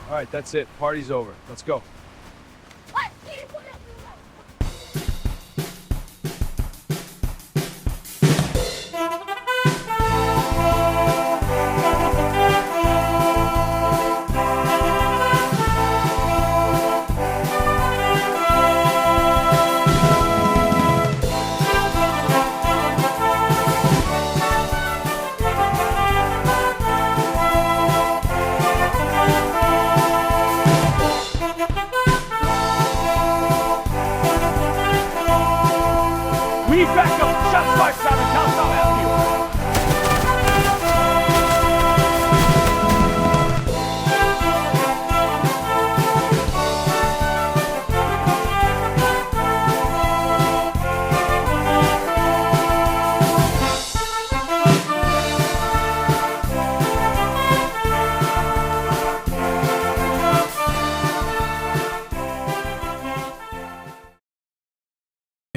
All right, that's it. Party's over. Let's go. We need backup. Shots fired south of Downtown Avenue.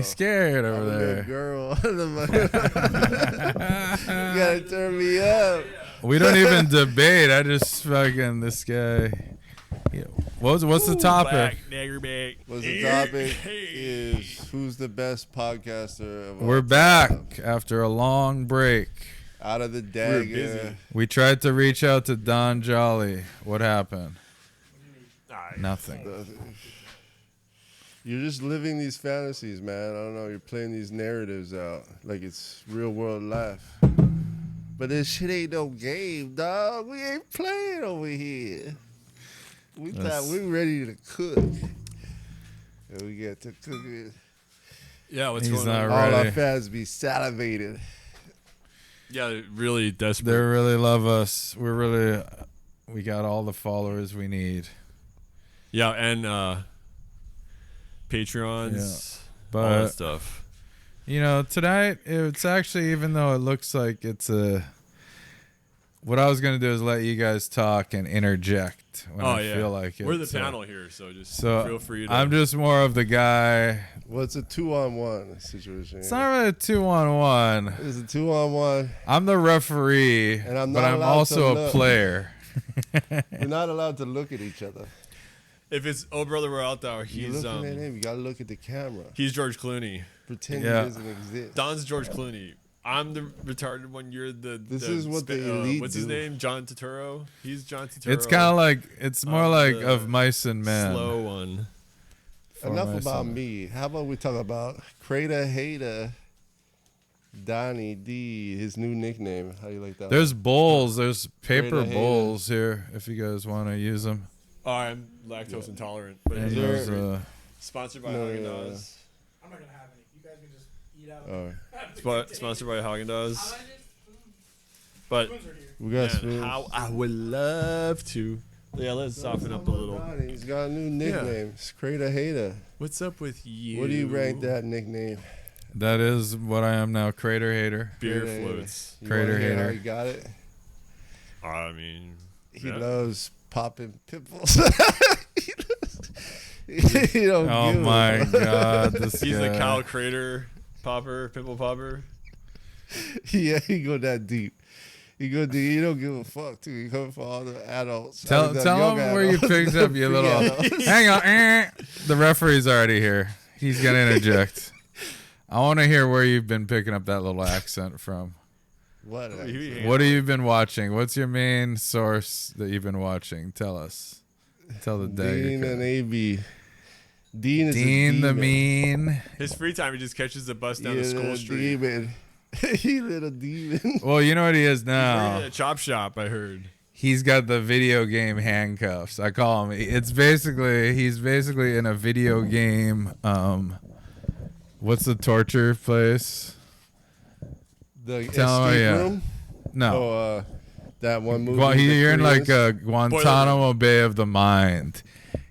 Scared over there. Girl. You gotta turn me up. We don't even debate. I just fucking this guy. Yeah. What's the topic? Dagger back. What's the topic is who's the best podcaster of all We're time? back after a long break. Out of the We're busy. Dagger. We tried to reach out to Don Jolly. What happened? Nothing. You're just living these fantasies, man. I don't know. You're playing these narratives out like it's real world life. But this shit ain't no game, dog. We ain't playing over here. We thought we were ready to cook. And we get to cook it. Yeah, what's He's going not on? right. All our Ready. fans be salivated. Yeah, they're really desperate. They really love us. We got all the followers we need. Yeah, and Patreons, all But that stuff. you know, tonight it's actually, even though it looks like it's a. What I was gonna do is let you guys talk and interject when I feel like it. We're the So- panel here, so just So feel free to. I'm just more of the guy. Well, it's a 2-on-1 situation. It's not really a 2-on-1. It's a 2-on-1. I'm the referee, And I'm but not I'm allowed also to a look. player. We're not allowed to look at each other. if it's Oh Brother We're Out There, You're he's looking at him. You gotta look at the camera. he's George Clooney. Pretend Yeah. he doesn't exist. Don's George Clooney. I'm the retarded one. You're the. This the is what the elite What's his do. name? John Turturro. He's John Turturro. It's kind of like, it's more like the of mice and men. slow one. For Enough mice about and men. me. How about we talk about Crater Hater, Donnie D, his new nickname. How do you like that? There's bowls. There's paper Great to bowls here if you guys want to use them. Oh, I'm lactose intolerant, but And it's there- there's, sponsored by No, Haagen no, no. Dazs. I'm not gonna have any. You guys can just eat out. Sponsored by Haagen Dazs. But Spoons are here. We got man, spoons. how I would love to. Yeah, let's soften up a little. Donnie, he's got a new nickname. It's Crater Hater. What's up with you? What do you rank that nickname? that is what I am now, Crater Hater. Beer Crater Hater. floats. You Crater wanna hear Hater. How he got it? I mean, He yeah. loves popping pimples. He don't Oh give a my fuck. God, this he's guy. the cow crater popper, pimple popper. Yeah, he go that deep. He go deep. He don't give a fuck too. He coming for all the adults. Tell The him young where you adults, picked the up your free little. adults. Hang on. The referee's already here. He's gonna interject. I want to hear where you've been picking up that little accent from. What? What have you been watching? What's your main source that you've been watching? Tell us. Tell the Dagger. Dean and Cat. AB. Dean is Dean a the demon. mean. His free time, he just catches the bus down He to a School little Street. demon. He little demon. Well, you know what he is He's now. at a chop shop, I heard. He's got the video game handcuffs. I call him. He's basically in a video game. What's the torture place? The Tell him, escape yeah. room. No. Oh, that one movie. You're in like Koreans. a Guantanamo Bay of the mind.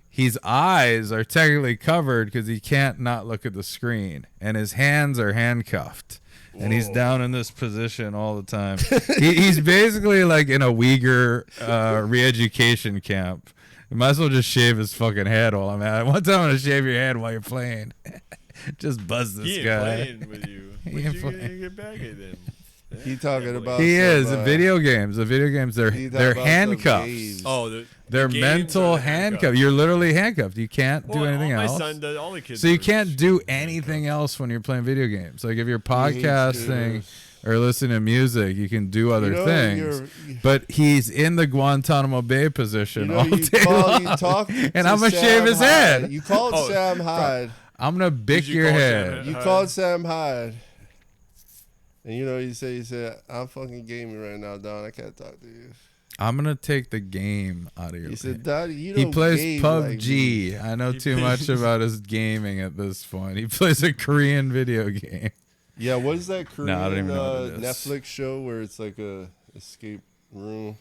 His eyes are technically covered because he can't not look at the screen, and his hands are handcuffed, and he's Whoa. down in this position all the time. He's basically like in a Uyghur re-education camp. You might as well just shave his fucking head while I'm at it. One time I'm gonna shave your head while you're playing. Just buzz this He ain't guy. playing with you. He When ain't you playing. gonna get back at him? He talking about. He some, is video games. The video games, he talking they're about some handcuffs. games. Oh, They're games mental are the handcuffs. You're literally handcuffed. You can't do Well, anything my else. son does. All the kids. So you are can't do anything else when you're playing video games. Like if you're podcasting gamers. or listening to music, you can do other You know, things. But he's in the Guantanamo Bay position all day long. You talk and to I'm gonna Sam shave his Hyde. head. You called Sam Hyde. I'm gonna bick you your call head. Sam You Hyde? called Sam Hyde. And you know, he said, I'm fucking gaming right now, Don. I can't talk to you. I'm gonna take the game out of your. He said, Daddy, you He don't plays game like me." PUBG. I know He too plays- much about his gaming at this point. He plays a Korean video game. Yeah, what is that Korean I don't even know what it is. Netflix show where it's like a escape room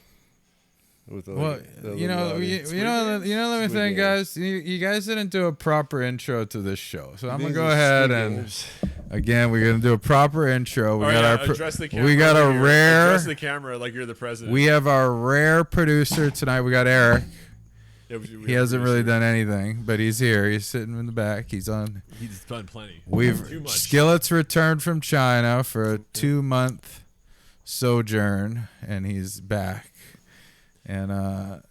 with a, Well, the you know, Illuminati? let me Squid think, Games. guys. You guys didn't do a proper intro to this show, so I'm gonna These go are ahead Squid and Games. again we're gonna do a proper intro. We Oh, got yeah, our address the camera. we got like a you're- rare. Address the camera like you're the president. We have our rare producer tonight. We got Eric. Yeah, we He have hasn't a really producer. done anything, but he's here. He's sitting in the back. He's on. He's done plenty. Too We've much. Skillet's returned from China for a 2-month sojourn, and he's back. And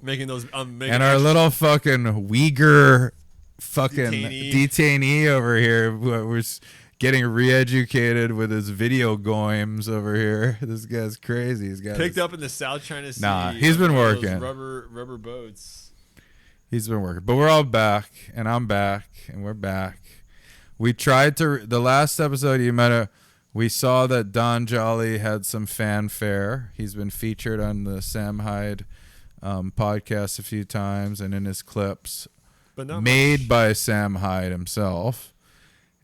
Making those. Making and our extra- little fucking Uyghur fucking Detainee. detainee over here was getting re-educated with his video goems over here. This guy's crazy. He's got picked his- up in the South China Sea. Nah, he's been on those working. Rubber boats. He's been working, but we're all back, and I'm back, and we're back. We tried to the last episode. You might have. We saw that Don Jolly had some fanfare. He's been featured on the Sam Hyde podcast a few times, and in his clips But not made much. by Sam Hyde himself.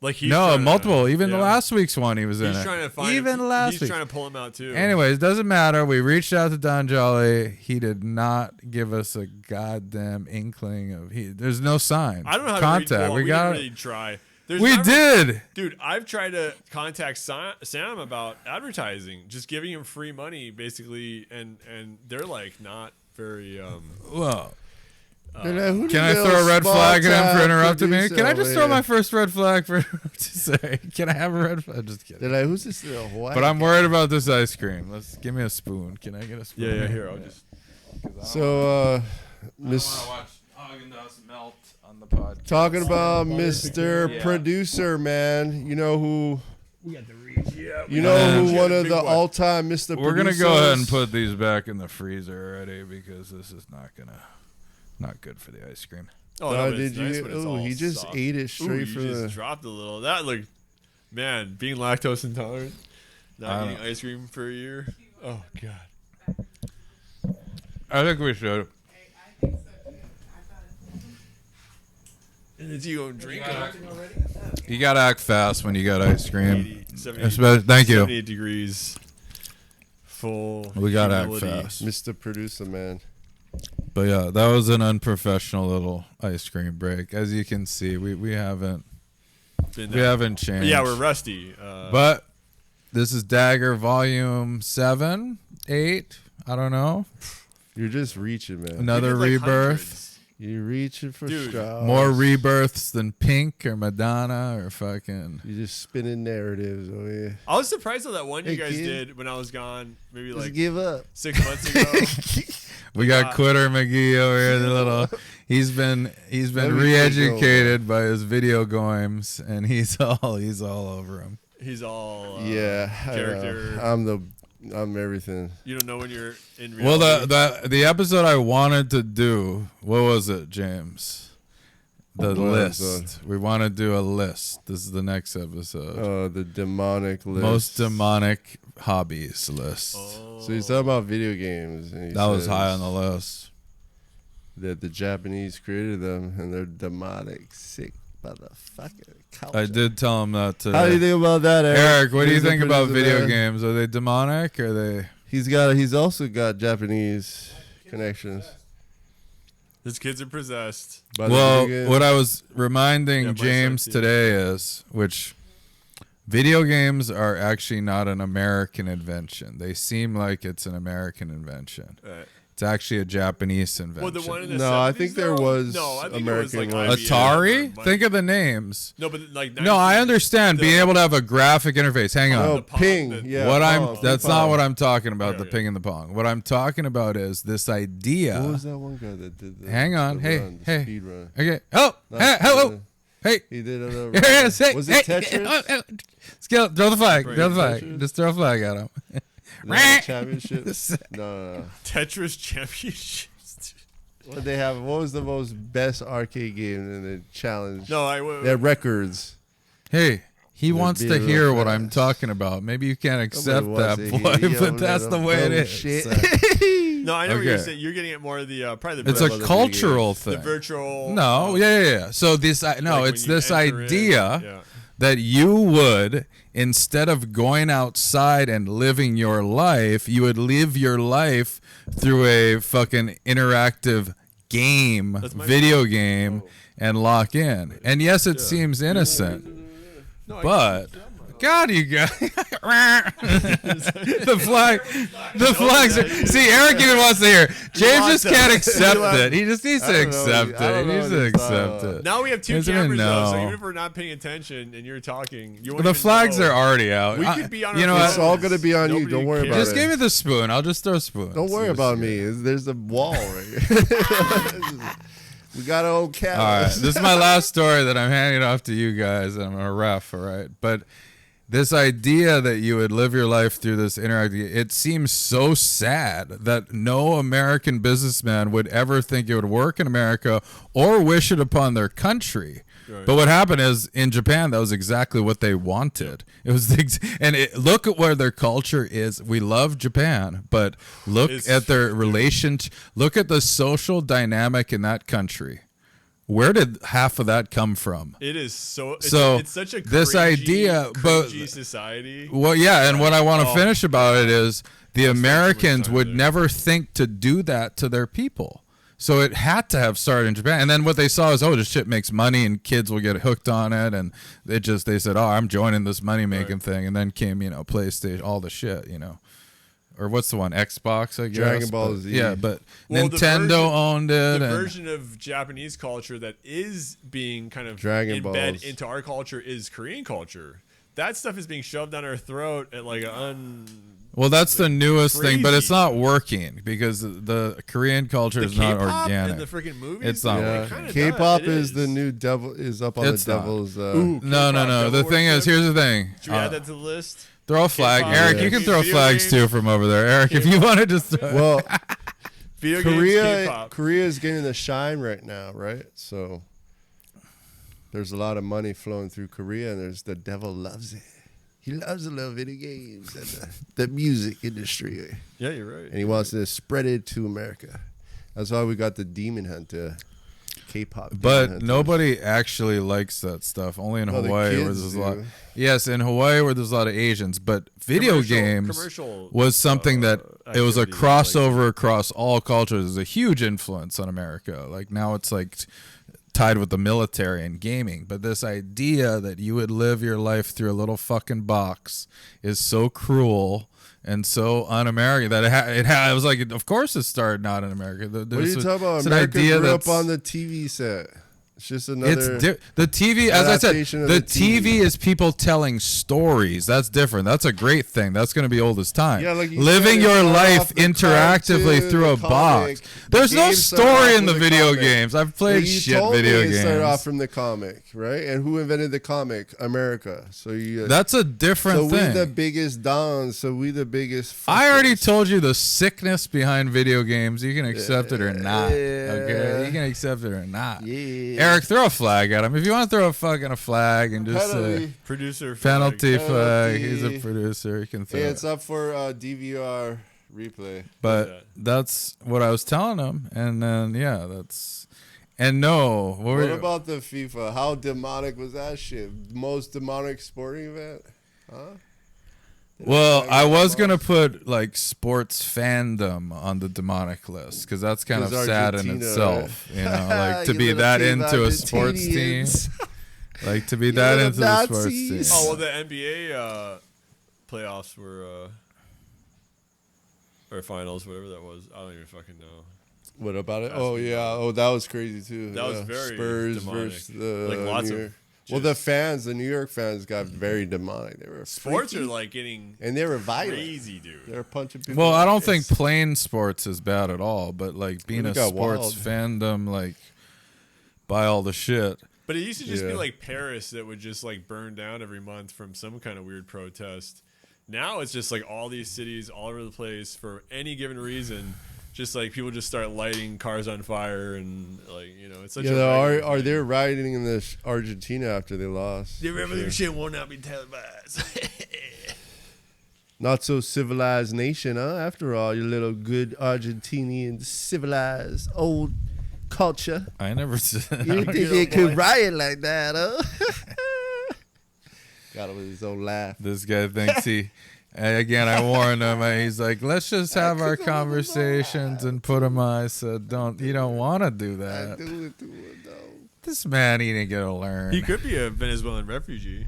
Like he's No, trying to- multiple. Even the yeah. last week's one, he was in He's it. trying to find. Even last He's week. trying to pull him out too. Anyways, doesn't matter. We reached out to Don Jolly. He did not give us a goddamn inkling of. There's no sign. I don't know how contact. to read. Well, we we got. didn't really try. There's We not- did. Dude, I've tried to contact Sam about advertising, just giving him free money, basically, and they're like not very. Well, They're like, "Who the can I hell throw a red small flag at him for time interrupting me? producer Can I over just throw here?" my first red flag for to say? Can I have a red flag? Just kidding. They're like, who's this little white? But I'm worried about this ice cream. Let's give me a spoon. Can I get a spoon? Yeah, here I'll just. So, Miss. watch Haagen-Dazs melt on the podcast. Talking about Mr. Producer, man. You know who? We got the reach. Yeah. You know Yeah. who? One of Big the one. all-time Mr. We're gonna Producers? go ahead and put these back in the freezer already because this is not good for the ice cream. Oh, Oh, no, but did it's nice you? when it's Oh, all he just soft. ate it straight Ooh, from you the. just dropped a little. That look, man, being lactose intolerant, I not don't eating ice cream for a year. Oh god. I think we should. And it's you going drink it. You gotta act fast when you got ice cream. 70, Thank you. 78 degrees. Full. We gotta act humility. fast. Mr. Producer, man. But yeah, that was an unprofessional little ice cream break. As you can see, we haven't Been we there. haven't changed. Yeah, we're rusty. But this is Dagger Volume 7, 8. I don't know. You're just reaching, man. Another we did, like, rebirth. hundreds. You're reaching for Dude. straws. More rebirths than Pink or Madonna or fucking. You're just spinning narratives over here. I was surprised though that one Hey, you guys kid. did when I was gone, maybe Just like give up. 6 months ago. We got Quitter McGee over here. The little, he's been re-educated by his video goems, and he's all over him. He's all Yeah. I know. character. I'm everything. You don't know when you're in Well, reality. the episode I wanted to do, what was it, James? The What list. episode? We want to do a list. This is the next episode. The demonic list. Most demonic hobbies list. Oh. So he's talking about video games. And he That was says high on the list. That the Japanese created them, and they're demonic, sick motherfucker. Culture. I did tell him that today. How do you think about that, Eric? Eric, what do you He's a think about producer, video man. games? Are they demonic? Or are they? He's also got Japanese connections. His kids are possessed. by the Well, video game. what I was reminding Yeah, my James son, too. today is, which video games are actually not an American invention. They seem like it's an American invention. It's actually a Japanese invention. Well, the one in the No, I 70s, think there though? was no, I think American it was one. like IBM Atari? or Think of the names. No, but like No, I 19 understand being able to have a graphic interface. Hang on. No, the Pong, ping. the- Yeah. what Pong, that's Pong. not what I'm talking about, Okay, the okay. ping and the pong. What I'm talking about is this idea. What was that one guy that did the Hang on. the Hey, run, the hey. speed run? Okay. Oh, Not hey, hello. the- Hey. He did another Here it is. Hey, Was hey, it Tetris? Skill, throw the flag. Bring Throw the it, flag. Tetris? Just throw a flag at him. The championship? No. Tetris Championship. What they have? What was the most best arcade game in the challenge? No, Their records. Hey, he They're wants to being real hear what I'm fast. talking about. Maybe you can't accept Nobody that, wants to boy, hear you but on that's that the way it is. bullshit. No, I know what you're Okay. saying. You're getting it more of the probably the It's About a the cultural the thing. virtual. No, yeah. So this, no, like when it's you this enter in, idea yeah. that you would, instead of going outside and living your life, you would live your life through a fucking interactive game, That's my- video game, and lock in. And yes, it seems innocent, No, I but God, you guys, the flags are. See, Eric even wants to hear. James wants just can't to. accept You want- it. He just needs to I don't know. accept I it. don't He know needs to what he's talking accept about. it. Now we have two Doesn't cameras though, so know. even if we're not paying attention and you're talking, you won't The even flags know. are already out. We could be on you our know phones. It's all gonna be on you. Nobody Don't worry cares. about Just it. give me the spoon. I'll just throw spoons. Don't worry Just- about me. There's a wall right here. We got our own All right, cameras. this is my last story that I'm handing off to you guys, and I'm a ref. All right, but this idea that you would live your life through this interactive, it seems so sad that no American businessman would ever think it would work in America or wish it upon their country. Right. But what happened is in Japan, that was exactly what they wanted. It was, look at where their culture is. We love Japan, but look It's- at their relation. Look at the social dynamic in that country. Where did half of that come from? It is so. It's, So, it's such a this idea, but- cringy society. Well, yeah, and what I want to Oh. finish about it is the Americans time would there. never think to do that to their people. So it had to have started in Japan. And then what they saw is, oh, this shit makes money and kids will get hooked on it. And they said, oh, I'm joining this money making thing. And then came, PlayStation, all the shit, Or what's the one? Xbox, I guess. Dragon Ball But- Z. Yeah, but Well, the Nintendo version- owned it. The and version of Japanese culture that is being kind of Dragon embedded Balls. into our culture is Korean culture. That stuff is being shoved down our throat at like an well, that's the newest thing, but it's crazy. not working because the Korean culture the is not K-pop organic. and the freaking movies. It's not Yeah. working. Kinda K-pop does. It is the new devil. Is up on It's the not. devil's. Ooh, No. K-pop, The devil thing is, worship. here's the thing. Should we add that to the list? Throw a flag. K-pop, Eric, yeah. you can throw Video flags games. too from over there. Eric, if you want to just throw. Well, Video games, Korea K-pop. is getting the shine right now, right? So there's a lot of money flowing through Korea, and there's the devil loves it. He loves the little video games and the music industry, Yeah, you're right. and he wants to spread it to America. That's why we got the Demon Hunter, K-pop. Demon But Hunters. nobody actually likes that stuff. Only in Well, the Hawaii where kids there's a lot. do. Yes, in Hawaii where there's a lot of Asians. But video games commercial, was something that it was a activities like- crossover across all cultures. It was a huge influence on America. Like now it's like tied with the military and gaming. But this idea that you would live your life through a little fucking box is so cruel and so un-American that it was like, of course it started not in America. What are you talking about? It's an America idea grew up that's- on the TV set. It's just another. the TV, as I said, adaptation of the the TV. TV is people telling stories. That's different. That's a great thing. That's going to be old as time. Yeah, like you living said, it your started life off the interactively cartoon, through a the box. comic. There's The no game started story off in the with video comic. games. I've played Well, you shit told video me it started off games. from the comic, right? And who invented the comic? America. So you. That's a different so thing. we the biggest dons. So we the biggest. I already fuckers. told you the sickness behind video games. You can accept it or not. Okay, Yeah. you can accept it or not. Yeah. Eric, throw a flag at him. If you want to throw a flag and just Penalty. producer penalty flag. flag. He's a Penalty. producer. He can throw Hey, it. it's up for DVR replay. But Yeah. that's what I was telling him, and then no. What about the FIFA? How demonic was that shit? Most demonic sporting event? Huh? Well, I was gonna put like sports fandom on the demonic list because that's kind of 'Cause sad in Argentina, itself. You know, like to You be little that team into a sports team, Argentinians. like to be You that little into the sports Nazis. team. Oh well, the NBA playoffs were or finals, whatever that was. I don't even fucking know. What about it? That's Oh me. yeah. Oh, that was crazy too. That was Yeah. very Spurs demonic. versus the Like, lots New of York. Well, the fans, the New York fans, got very demonic. They were Sports freaky, are like getting and they were violent. crazy, dude. They were punching people. Well, I don't It's- think playing sports is bad at all, but like being It a got sports wild. fandom, like buy all the shit. But it used to just be Yeah. like Paris that would just like burn down every month from some kind of weird protest. Now it's just like all these cities all over the place for any given reason. Just like people just start lighting cars on fire and like, you know, it's such Yeah, a they regular are thing. they rioting in this Argentina after they lost? The for sure. revolution will not be televised. Not so civilized nation, huh? After all, your little good Argentinian civilized old culture. I never said. You didn't think they could riot like that, huh? Got him with his own laugh. This guy thinks he. Again, I warned him. He's like, let's just have our conversations and put him on. I said, don't. You don't want to do I that. do it to it, though. This man, he didn't get to learn. He could be a Venezuelan refugee.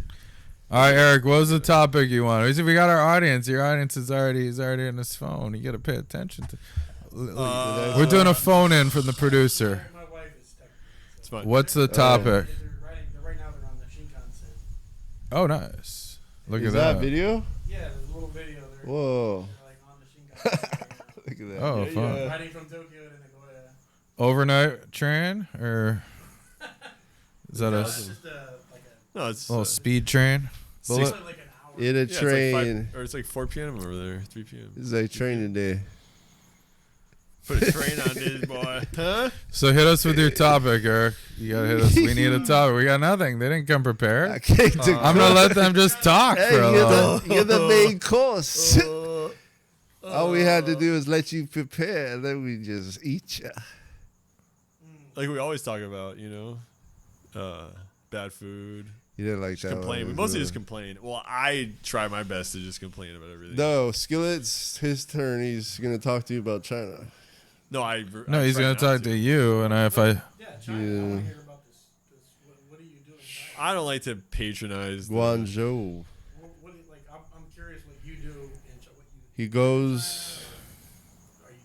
All right, Eric, what was the topic you wanted? We got our audience. Your audience is already on his phone. You got to pay attention to. We're doing a phone in from the producer. My wife is texting me. It's fine. What's the So topic? right now they're on the Shinkansen. Oh, nice. Look Is at that that. video? Yeah, there's a little video there. Whoa. They're like on the Shinkansen right now. Look at that. Oh, Yeah, fun. yeah. Riding from Tokyo to Nagoya. Overnight train or is that a It's just like a No, it's little speed train? it's Bullet? only like an hour. In a yeah, train. it's like 4 p.m. over there, 3 p.m. It's like training day. Put a train on this boy. Huh? So hit us with your topic, Eric. You gotta hit us. We need a topic. We got nothing. They didn't come I prepared. came to I'm gonna let them just talk Hey, for a little. you're the main course. All we had to do is let you prepare, and then we just eat you. Like we always talk about, you know, bad food. You didn't like Just that complain. one, We mostly was just complain. Well, I try my best to just complain about everything. No, Skillet's his turn. He's gonna talk to you about China. No, No, he's try gonna not talk to you, and if I Yeah, China. I Yeah. want to hear about this. What are you doing in China? I don't like to patronize. Guangzhou. I'm curious what you do in China. He goes.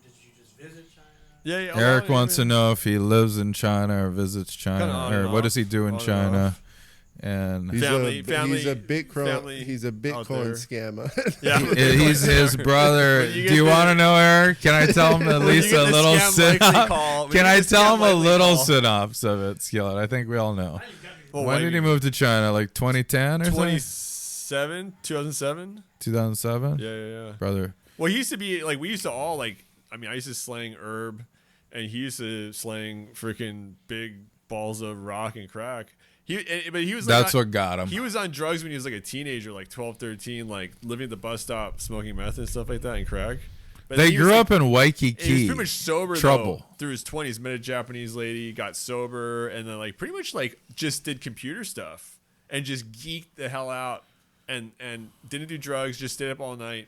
Did you just visit China? Yeah, Eric wants to know if he lives in China or visits Kinda on China, or and what off. does he do in On and China? off. And He's Family- a family Bitcoin. He's a out Bitcoin there. scammer. Yeah, he's his brother. When you Do get you the- want to know, Eric? Can I tell him at When you least get a the little scam likely synopsis? call- when Can you I get the tell scam him a likely little call- synopsis of it, Skillet? I think we all know. Now you got me. Well, When did he move to China? Like 2010 or something? 2007? 2007? Yeah. Brother. Well, he used to be like, we used to all like, I mean, I used to slang herb, and he used to slang freaking big balls of rock and crack. But he was like, That's what got him. he was on drugs when he was like a teenager, like 12, 13, like living at the bus stop, smoking meth and stuff like that, and crack. But They he was, grew like, up in he was Waikiki. pretty much sober Trouble. though, through his 20s. Met a Japanese lady, got sober, and then like pretty much like just did computer stuff and just geeked the hell out and didn't do drugs. Just stayed up all night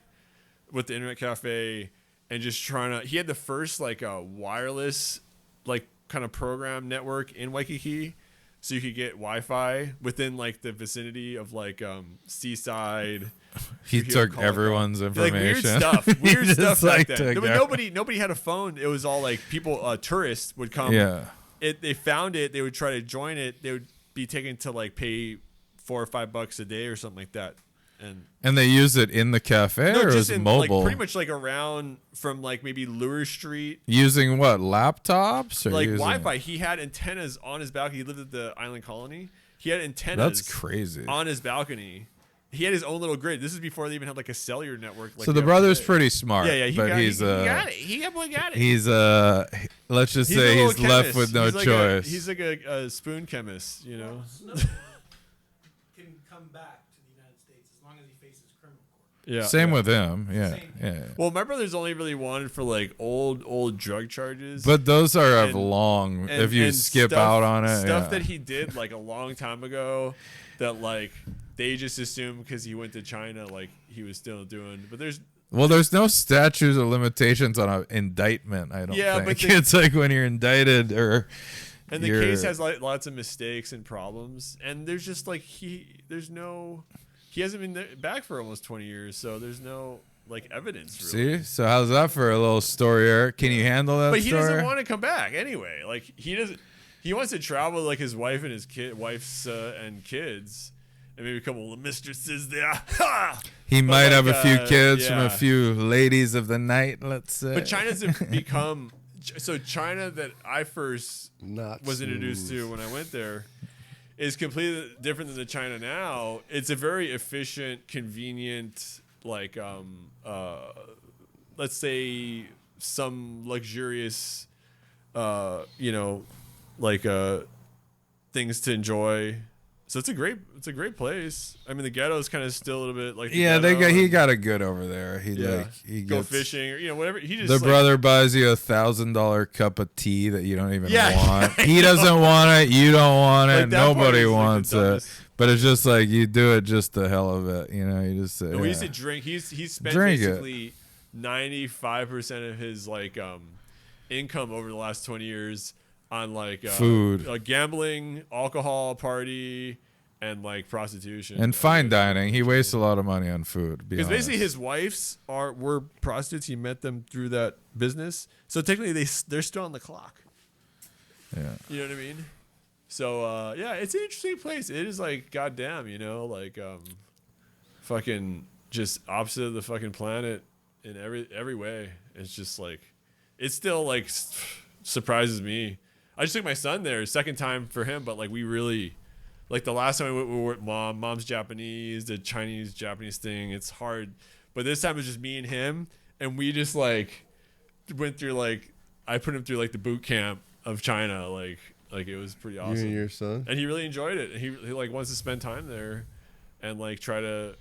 with the internet cafe and just trying to. He had the first like wireless like kind of program network in Waikiki, so you could get Wi-Fi within like the vicinity of like Seaside. He You could took call it everyone's like weird information. stuff. He Weird just, stuff like, back then. took But nobody had a phone. It was all like people, tourists would come. Yeah. They found it. They would try to join it. They would be taken to like pay $4 or $5 a day or something like that. And they used it in the cafe, or it was in, mobile? like pretty much like around from like maybe Lure Street. Using what, laptops? Or Like using... Wi-Fi. He had antennas on his balcony. He lived at the island colony. He had antennas. That's crazy. On his balcony. He had his own little grid. This is before they even had like a cellular network. Like So we the have brother's today. pretty smart. Yeah, he but got, he's he got it. He got it. He's let's just He's a say little he's left chemist. with no He's like choice. He's like a spoon chemist, you know. Snow can come back to the United States as long as he faces criminal court. Yeah. Same yeah. with him. Yeah, Same. yeah. Well, my brother's only really wanted for like old drug charges. But those are And- long. and- if you and skip stuff- out on it, stuff yeah. that he did like a long time ago, that like they just assumed because he went to China, like he was still doing. But there's Well, there's no statutes of limitations on an indictment. I don't Yeah, think but the- it's like when you're indicted or. and the you're- case has like lots of mistakes and problems, and there's just like he hasn't been back for almost 20 years, so there's no like evidence. Really. See, so how's that for a little story, Eric? Can you handle that But he story? doesn't want to come back anyway. Like he doesn't. He wants to travel with, like his wife and his wife's and kids, and maybe a couple of mistresses there. He might have a few kids from yeah. a few ladies of the night, let's say. But China's become so China that I first Not was introduced to when I went there is completely different than the China now. It's a very efficient, convenient, like let's say some luxurious, like things to enjoy. So it's a great place. I mean, the ghetto is kind of still a little bit like he got it good over there. He go gets, fishing or whatever. He just the like, brother buys you $1,000 cup of tea that you don't even Yeah. want. He doesn't want it. You don't want it. Like, that part Nobody is, like, the wants it. dumbest. But it's just like you do it just the hell of it. You just say, And we used to drink. He spent Drink it. basically 95% of his like income over the last 20 years on like Food. gambling, alcohol, party, and like prostitution and fine dining. He wastes a lot of money on food. Because basically his wives were prostitutes. He met them through that business. So technically they're still on the clock. Yeah. You know what I mean? So yeah, it's an interesting place. It is like goddamn, like fucking just opposite of the fucking planet in every way. It's just like it still like surprises me. I just took my son there, second time for him, but like we really like the last time we were with mom's Japanese, the Chinese Japanese thing. It's hard, but this time it was just me and him, and we just like went through like I put him through like the boot camp of China, like it was pretty awesome. You and your son? And he really enjoyed it. He like wants to spend time there, and like try to.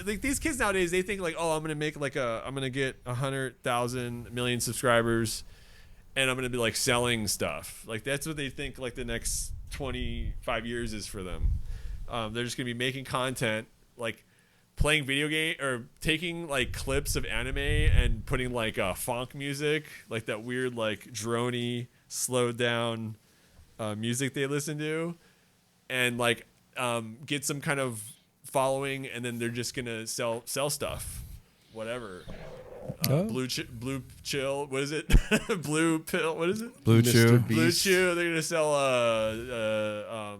Like these kids nowadays, they think like, oh, I'm gonna get 100,000 million subscribers, and I'm gonna be like selling stuff. Like that's what they think. Like the next 25 years is for them. They're just gonna be making content, like playing video game or taking like clips of anime and putting like funk music, like that weird like droney slowed down music they listen to, and like get some kind of following, and then they're just gonna sell stuff, whatever. Blue chill. What is it? Blue pill. What is it? Blue Mr. Chew. Beast. Blue chew. They're gonna sell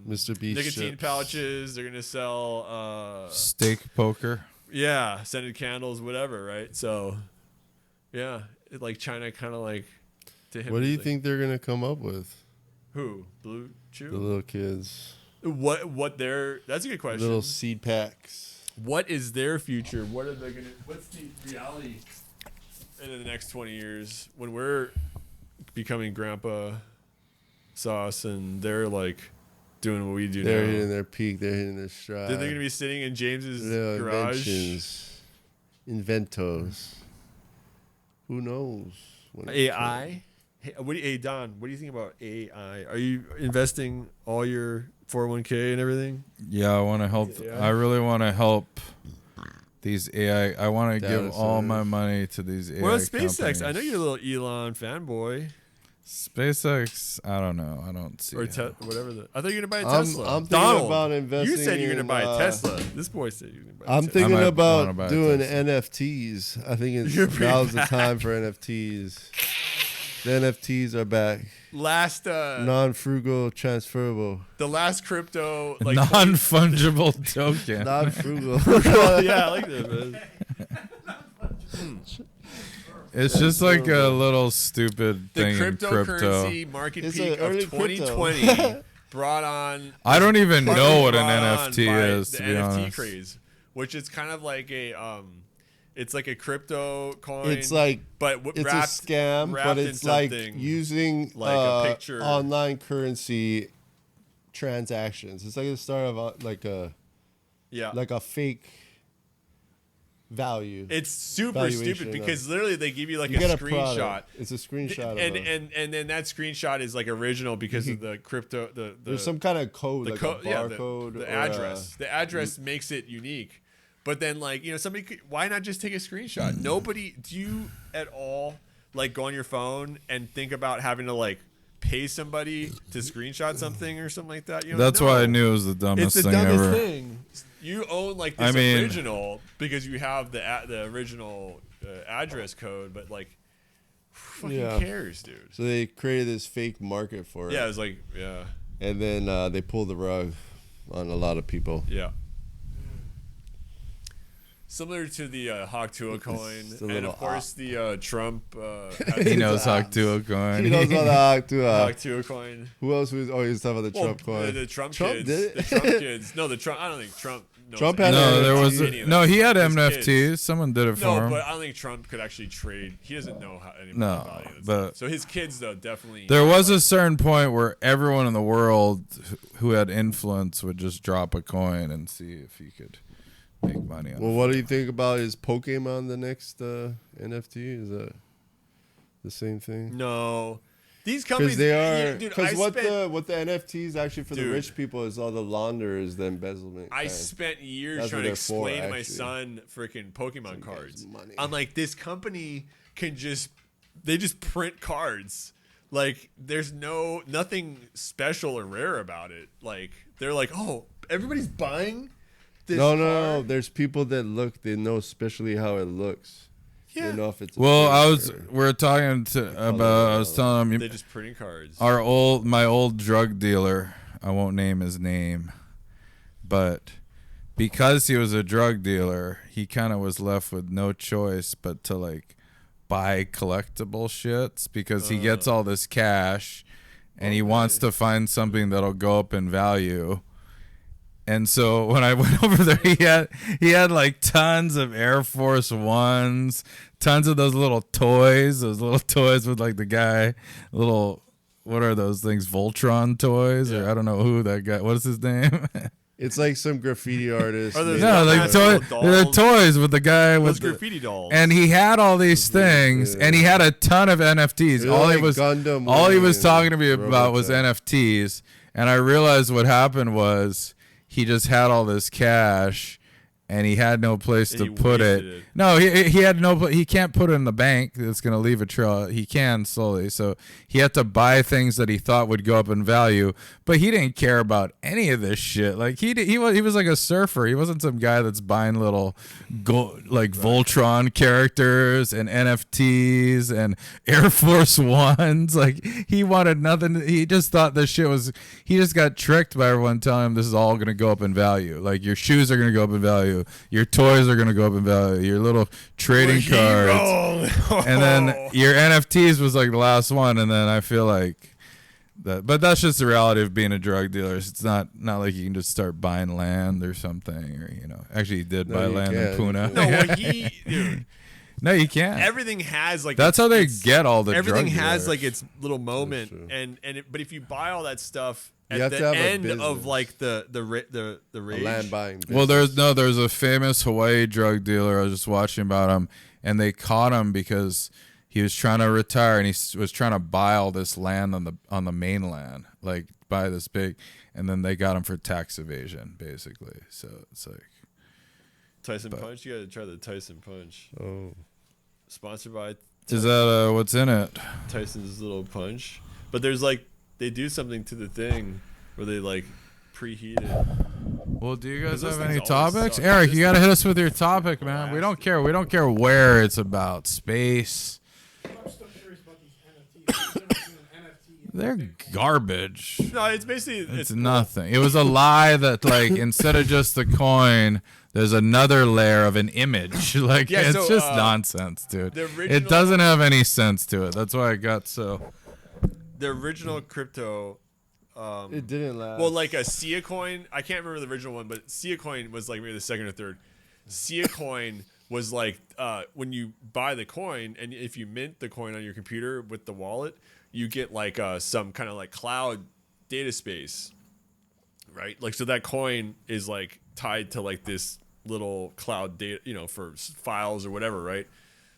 Mr. Beast nicotine chips. pouches. They're gonna sell Steak poker. scented candles, whatever. Right. So yeah, like China, kind of like to him. What do you like, think they're gonna come up with? Who? Blue chew. The little kids, What their? That's a good question. little seed packs. What is their future? What are they gonna? What's the reality in the next 20 years when we're becoming Grandpa Sauce and they're like doing what we do They're now? hitting their peak. They're hitting their stride. They're gonna be sitting in James's Little garage. inventions, inventos. Who knows? when it's AI. Hey Don, what do you think about AI? Are you investing all your 401k and everything? Yeah, I want to help. Yeah. I really want to help these AI. I want to Data give all my centers. money to these AI What about SpaceX? companies. I know you're a little Elon fanboy, SpaceX. I don't know. I don't see. or it. whatever. I thought you were gonna buy a I'm Tesla. thinking Donald, about investing. you said you're gonna in, buy a Tesla. This boy said you're gonna buy. I'm a Tesla. thinking I might wanna about buy a doing Tesla. NFTs. I think You're it's pretty now's the bad. time for NFTs. The NFTs are back. last Non-frugal, transferable. the last crypto like Non-fungible token. Non-frugal. yeah, I like this, man. It's just like a little stupid The thing in crypto. cryptocurrency market It's peak an of early crypto. 2020 brought on. I don't even know what an brought on NFT by is, the to be NFT honest. craze, which is kind of like it's like a crypto coin. It's like but it's wrapped, a scam, wrapped but in it's like something using like a picture. online currency transactions. It's like the start of a fake value. It's super valuation stupid of- because literally they give you like you a get a screenshot. product. It's a screenshot And, of a, and then that screenshot is like original because of the crypto there's some kind of code, the like code, a barcode, the or address. The address makes it unique. But then, like, somebody could, why not just take a screenshot? Nobody, do you at all like go on your phone and think about having to like pay somebody to screenshot something or something like that. You don't That's why I know. knew it was the dumbest It's the thing dumbest ever. thing. You own like this original because you have the original address code, but like, who fucking cares, dude? So they created this fake market for it. Yeah, it's like And then they pulled the rug on a lot of people. yeah. Similar to the Hawk-Tua coin, and of course the Trump. He knows Hawk-Tua coin. He knows all the Hawk-Tua coin. Who else was always talking about the Trump coin? The Trump Trump kids. did it? The Trump kids. No, the Trump. I don't think Trump. knows Trump anything had No, there about was any of no. that. He had His NFTs. kids. Someone did it for No, him. but I don't think Trump could actually trade. He doesn't know how any No, value that but- stuff. So his kids though definitely. There was a certain point where everyone in the world who had influence would just drop a coin and see if he could make money on Well, it. what do you think about is Pokemon the next NFT? Is that the same thing? No, these companies. Because they are. Dude, Because I what spent, the NFTs actually for the Dude. rich people is all the launderers, the embezzlement. I kind. spent years That's trying what to they're for, explain to my actually. son freaking Pokemon cards. money. I'm like, this company they just print cards. Like, there's nothing special or rare about it. Like, they're like, oh, everybody's buying this No. card? There's people that look. They know especially how it looks. Yeah. They know if it's. a Well, fake or- we were talking about. I was telling They're him just printing cards. my old drug dealer. I won't name his name, but because he was a drug dealer, he kind of was left with no choice but to like buy collectible shits because he gets all this cash and he wants to find something that'll go up in value. And so when I went over there, he had like tons of Air Force Ones, tons of those little toys with like the guy, what are those things? Voltron toys, or I don't know who that guy. What is his name? It's like some graffiti artist. Are those No, like Nice little they're dolls. toys with the guy with Those the, graffiti dolls. and he had all these things, and he had a ton of NFTs. They're All he like was Gundam all he was and talking to me about was Robotech. NFTs, and I realized what happened was he just had all this cash, and he had no place And to he put it. wasted it. No, he had no. He can't put it in the bank. It's going to leave a trail. He can slowly, so he had to buy things that he thought would go up in value, but he didn't care about any of this shit. Like he was like a surfer. He wasn't some guy that's buying little Voltron characters and NFTs and Air Force Ones. Like he wanted nothing. He just thought this shit was. He just got tricked by everyone telling him this is all going to go up in value. Like your shoes are going to go up in value. Your toys are going to go up in value. Your little trading cards. And then your NFTs was like the last one. And then I feel like that, but that's just the reality of being a drug dealer. It's not like you can just start buying land or something, or actually he did buy you land in can't. Pune. no, well, dude, No, you can't. everything has like That's how they its- get all the everything drug has dealers. like its little moment, true. but if you buy all that stuff You at have the to have a end business. of like the a rage, land buying. Well, business. there's a famous Hawaii drug dealer. I was just watching about him, and they caught him because he was trying to retire, and he was trying to buy all this land on the mainland, like buy this big, and then they got him for tax evasion, basically. So it's like, Tyson Punch. You gotta try the Tyson Punch. Oh. Sponsored by is that what's in it? Tyson's little punch. But there's like they do something to the thing where they like preheat it. Well, do you guys Those have things any always topics? suck. Eric, Just you gotta hit us with your topic, man. We don't care. We don't care where it's about. Space. I'm still curious about these NFTs. I've never seen an NFT. They're garbage. No, it's basically It's nothing. It was a lie that like instead of just the coin, there's another layer of an image. Like Yeah, it's so, just nonsense, dude. the It original- doesn't have any sense to it. That's why I got so. the original crypto. It didn't last. Well, like a Sia coin. I can't remember the original one, but Sia coin was like maybe the second or third. Sia coin was like when you buy the coin, and if you mint the coin on your computer with the wallet, you get like some kind of like cloud data space, right? Like so that coin is like tied to like this little cloud data, for files or whatever, right?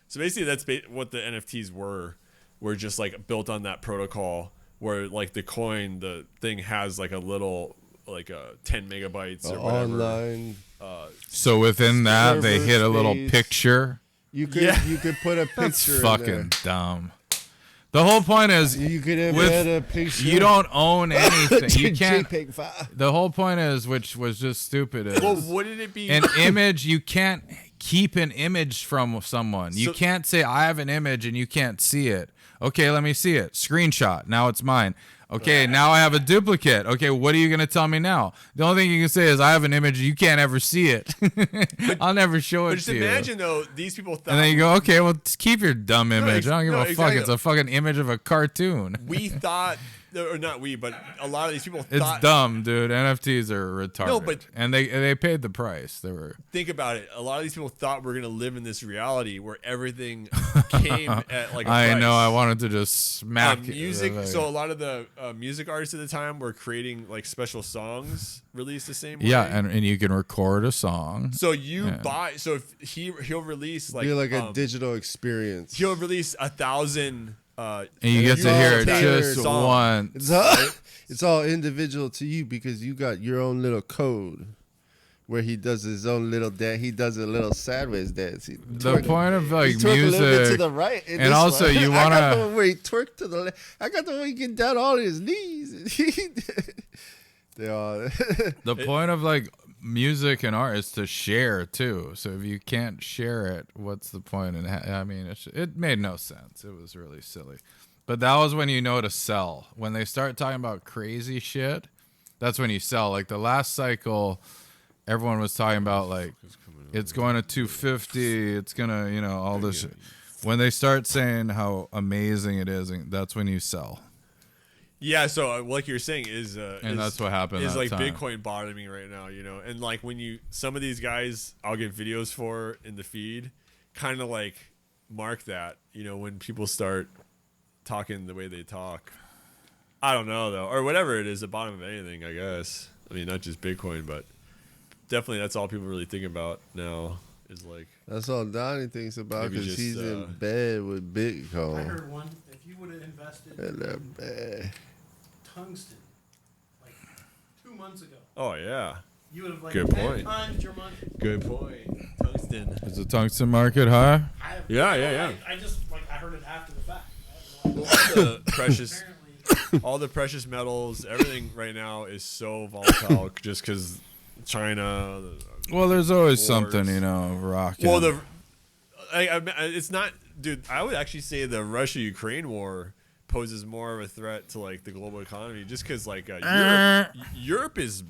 So basically, that's what the NFTs were just like built on that protocol where like the coin, the thing has like a little like 10 megabytes or whatever. online. So within that, they Server hit a little space. picture. You could Yeah. you could put a picture. That's in fucking there. dumb. The whole point is You could have with- had a picture. you don't own anything. You can't. JPEG file. The whole point is, which was just stupid, is Well, wouldn't it be an image. You can't keep an image from someone. You So- can't say I have an image and you can't see it. Okay, let me see it. Screenshot. Now it's mine. Okay, now I have a duplicate. Okay, what are you going to tell me now? The only thing you can say is I have an image. You can't ever see it. I'll never show it But just to you. imagine though, these people thought And then you go, okay, well, just keep your dumb image. I don't give no, a fuck. exactly. It's a fucking image of a cartoon. we thought, or not we, but a lot of these people It's thought. dumb, dude. NFTs are retarded. No, but- and they paid the price. They were. Think about it. A lot of these people thought we're gonna live in this reality where everything came at like a I price. know. I wanted to just smack music. it. So a lot of the music artists at the time were creating like special songs released the same way. Yeah, and you can record a song. So you Yeah. buy. So if he'll release like Be like a digital experience. he'll release 1,000. And you get to you hear all it tailored just song. once. It's all individual to you because you got your own little code where he does his own little dance. He does a little sideways dance. He The twerk- point of he like twerk a little bit to music, the right, in and this also one. you I got wanna- the one where he twerked to the left. I got the one he get down on his knees. They all. the point of like music and art is to share too. So if you can't share it, what's the point? And I mean, it made no sense. It was really silly. But that was when you know to sell. When they start talking about crazy shit, that's when you sell. Like the last cycle, everyone was talking about like it's going to 250. It's gonna, all this. Shit. When they start saying how amazing it is, that's when you sell. Yeah, so like you're saying is And that's what happened Is that like time. Bitcoin bothering right now, and like when some of these guys I'll get videos for in the feed, kind of like mark that, when people start talking the way they talk. I don't know though, or whatever it is, the bottom of anything, I guess. I mean, not just Bitcoin, but definitely that's all people really think about now is like. That's all Donnie thinks about Maybe because just, he's in bed with I Bitcoin. heard one. If you would have invested In that in bed. tungsten like 2 months ago, Oh yeah, you would have like Good 10 point. times your money. good point. Tungsten. Is the tungsten market high? I have, Yeah. I just I heard it after the fact. All the precious. Apparently, All the precious metals, everything right now is so volatile just because China. Well, there's always Wars. something, rocking. Well, it's not, dude. I would actually say the Russia-Ukraine war poses more of a threat to like the global economy, just because like Europe is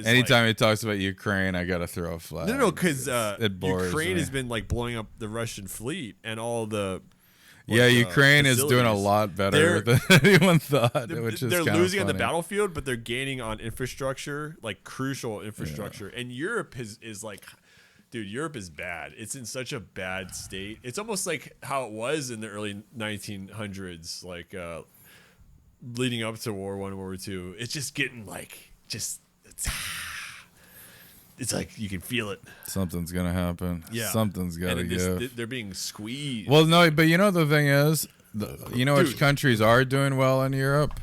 Anytime he talks about Ukraine, I gotta throw a flag. no, because it bores Ukraine me. has been like blowing up the Russian fleet and all the. Yeah, Ukraine is doing a facilities. lot better than anyone thought, which is They're kinda losing on the funny. battlefield, but they're gaining on infrastructure, like crucial infrastructure. And Europe is like, dude, Europe is bad. It's in such a bad state. It's almost like how it was in the early 1900s, like leading up to World War I, World War II. It's just getting like, it's like you can feel it. Something's gonna happen. Yeah, Something's gotta and give. they're being squeezed. Well, no, but the thing is, which Dude. countries are doing well in Europe?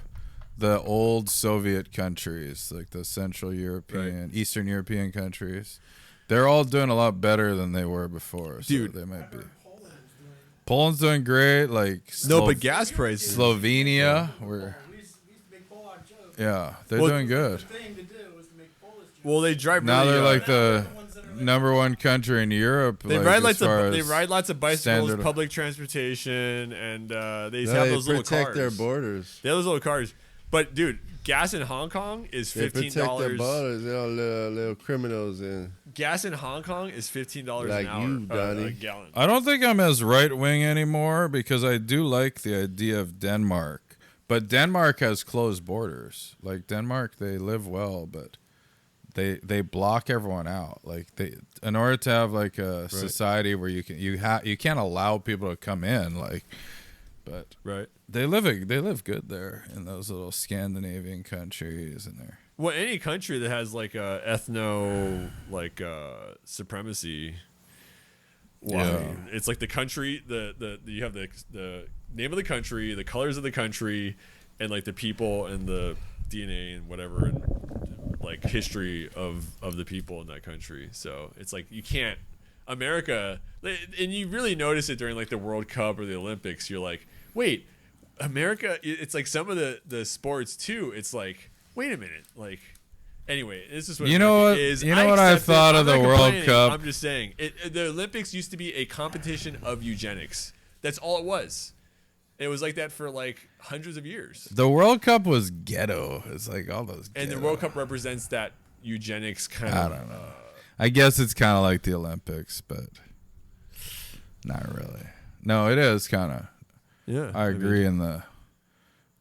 The old Soviet countries, like the Central European, Eastern European countries. They're all doing a lot better than they were before. So Dude. they might be. Poland's doing. Poland's doing great. Like no, but gas prices. Slovenia, We used to make Polak jokes. yeah, they're Well, doing good. The thing to do is to make Polish jokes. Well, they drive. Now really, they're like the ones that are like- number one country in Europe. They like, ride as lots far of they as ride lots of bicycles, standard- public transportation, and they No, have they those little protect cars. their borders. They have those little cars. But dude, gas in Hong Kong is They protect their $15. borders. They all little criminals in. Gas in Hong Kong is $15 Like an hour, you, Donnie. a gallon. I don't think I'm as right wing anymore because I do like the idea of Denmark. But Denmark has closed borders. Like Denmark, they live well, but they block everyone out. Like in order to have like a society where you can't allow people to come in. Like, but Right. they live good there in those little Scandinavian countries and they're. Well, any country that has like a supremacy. Well, I Yeah. mean, it's like the country. You have the name of the country, the colors of the country, and like the people and the DNA and whatever, and like history of the people in that country. So it's like you can't America, and you really notice it during like the World Cup or the Olympics. You're like, wait, America. It's like some of the sports too. It's like, wait a minute, like. Anyway, this is what You know America what? is. You know what I accept it. thought I'm of the not World complaining. Cup? I'm just saying the Olympics used to be a competition of eugenics. That's all it was. It was like that for like hundreds of years. The World Cup was ghetto. It's like all those. And the ghetto- World Cup represents that eugenics kind I of. don't know. I guess it's kind of like the Olympics, but not really. No, it is kind of. Yeah, I agree. In the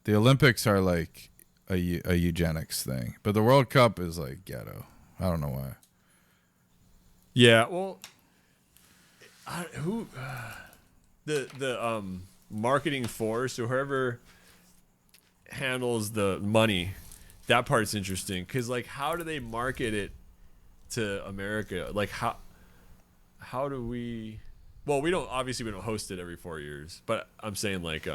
Olympics are like a eugenics thing, but the World Cup is like ghetto. I don't know why. Yeah, well, the marketing force or whoever handles the money, that part's interesting because like how do they market it to America? Like how do we? Well, we don't host it every 4 years, but I'm saying like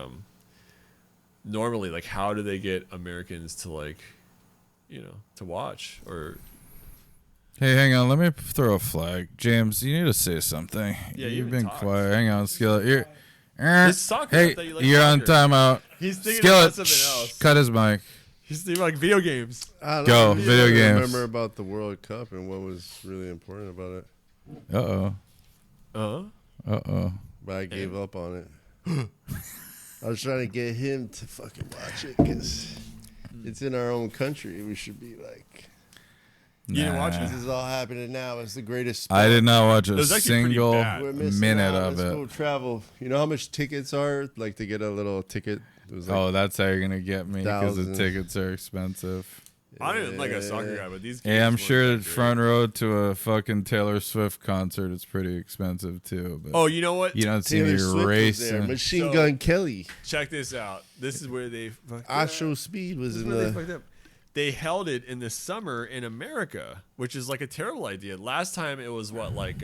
normally like how do they get Americans to like to watch or. Hey, hang on. Let me throw a flag. James, you need to say something. Yeah, you You've haven't been talked. quiet. Hang on, Skillet. You're, This is soccer. I hey, thought you liked you're on soccer. timeout. He's thinking Skillet, about something else. cut his mic. He's thinking like video games. I don't Go, really video games. remember about the World Cup and what was really important about it, Uh-oh. Uh-oh. but I gave up on it. I was trying to get him to fucking watch it because it's in our own country. We should be like, You didn't watch this it? is all happening now. It's the greatest sport. I did not watch a was actually pretty single bad. We're missing minute out. of Let's it. go travel. You know how much tickets are? Like to get a little ticket. It was like, Oh, that's how you're going to get me because the Thousands. tickets are expensive. I don't even like a soccer guy, but these. Hey, games I'm weren't sure that that great. front row to a fucking Taylor Swift concert is pretty expensive too. But Oh, you know what? you don't see Taylor any Swift was there. racing. Machine So- Gun Kelly. Check this out. This is where they. Astro Speed was This is in where they the. fucked up. They held it in the summer in America, which is like a terrible idea. Last time it was what like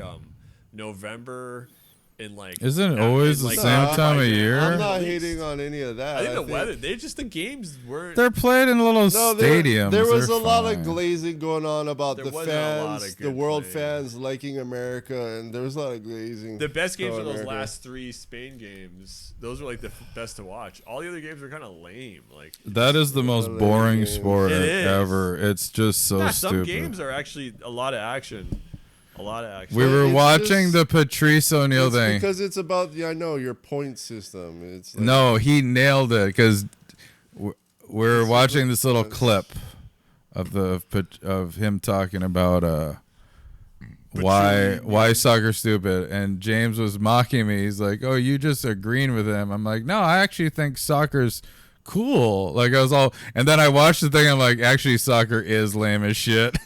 November, in like. Isn't it in, always the like, same time of year? I'm not At least. hating on any of that. I think the weather. They just the games weren't. They're played in little No, stadiums. there was They're a lot fine. of glazing going on about There the wasn't a lot fans, of the good world playing. fans liking America, and there was a lot of glazing. The best games pro were those America. last 3 Spain games. Those were like the best to watch. All the other games were kind of lame. Like That is the most Well, boring games. sport It is. ever. It's just so yeah, some stupid. games are actually a lot of action. A lot of action. We were It's watching just- the Patrice O'Neill It's thing. because it's about I know your point system. It's like, No, he nailed it because we're watching this little clip of him talking about why soccer stupid, and James was mocking me. He's like, "Oh, you just agreeing with him." I'm like, "No, I actually think soccer's cool." Like I was all, and then I watched the thing. I'm like, "Actually, soccer is lame as shit."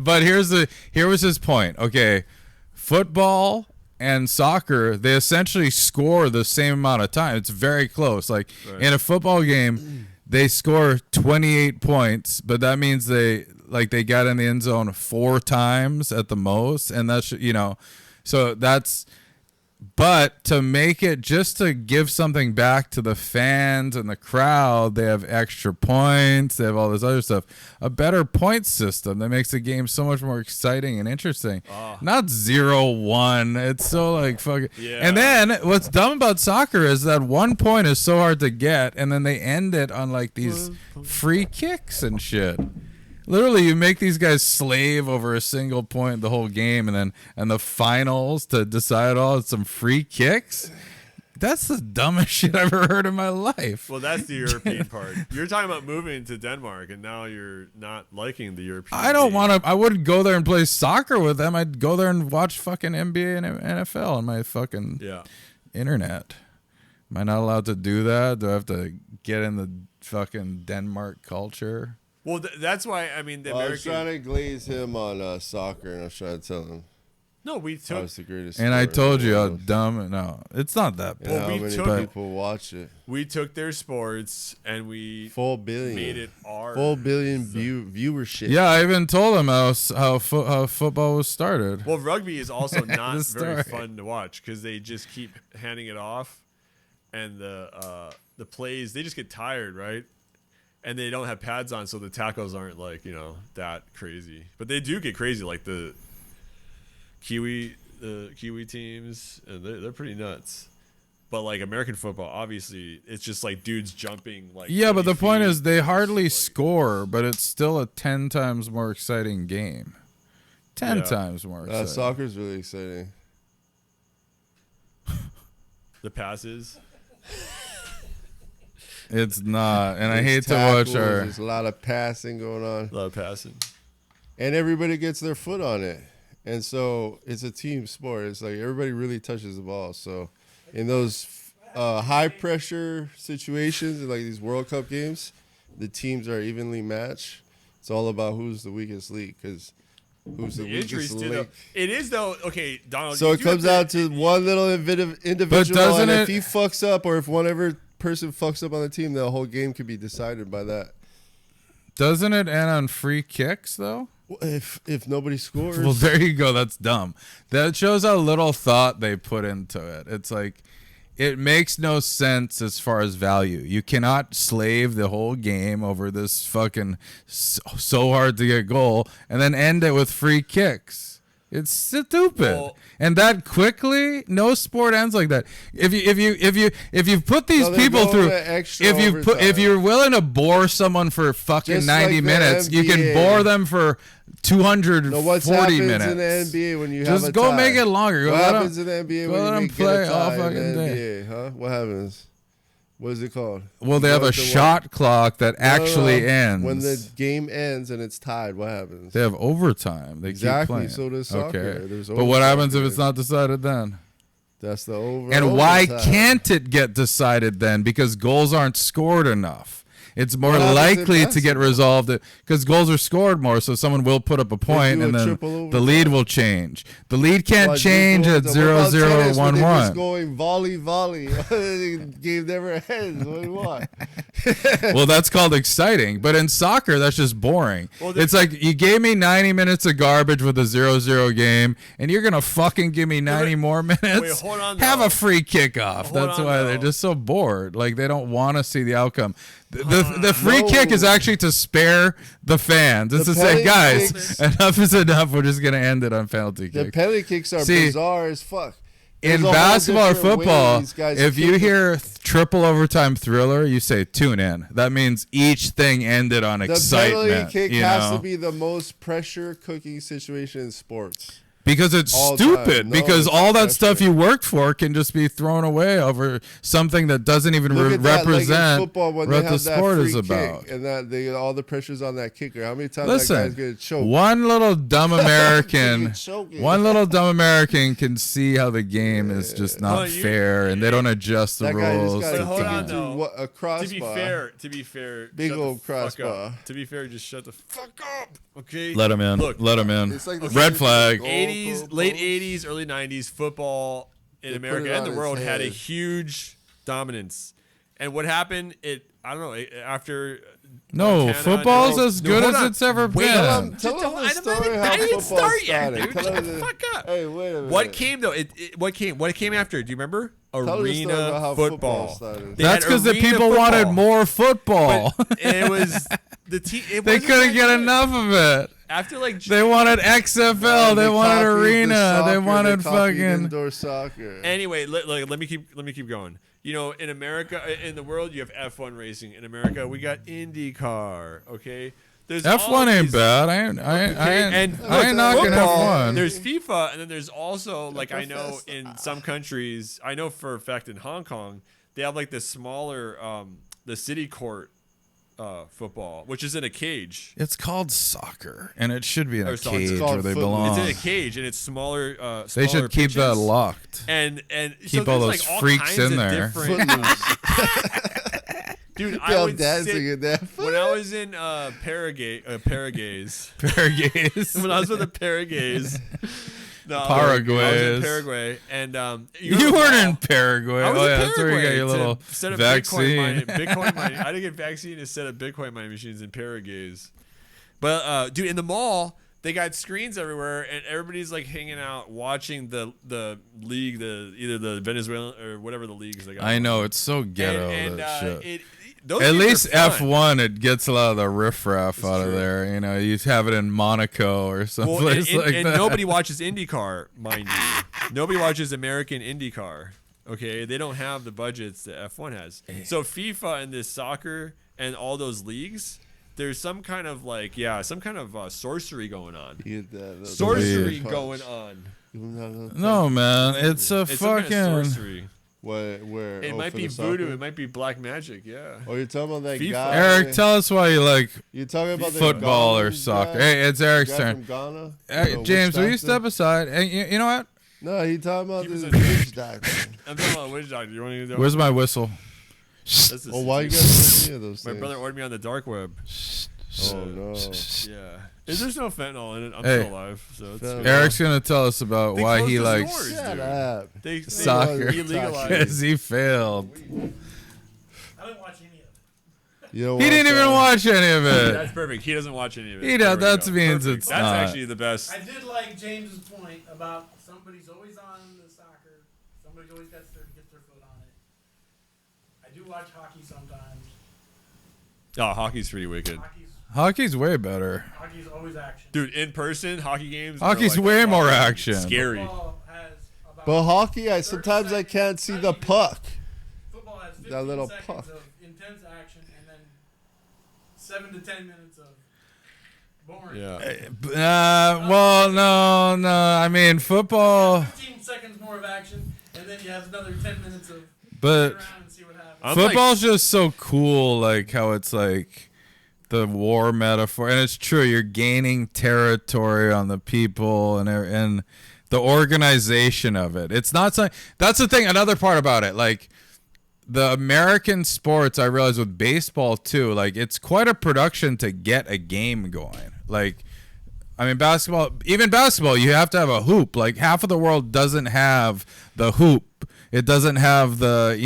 But here was his point. Okay, football and soccer, they essentially score the same amount of time. It's very close. Like in a football game, they score 28 points, but that means they got in the end zone 4 times at the most, and that's so that's. But to make it, just to give something back to the fans and the crowd, they have extra points. They have all this other stuff. A better point system that makes the game so much more exciting and interesting. Not 0-1. It's so like fucking. Yeah. And then what's dumb about soccer is that 1 point is so hard to get, and then they end it on like these free kicks and shit. Literally, you make these guys slave over a single point the whole game, and the finals to decide all some free kicks. That's the dumbest shit I've ever heard in my life. Well, that's the European part. You're talking about moving to Denmark, and now you're not liking the European. I don't game. want to. I wouldn't go there and play soccer with them. I'd go there and watch fucking NBA and NFL on my fucking Yeah. internet. Am I not allowed to do that? Do I have to get in the fucking Denmark culture? Well, that's why I mean the Well, I was American. trying to glaze him on soccer, and I was trying to tell him No, we how took it's the greatest. And I sport in told the you how world, dumb. No, it's not that bad. and Well, how we many took- people watch it. we took their sports and we 4 billion. made it our 4 billion viewership. Yeah, I even told him how football was started. Well, rugby is also not The very story. fun to watch because they just keep handing it off, and the plays they just get tired, right? And they don't have pads on, so the tackles aren't like that crazy. But they do get crazy, like the Kiwi teams, and they're pretty nuts. But like American football, obviously, it's just like dudes jumping like. Yeah, but 20 the point feet. is they hardly Like- score, but it's still a 10 times more exciting game. 10 Yeah. times more exciting. Soccer's really exciting. the passes. It's not, and I hate There's to watch tackles, our. There's a lot of passing going on, A lot of passing. and everybody gets their foot on it, and so it's a team sport. It's like everybody really touches the ball. So, in those high pressure situations, like these World Cup games, the teams are evenly matched. It's all about who's the weakest link, because who's the Injuries weakest too, though. link. It is though. Okay, Donald. So you it do comes have to- down to one little individual, doesn't and if it- he fucks up, or if whatever person fucks up on the team, the whole game could be decided by that. Doesn't it end on free kicks though? Well, if nobody scores, Well, there you go. That's dumb. That shows how little thought they put into it. It's like it makes no sense as far as value. You cannot slave the whole game over this fucking so hard to get goal and then end it with free kicks. It's stupid. Well- And that quickly, no sport ends like that. If you put these No, they're people going through, to extra if overtime. you're willing to bore someone for fucking Just 90 like the minutes, you can NBA. bore them for 240 no, what happens minutes. in the NBA when you have Just a go tie? make it longer. Go What let happens them- in the NBA go when let you 'em make play get a all tie in fucking the day. NBA? Huh? What happens? What is it called? Well, they have a What the- shot clock that No, no, no. actually ends. When the game ends and it's tied. What happens? they have overtime. They Exactly, keep playing. so does soccer. Okay. There's But what overtime happens if there. it's not decided then? That's the over. And why overtime. can't it get decided then? Because goals aren't scored enough. It's more What happens in likely to get basketball? resolved because goals are scored more, so someone will put up a point do a and then triple the overtime. lead will change. The lead can't change at What 0-0 about or tennis when they just 1-1. going volley. The game never ends. What do you want? Well, that's called exciting. But in soccer, that's just boring. Well, It's like you gave me 90 minutes of garbage with a 0-0 game, and you're going to fucking give me 90 more minutes? Wait, hold on, Have though. a free kickoff. Hold That's on, why though. they're just so bored. Like, they don't want to see the outcome. The free kick is actually to spare the fans. It's The to say, penalty guys, kicks- enough is enough. We're just going to end it on penalty The kick. penalty kicks are See, bizarre as fuck. There's In a whole basketball or different way football, these guys if you kick it. hear triple overtime thriller, you say tune in. That means each thing ended on the excitement. penalty kick you has know? to be the most pressure cooking situation in sports. Because it's all stupid. time. No, because it's all that pressure. stuff you worked for can just be thrown away over something that doesn't even Look at that, like in represent football when what they the have that sport free is about. kick and that they all the pressure's on that kicker. How many times that guy's Listen, gonna choke? one little dumb American, Choking. one little dumb American can see how the game is just not Well, you- fair, and they don't adjust the That guy just rules. got But hold kicked on, into though. what, a crossbar. To be fair, Big shut the old fuck crossbar. up. To be fair, just shut the fuck up. Okay. Let him in. Look, Let him in. It's like the Red same flag. goal. 80s, goal late post. 80s, early 90s football in They America put it and the on world its had a head. huge dominance. And what happened? I don't know. After No, Montana, football's no, as no, good hold as on. it's ever Wait, been. Tell him I the don't story even- how I didn't football start yet, started. dude. Tell Shut him the the- fuck up. Hey, wait a minute. What came though? What came after? Do you remember? Tell the story Arena about how football. started. They That's had because the arena people football. wanted more football. But it was the team. They couldn't get enough of it. After like They wanted XFL. They wanted copied the arena. soccer, They wanted copied fucking. indoor soccer. Anyway, let me keep going. You know, in America, in the world, you have F1 racing. In America, we got IndyCar. Okay, there's all F1 ain't these- bad. I ain't And I ain't knocking football, F1. There's FIFA, and then there's also like I know in some countries, I know for a fact in Hong Kong, they have like the smaller, the city court football, which is in a cage. It's called soccer, and it should be in Or a soccer. It's cage called where they football. belong. It's in a cage, and it's smaller. They smaller should keep that pitches. locked. And Keep so all there's, those like, all freaks kinds in of there. different- Dude, I They'll would dancing sit, in there. when I was in Paraguays. Paraguays. When I was with the Paraguays. No, I was Paraguays. in Paraguay, and You weren't in Paraguay. I was Oh in yeah, that's where you got Paraguay your to little set up vaccine. Bitcoin mining. I didn't get vaccine to set up Bitcoin mining machines in Paraguays. But dude, in the mall, they got screens everywhere, and everybody's like hanging out watching the league, either the Venezuelan or whatever the leagues they got. I know it's so ghetto and that shit. those At games are least fun. F1, it gets a lot of the riffraff out of true. there. You know, you have it in Monaco or Well, someplace and like that. nobody watches IndyCar, mind you. Nobody watches American IndyCar. Okay, they don't have the budgets that F1 has. So FIFA and this soccer and all those leagues, there's some kind of sorcery going on. You get that, Sorcery punch. going on. No, man, it's a It's some fucking. kind of sorcery. Where? It might for be the voodoo. soccer? It might be black magic. Yeah. Oh, you're talking about that FIFA. guy. Eric, tell us why you like You're talking about the football or Ghanaian soccer. guy? Hey, it's Eric's Guy turn. from Ghana? Hey, No, James, will you witch step doctor? aside? Hey, you know what? No, he talking about Keep us this in- witch doctor. I'm talking about witch doctor. You want to go? Where's my whistle? This is Oh, why you got so many of those My things? brother ordered me on the dark web. Oh no. Yeah. There's no fentanyl in it. I'm Hey. still alive, so it's Fentanyl. good. Eric's gonna tell us about They why closed he the likes stores, Shut dude. up. They Soccer. illegalized. because he failed. I didn't watch any of it. You don't He want didn't even that. watch any of it. That's perfect. He doesn't watch any of it. He There does. we That go. means Perfect. it's That's not. actually the best. I did like James's point about somebody's always on the soccer. Somebody always gets their foot on it. I do watch hockey sometimes. Oh, hockey's pretty wicked. Hockey's way better. Hockey's always action. Dude, in person, hockey games. Hockey's are like way more fucking action. Scary. Football has about But hockey, 30 sometimes I seconds- can't see not the even. puck. Football has 15 That little seconds puck. of intense action and then 7 to 10 minutes of boring. Yeah. Well, no. I mean, football. 15 seconds more of action, and then you have another 10 minutes of But sit around and see what happens. I'm football's just so cool, like how it's like the war metaphor, and it's true. You're gaining territory on the people and the organization of it. It's not something. That's the thing. Another part about it, like the American sports, I realize with baseball too. Like it's quite a production to get a game going. Like, I mean, even basketball, you have to have a hoop. Like half of the world doesn't have the hoop. It doesn't have the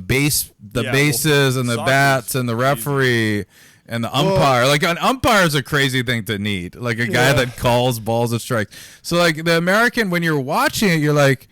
bases and the soccer's bats and the referee and the umpire. Like an umpire is a crazy thing to need. Like a guy that calls balls and strikes. So like the American, when you're watching it, you're like,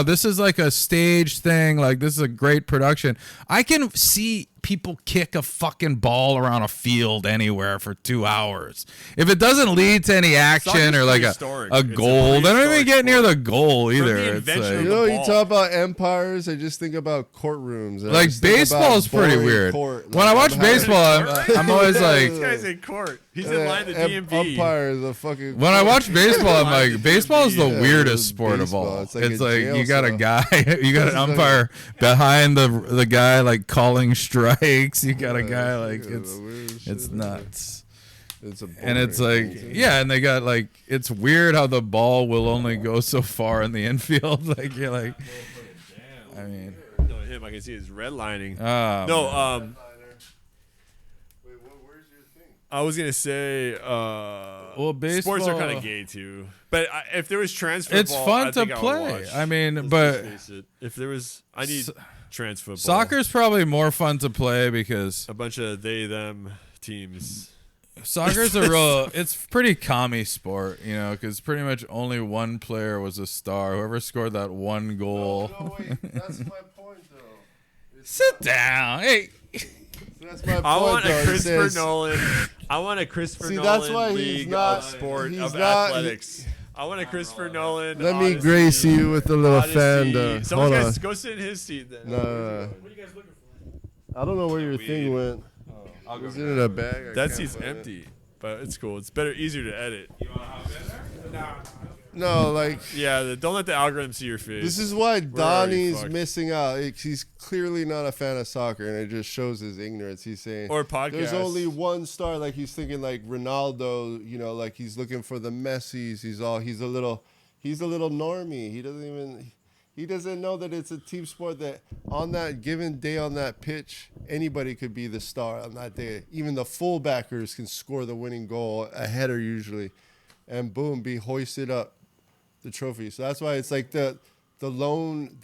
this is like a stage thing. Like this is a great production. I can see people kick a fucking ball around a field anywhere for 2 hours. If it doesn't lead to any action Soccer's or like pretty a historic. It's a goal, they don't even prehistoric get near sport. the goal either. the It's invention like- You of know, the you ball. talk about empires. I just think about courtrooms. and I like just think baseball about is pretty boring weird. court. When I Like, watch I'm having- baseball, I'm always like, This guy's in court. He's in line at the DMV. Umpire is a fucking. when I watch baseball, I'm Line like, at baseball is the Yeah, weirdest it's sport of baseball. all. It's It's like like, a jail you got a cell. guy, you got an It's like- umpire behind the guy like calling strikes. You got a guy like Yeah, it's the weird it's shit. nuts. It's a And it's boring like, thing. yeah, and they got like, it's weird how the ball will only go so far in the infield. Like you're like, I mean, No, him. I can see his redlining. no, No, Wait, where's your thing? I was gonna say, sports are kind baseball- of gay too. But if there was transfer, It's ball, fun I to think I would play. watch. I mean, Let's but- just face it. If there was, I need trans football. soccer's probably more fun to play because a bunch of they them teams. soccer's it's pretty commie sport, you know, because pretty much only one player was a star. Whoever scored that one goal. No, wait, that's my point though. Sit down. Hey. That's my point I want though. a It Christopher says- Nolan. I want a Christopher See, Nolan that's why he's league not- of sport he's of not- athletics. I want a Christopher Nolan. Let me Odyssey, grace you with a little Odyssey. fan. Someone Hold guys on. go sit in his seat then. No, What are you guys looking for? I don't know where your thing went. Was it in a bag? I That can't seat's find it. empty, but it's cool. It's easier to edit. No, like Don't let the algorithm see your face. this is why already Donnie's fucked. missing out. He's clearly not a fan of soccer, and it just shows his ignorance. He's saying or podcast. there's only one star. Like he's thinking like Ronaldo. You know, like he's looking for the Messis. He's a little normie. He doesn't know that it's a team sport. That on that given day on that pitch, anybody could be the star on that day. Even the fullbackers can score the winning goal, a header usually, and boom, be hoisted up the trophy. So that's why it's like the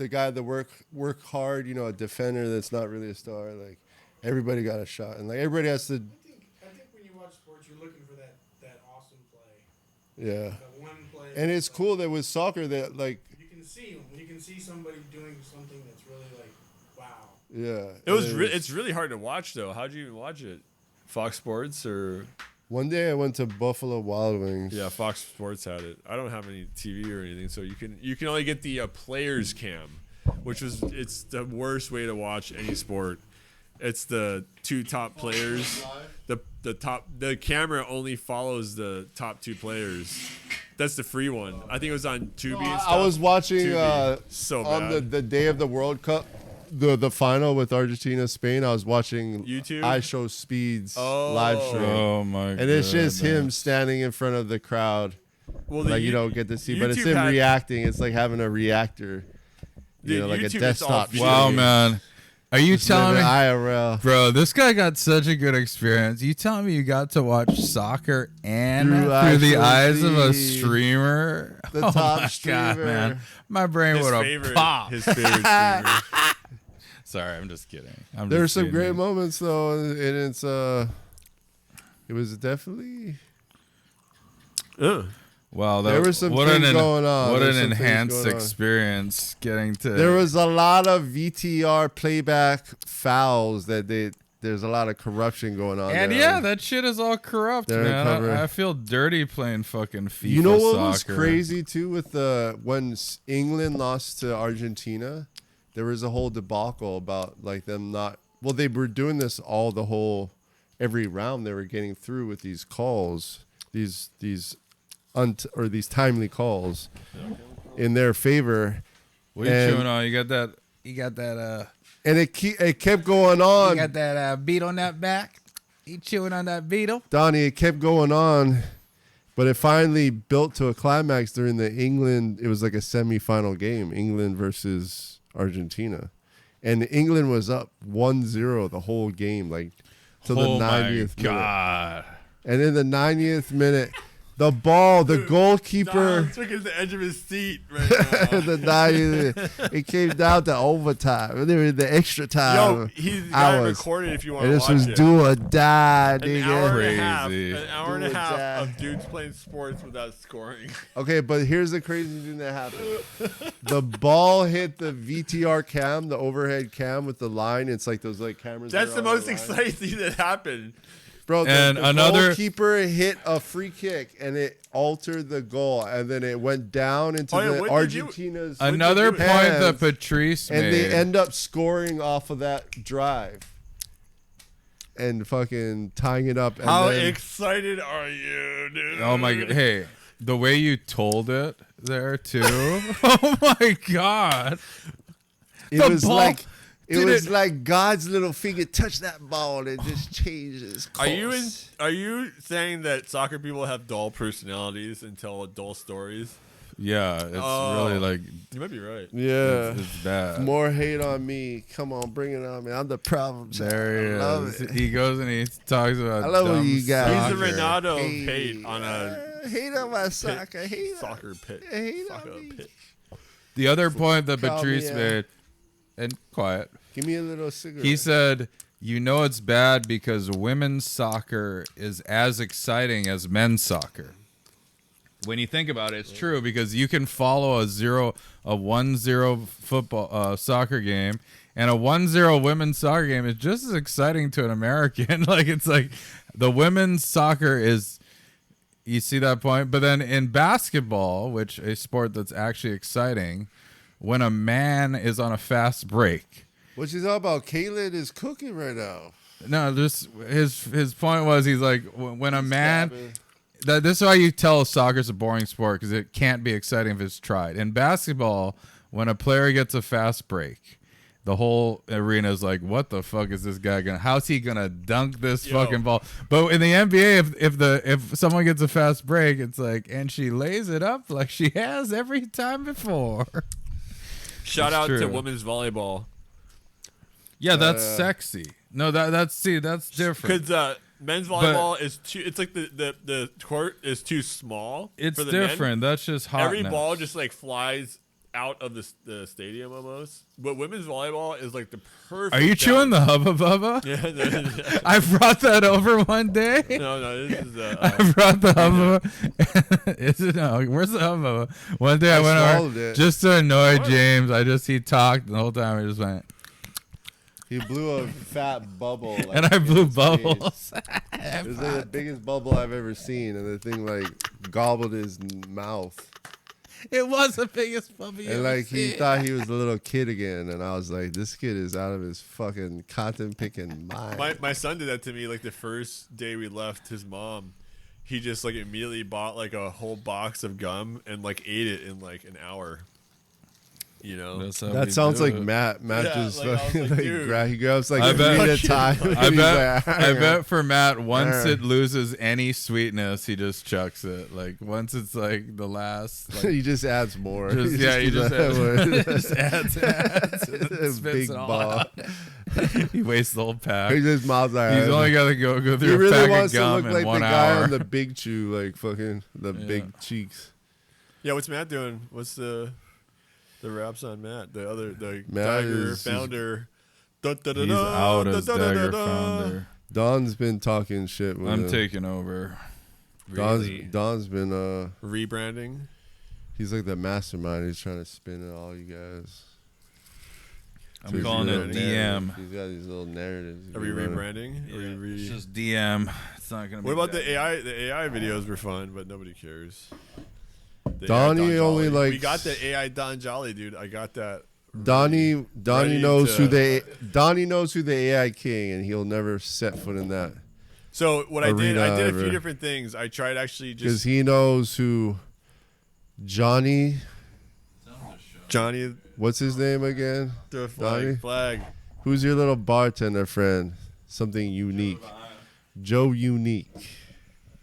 guy that work hard, you know, a defender that's not really a star. Like everybody got a shot, and like everybody has to. I think when you watch sports, you're looking for that awesome play, Yeah, that one play. and it's cool that with soccer that like You can see them. You can see somebody doing something that's really like, wow. yeah. It's really hard to watch though. How'd you even watch it? Fox Sports or One day I went to Buffalo Wild Wings. Fox Sports had it. I don't have any TV or anything, so you can only get the players cam. it's the worst way to watch any sport. It's the two top players. The camera only follows the top two players. That's the free one. I think it was on Tubi and stuff. I was watching so on bad. the day of the World Cup, the final with Argentina Spain. I was watching YouTube? I Show Speed's live stream, Oh my god. and it's just him standing in front of the crowd. Well, Like you don't get to see, but it's YouTube him had- reacting. It's like having a reactor, Dude, like a YouTube is all desktop. video Wow, stream. man. Are you Just telling living me, IRL bro? This guy got such a good experience. You telling me you got to watch soccer and Through through the actual eyes of a TV. streamer? The Oh top my god, streamer. man! My brain His would have favorite, popped. his favorite streamer. Sorry, I'm just kidding. There's some great moments though, and it's it was definitely Wow, there was some what things an going on. What There's an some things enhanced going on. experience getting to. there was a lot of VTR playback fouls that there's a lot of corruption going on. and there. yeah, that shit is all corrupt, They're man. covering- I feel dirty playing fucking FIFA. You know what soccer. was crazy too with when England lost to Argentina, there was a whole debacle about like them not. Well, they were doing this every round they were getting through with these calls, these timely calls in their favor. What are you And- chewing on? You got that. You got that. And it kept going on. You got that beat on that back. You chewing on that beetle? Donnie, it kept going on, but it finally built to a climax during the England. It was like a semifinal game, England versus Argentina. And England was up 1-0 the whole game, like to the Oh 90th my minute. god! And in the 90th minute, the ball, the goalkeeper, Don's freaking the edge of his seat right now. the 90th, it came down to overtime. They were in the extra time. Yo, he's got it hours. recorded if you want And to this watch was it. do or die, An nigga. hour and a half. Crazy. An hour and Do a or half die. of dudes playing sports without scoring. Okay, but here's the crazy thing that happened. The ball hit the VTR cam, the overhead cam with the line. It's like those like cameras. That's that the are on most line. exciting thing that happened. Bro, And the another- goalkeeper hit a free kick and it altered the goal, and then it went down into Oh, yeah, the what did you- Argentina's, Another do it? point that And- Patrice and made. they end up scoring off of that drive and fucking tying it up. And How then, excited are you, dude? Oh my god! Hey, the way you told it there too. Oh my god! it the was ball- like. It Did was it- like God's little finger touched that ball and just changed his course. Are you saying that soccer people have dull personalities and tell dull stories? Yeah, it's Oh. really like You might be right. Yeah. it's bad. More hate on me. Come on, bring it on me. I'm the problem child. There I love he is. it. He goes and he talks about. I love when dumb you guys- He's the soccer. Ronaldo of Hey, hate on a hate on my soccer. Hate on soccer pit. hate Soccer on me. pitch. The other point that Call me Patrice out. made, and quiet. Give me a little cigarette. He said, "You know it's bad because women's soccer is as exciting as men's soccer." When you think about it, it's true because you can follow a 1-0 football soccer game, and a 1-0 women's soccer game is just as exciting to an American. Like it's like the women's soccer is. You see that point, but then in basketball, which a sport that's actually exciting, when a man is on a fast break. What you thought about Caleb is cooking right now. No, just his point was he's like when a man Stabbing. this is why you tell soccer's a boring sport because it can't be exciting if it's tried. In basketball, when a player gets a fast break, the whole arena is like, what the fuck is this guy gonna? How's he gonna dunk this Yo. fucking ball? But in the NBA, if someone gets a fast break, it's like, and she lays it up like she has every time before. Shout That's out to true. women's volleyball. Yeah, that's sexy. No, that's different. Because men's volleyball is too. It's like the court is too small. It's for the men. different. That's just hot. Every ball just like flies out of the stadium almost. But women's volleyball is like the perfect. Are you chewing the Hubba Bubba? Yeah. No, I brought that over one day. no. This is I brought the Hubba. Is it no? Where's the Hubba? One day I went swallowed over it. just to annoy What? James. He talked the whole time. I just went He blew a fat bubble. Like, and I in blew his face. bubbles. It was like the biggest bubble I've ever seen, and the thing like gobbled his mouth. It was the biggest puppy. And like he thought he was a little kid again, and I was like, this kid is out of his fucking cotton picking mind. My son did that to me like the first day we left his mom. He just like immediately bought like a whole box of gum and like ate it in like an hour. You know, That sounds like Matt. Matt Yeah, just like, I was fucking like, like, dude. he grabs like I a bet- three at a time. I He's bet. like, I bet for Matt, once it loses any sweetness, he just chucks it. Like once it's like the last. Like, he just adds more. just, He yeah, he keeps just adds, and then a spits big it all ball. out. He wastes the whole pack. He just mouths like, He's only got to go he through a really pack of wants to gum look in like the 1 guy hour. on the big chew, like fucking the big cheeks. Yeah, what's Matt doing? What's the raps on Matt? The Matt Dagger is- founder. He's out as Dagger founder. Don's been talking shit with I'm him. taking over. Don's been Rebranding. he's like the mastermind. He's trying to spin it all you guys. I'm calling it DM. He's got these little narratives. Are we rebranding? Are we It's just DM. It's not gonna be. What about Dagger. the AI? The AI videos were fun, but nobody cares. The Donnie AI Don only Jolly. We likes- got the AI Don Jolly, dude. I got that. Donnie ready knows to- Donnie knows who the AI king, and he'll never set foot in that So what I did Arena a few ever. different things. I tried actually because just he knows who Johnny. Johnny What's his name again? the Donnie? flag. Who's your little bartender friend? Something unique. Joe Unique.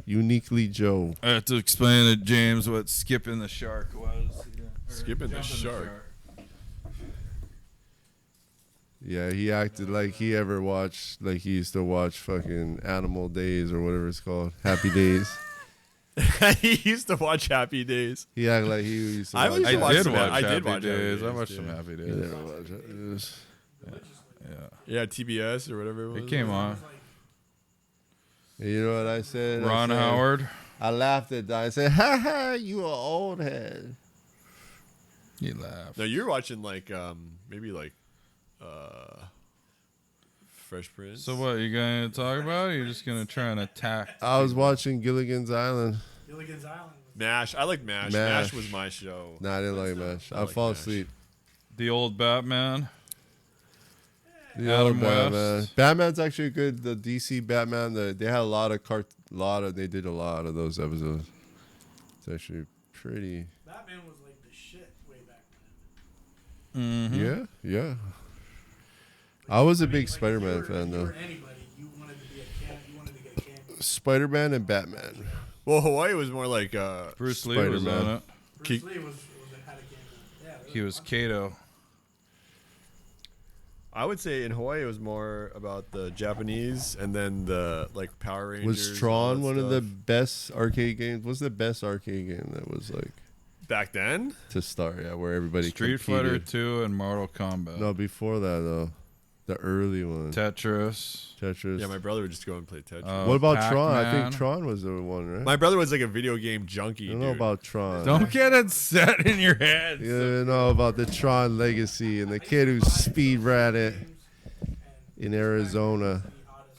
Uniquely Joe. I have to explain to James what skipping the shark was. Skipping the shark. Yeah, he acted like he ever watched, like he used to watch fucking Animal Days or whatever it's called. Happy Days. He used to watch Happy Days. He acted like he used to I watch used I to that. watch did some- watch I did Happy watch Happy Days. I Days, watched some dude. Happy He Days. never watched it. It was- Yeah. Yeah, TBS or whatever it was. It came on. You know what I said? Ron I said, Howard. I laughed at that. I said, ha ha, you an old head. He laughed. No, you're watching like maybe like Fresh Prince. So what? You gonna talk about? Or you're just gonna try and attack? I was watching Gilligan's Island. Gilligan's Island. MASH. I like MASH. MASH. MASH was my show. No, I didn't like MASH. I like fall MASH. asleep. The old Batman. The Adam old Batman. West. Batman's actually good. The DC Batman. They had a lot of They did a lot of those episodes. It's actually pretty. Batman was like the shit way back when. Mm-hmm. Yeah. I was a big Like, Spider-Man if fan you though. were anybody, you wanted to be a camp. You wanted to get a camp. Spider-Man and Batman. Well, Hawaii was more like Bruce Lee was Spider-Man. on it. Bruce Lee was had a camp. Yeah, He was Kato. I would say in Hawaii it was more about the Japanese and then the like Power Rangers. Was and all Tron that one of the stuff. best arcade games? What's the best arcade game that was like back then? to start? Yeah, where everybody Street Fighter competed. 2 and Mortal Kombat. No, before that though, the early one. Tetris. Tetris. Yeah, my brother would just go and play Tetris. What about Tron? I Pac-Man. think Tron was the one, right? My brother was like a video game junkie. I don't dude. know about Tron. Don't get it set in your head. You don't know about the Tron legacy and the kid who speed ran it in Arizona. the hottest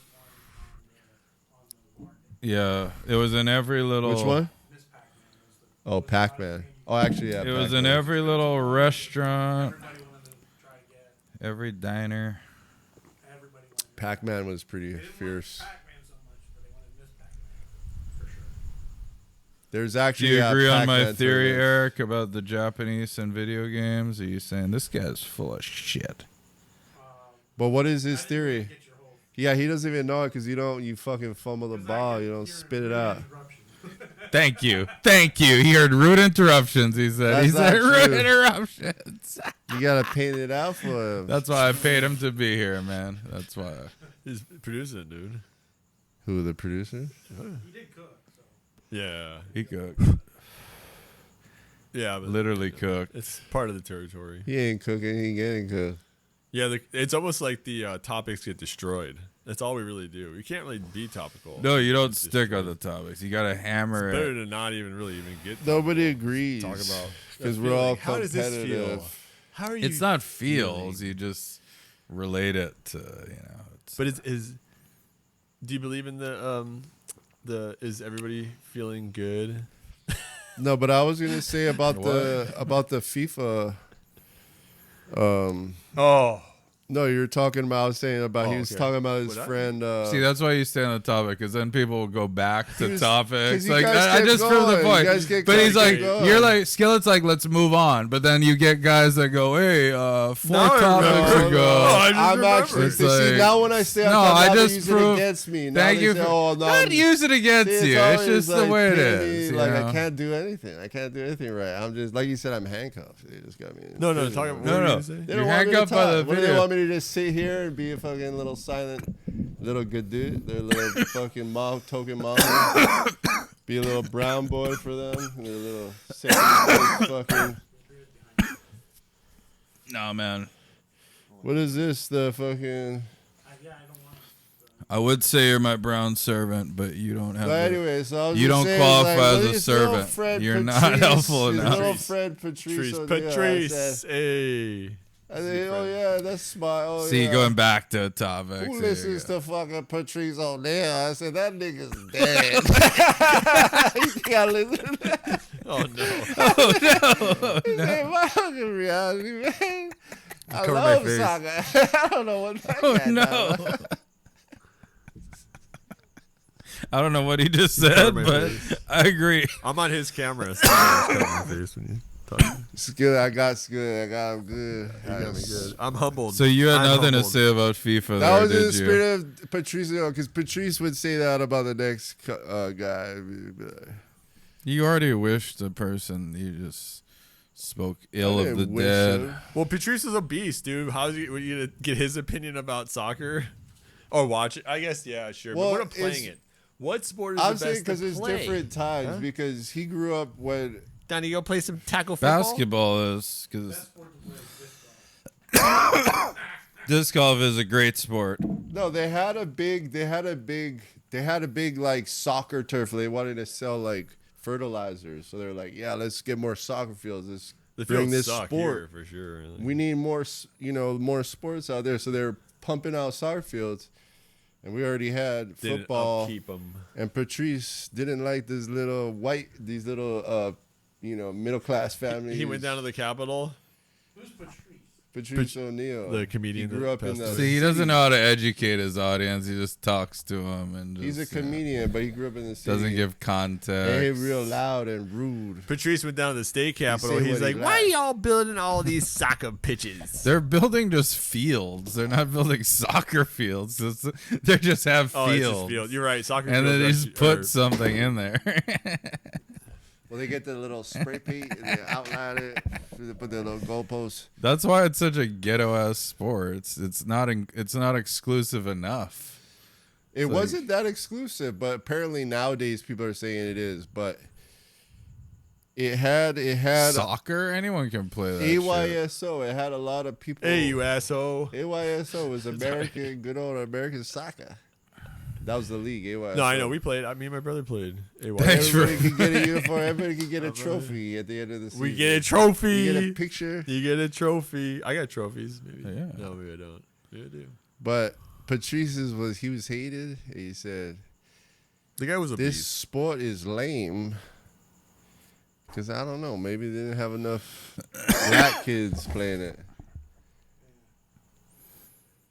one on the market. Yeah, it was in every little. Which one? Miss Pac-Man was the Oh, Pac-Man. Oh, actually, yeah. It was in Pac-Man. every little restaurant, everybody wanted to try to get. every diner. Everybody wanted. Pac-Man was pretty They didn't fierce. want Pac-Man so much, but they wanted Miss Pac-Man for sure. There's Do actually. you agree on my Pac-Man theory, tournaments. Eric, about the Japanese and video games? Are you saying this guy's full of shit? But what is his I didn't theory? get your whole Yeah, he doesn't even know it because you fucking fumble the ball. You don't spit it out. interruption. Thank you. Thank you. He heard rude interruptions, he said. He That's said not rude true. interruptions. You gotta paint it out for him. That's why I paid him to be here, man. That's why. He's producing it, dude. Who, the producer? He did cook, so. Yeah, He cooked. yeah, but Literally cooked. it's part of the territory. He ain't cooking. He ain't getting cooked. Yeah, it's almost like the topics get destroyed. That's all we really do. We can't really be topical. No, you don't It's stick on the topics. You got to hammer It's better it. to not even really even get. Nobody agrees. Talk about because that we're all feeling. How does this feel? competitive. How are you? It's not feeling? feels. You just relate it to, It's, But is do you believe in the is everybody feeling good? No, but I was gonna say about the FIFA. Oh. No, you were talking about. I was saying about. He was okay. talking about his What I- friend. See, that's why you stay on the topic, because then people will go back to was- topics. 'cause you Like guys I kept just proved the going. point. You guys kept But he's like, going. you're like, Skillet's like, let's move on. But then you get guys that go, hey, 4 topics No, ago. no. I just I'm remembered. actually It's see like- now when I say No, now I they just use it proved- against me. Now Thank they you say, for oh, no, not use it against See, you. It's always just the like way it pity, is. you Like know? I can't do anything. I can't do anything right. I'm just like you said. I'm handcuffed. They just got me. in No, prison. talk about No, what were you no. gonna say? They You're don't want me to handcuffed by talk. the What do they video. want me to just sit here and be a fucking little silent, little good dude? They're little fucking token mom. Be a little brown boy for them. And they're little fucking. No, man. What is this? The fucking. Yeah, I don't want to. I would say you're my brown servant, but you don't have. But the- anyway, so I was You just don't saying, qualify like, as a his little servant. friend You're not Patrice, helpful his enough. little friend Patrice. Patrice. Hey. I said, oh yeah, that's my. Oh, See, yeah. going back to topics. Who there you listens go. to fucking Patrice O'Neal? I said, that nigga's dead. You gotta listen to that. Oh no. He said, my fucking reality, man. I Cover my love face. soccer. I don't know what that Oh guy no. does. I don't know what he just Cover said, my but face. I agree. I'm on his camera. So I just cover my face when you talk. It's good. I got him good. You got me good. I'm humbled. So you had I'm nothing to humbled. say about FIFA That there, was in the did you? spirit of Patrice, because Patrice would say that about the next guy. He'd be like, You already wished the person you just spoke ill I of the didn't wish dead. him. Well, Patrice is a beast, dude. How's he? Were you gonna get his opinion about soccer, or watch it? I guess yeah, sure. Well, but what I'm playing it's- it. What sport is I'm the saying best because to it's play? different times. Huh? Because he grew up when Donnie, you go play some tackle football. Basketball is because Best sport to play is disc golf. disc golf is a great sport. no, they had a big like soccer turf. They wanted to sell like fertilizers, so they're like, yeah, let's get more soccer fields. Let's The bring fields this suck sport. here, for sure. We need more, more sports out there. So they're pumping out soccer fields, and we already had Didn't football. upkeep 'em. And Patrice didn't like these little middle class families. He went down to the Capitol. Who's Patrice? Patrice O'Neal, the comedian He grew that up in passed the. away. See, he doesn't know how to educate his audience. He just talks to them and just, He's a comedian, but he grew up in the city. doesn't give They context. hit real loud and rude. Patrice went down to the state capitol. say He's what he like, "Why are likes." y'all building all these soccer pitches?" They're building just fields. They're not building soccer fields. They just have Oh, it's fields. just field. You're right. Soccer. And then they fields just are- put something in there. Well, they get the little spray paint and they outline it. They put their little goalposts. That's why it's such a ghetto ass sport. It's not exclusive enough. It like- wasn't that exclusive, but apparently nowadays people are saying it is. But it had Soccer, anyone can play that. shit. AYSO. It had a lot of people. Hey, you asshole. AYSO was American, good old American soccer. That was the league. AYSO. No, I know. We played. Me and my brother played. Thanks for- Everybody could get a uniform. Everybody could get a trophy at the end of the season. We get a trophy. You get a picture. You get a trophy. I got trophies. Maybe. Yeah. No, maybe I don't. Maybe I do. But Patrice's he was hated. He said, The guy was a this beast. sport is lame. Because I don't know. Maybe they didn't have enough black kids playing it.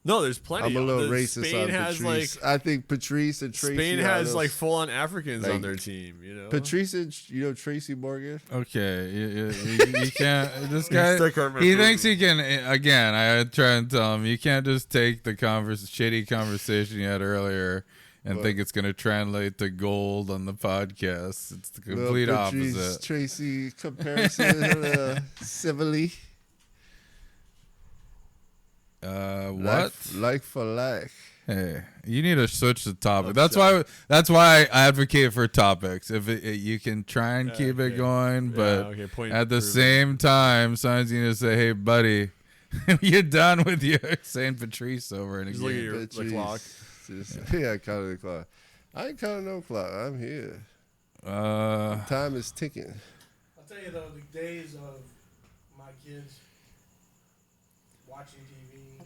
No, there's plenty. I'm a little racist Spain on has Patrice. I think Patrice and Tracy. Spain are has those- like full on Africans like, on their team. You know. Patrice and Tracy Morgan. Okay, you can't. This guy, stuck on my he food. thinks he can. Again, I try and tell him you can't just take the shitty conversation you had earlier and What? think it's going to translate to gold on the podcast. It's the complete Little Patrice, opposite. Tracy comparison civilly. What? Like for like. Hey, you need to switch the topic. That's why I advocate for topics. If you can try and keep it Okay. going, Yeah, but okay, point at the proven. same time, sometimes you need to say, "Hey, buddy, you're done with your St. Patrice over and Just look at again." your the Patrice. clock. Yeah, I counted the clock. I ain't counting no clock. I'm here. Uh, Time is ticking. I'll tell you though, the days of my kids watching TV,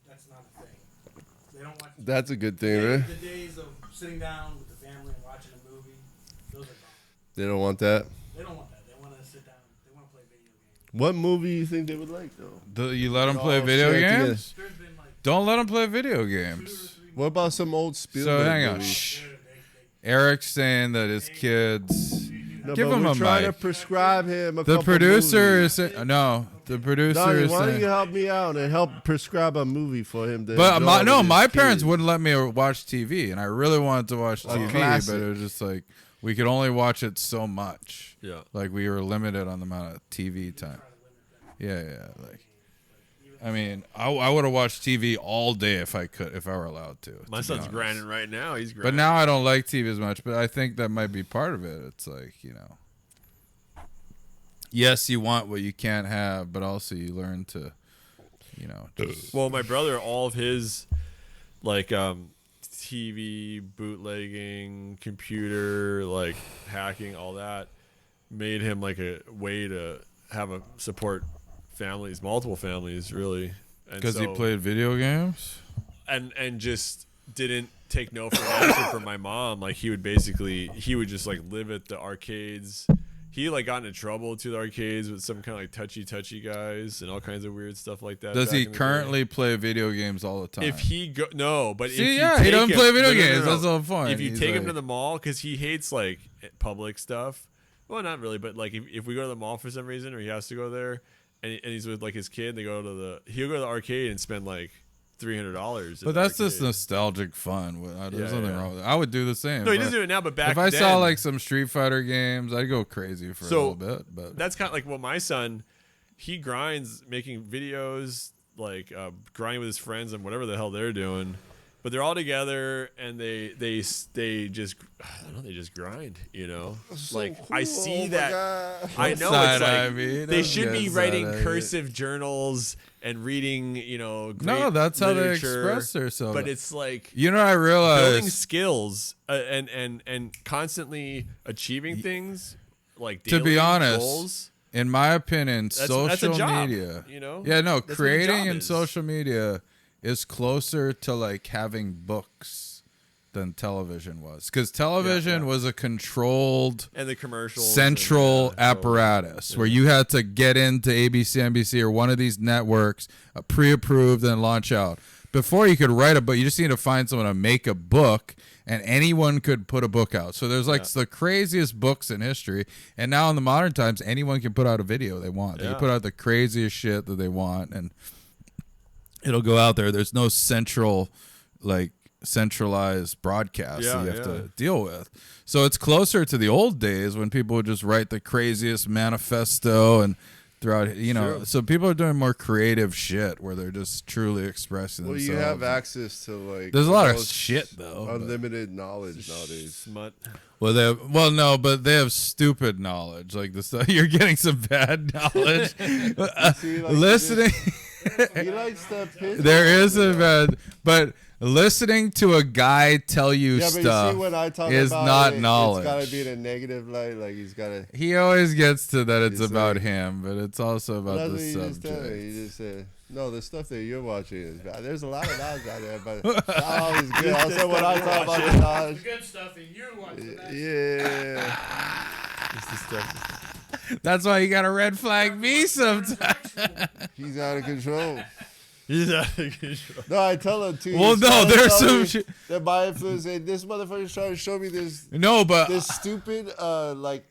that's not a thing. They don't watch. That's a good thing, right? The days of sitting down with the family and watching a movie, those are gone. They don't want that. They don't want that. They want to sit down. They want to play video games. What movie you think they would like though? You let them They play all video share together. games? There's been like Don't let them play video 2 or games. 3 What about some old Spielberg So hang on. movies? Shh. They- Eric's saying that his kids. No, Give but him we're a trying mic. to prescribe him a The couple producer movies. is saying, no. The producer Donnie, is why don't saying. you help me out and help prescribe a movie for him? To But enjoy with my his parents kids? wouldn't let me watch TV, and I really wanted to watch TV, classic. but it was just like we could only watch it so much. Yeah. Like we were limited on the amount of TV time. Yeah. Like, I mean, I would have watched TV all day if I were allowed to. My be son's honest. grinding right now. He's But grinding. now I don't like TV as much. But I think that might be part of it. It's like, yes, you want what you can't have, but also you learn to, just Well, my brother, all of his like TV bootlegging, computer like hacking, all that made him like a way to have a support families, multiple families, really. because he played video games. and just didn't take no for an answer from my mom. Like he would just like live at the arcades. He like got into trouble to the arcades with some kind of like touchy guys and all kinds of weird stuff like that. Does back he in the currently play video games all the time? day. If he but See, if you yeah, he take doesn't him- play video no, no, no, games. no. That's the whole point. If you He's take him like- to the mall, because he hates like public stuff. Well, not really, but like if we go to the mall for some reason, or he has to go there, and he's with like his kid, he'll go to the arcade and spend like $300. But that's just nostalgic fun. There's nothing wrong with it. I would do the same. No, he But doesn't do it now. But back if I then, saw like some Street Fighter games, I'd go crazy for a So, little bit. But that's kind of like, well, my son, he grinds making videos, like grinding with his friends and whatever the hell they're doing. But they're all together and they just I don't know, they just grind, So like cool. I see Oh my that. God. I know Side it's eye like me. they Don't should be get writing side eye me. cursive journals and reading, great no, that's how they literature, express themselves. But it's like I building realized skills and constantly achieving things like To be daily honest, goals. in my opinion, That's a social job, media. That's Yeah, no, what a job creating in is. social media is closer to like having books than television was, because television was a controlled And the commercials, central and, apparatus where you had to get into ABC, NBC, or one of these networks, pre-approved, and launch out. Before you could write a book, you just need to find someone to make a book, and anyone could put a book out. So there's like the craziest books in history, and now in the modern times, anyone can put out a video they want. They can put out the craziest shit that they want, and it'll go out there. There's no centralized broadcast that you have to deal with. So it's closer to the old days when people would just write the craziest manifesto and throughout, so people are doing more creative shit where they're just truly expressing Well, themselves. you have access to like. There's a lot of most shit though. but- Unlimited knowledge nowadays. Smut. But they have stupid knowledge. Like the stuff you're getting some bad knowledge. See, like, Listening. He likes the pitch. There is a bad, but listening to a guy tell you Yeah, but stuff you see when I talk is about not it, knowledge. It's gotta be in a negative light. Like he's gotta. He always gets to that it's He's about like- him, but it's also about That's the what you just tell me. subject. You just said no. The stuff that you're watching is bad. There's a lot of knowledge out there, but not always good. Also, when I talk about the The knowledge, good stuff, and you watch the bad yeah, That's why you gotta red flag me sometimes. he's out of control. He's out of control. No, I tell him too. Well, he's no, trying to there's tell some me shit. that my influence. And this motherfucker's trying to show me this No, but this stupid like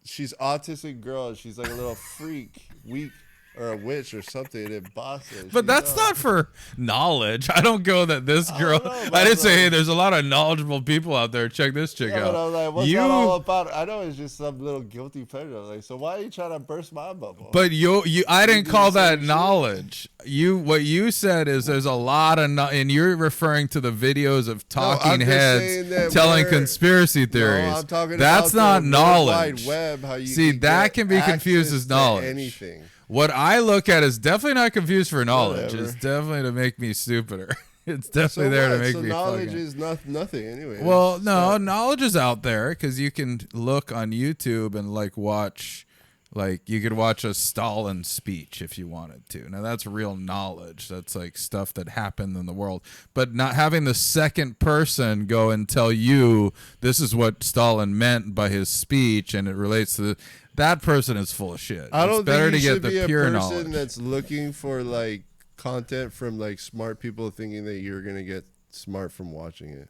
she's autistic girl. She's like a little freak, weak, or a witch or something. And it bosses. but that's not for knowledge. I don't go that this girl. know, but I didn't I'm say, like- hey, there's a lot of knowledgeable people out there. Check this chick Yeah, out. but I'm like, what's you, that all about? I know it's just some little guilty pleasure. Like, so why are you trying to burst my bubble? but I didn't do call the that same shit. knowledge. What you said is there's a lot of, and you're referring to the videos of talking I'm just saying heads that telling we're- conspiracy theories. No, I'm talking That's about not the knowledge. World Wide Web, how you See, can that get can be confused access as to knowledge. Anything. What I look at is definitely not confused for knowledge. Whatever. It's definitely to make me stupider. It's definitely So there to what? make So me knowledge fucking. is nothing anyway. Well, It's no, not- knowledge is out there because you can look on YouTube and like watch Like you could watch a Stalin speech if you wanted to. Now that's real knowledge. That's like stuff that happened in the world. But not having the second person go and tell you this is what Stalin meant by his speech and it relates to that person is full of shit. I don't it's better think you to should get be the a pure person knowledge. that's looking for like content from like smart people thinking that you're gonna get smart from watching it.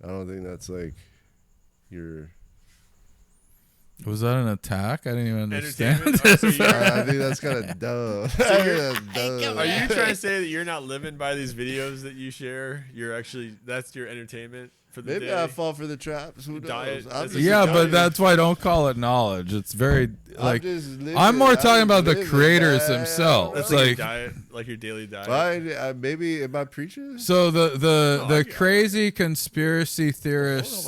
I don't think that's like your. Was that an attack? I didn't even understand. Entertainment? So I think that's kind of dumb. I think that's dumb. Are you trying to say that you're not living by these videos that you share? You're actually that's your entertainment for the Maybe day. I fall for the traps. Who knows? Diet. I'm That's just- Yeah, It's but that's why I don't call it knowledge. It's very like just living- I'm more talking I'm about the living, creators man. themselves. That's It's like, like your diet, like your daily diet. Why? Maybe am I preaching? so the I get it. crazy conspiracy theorists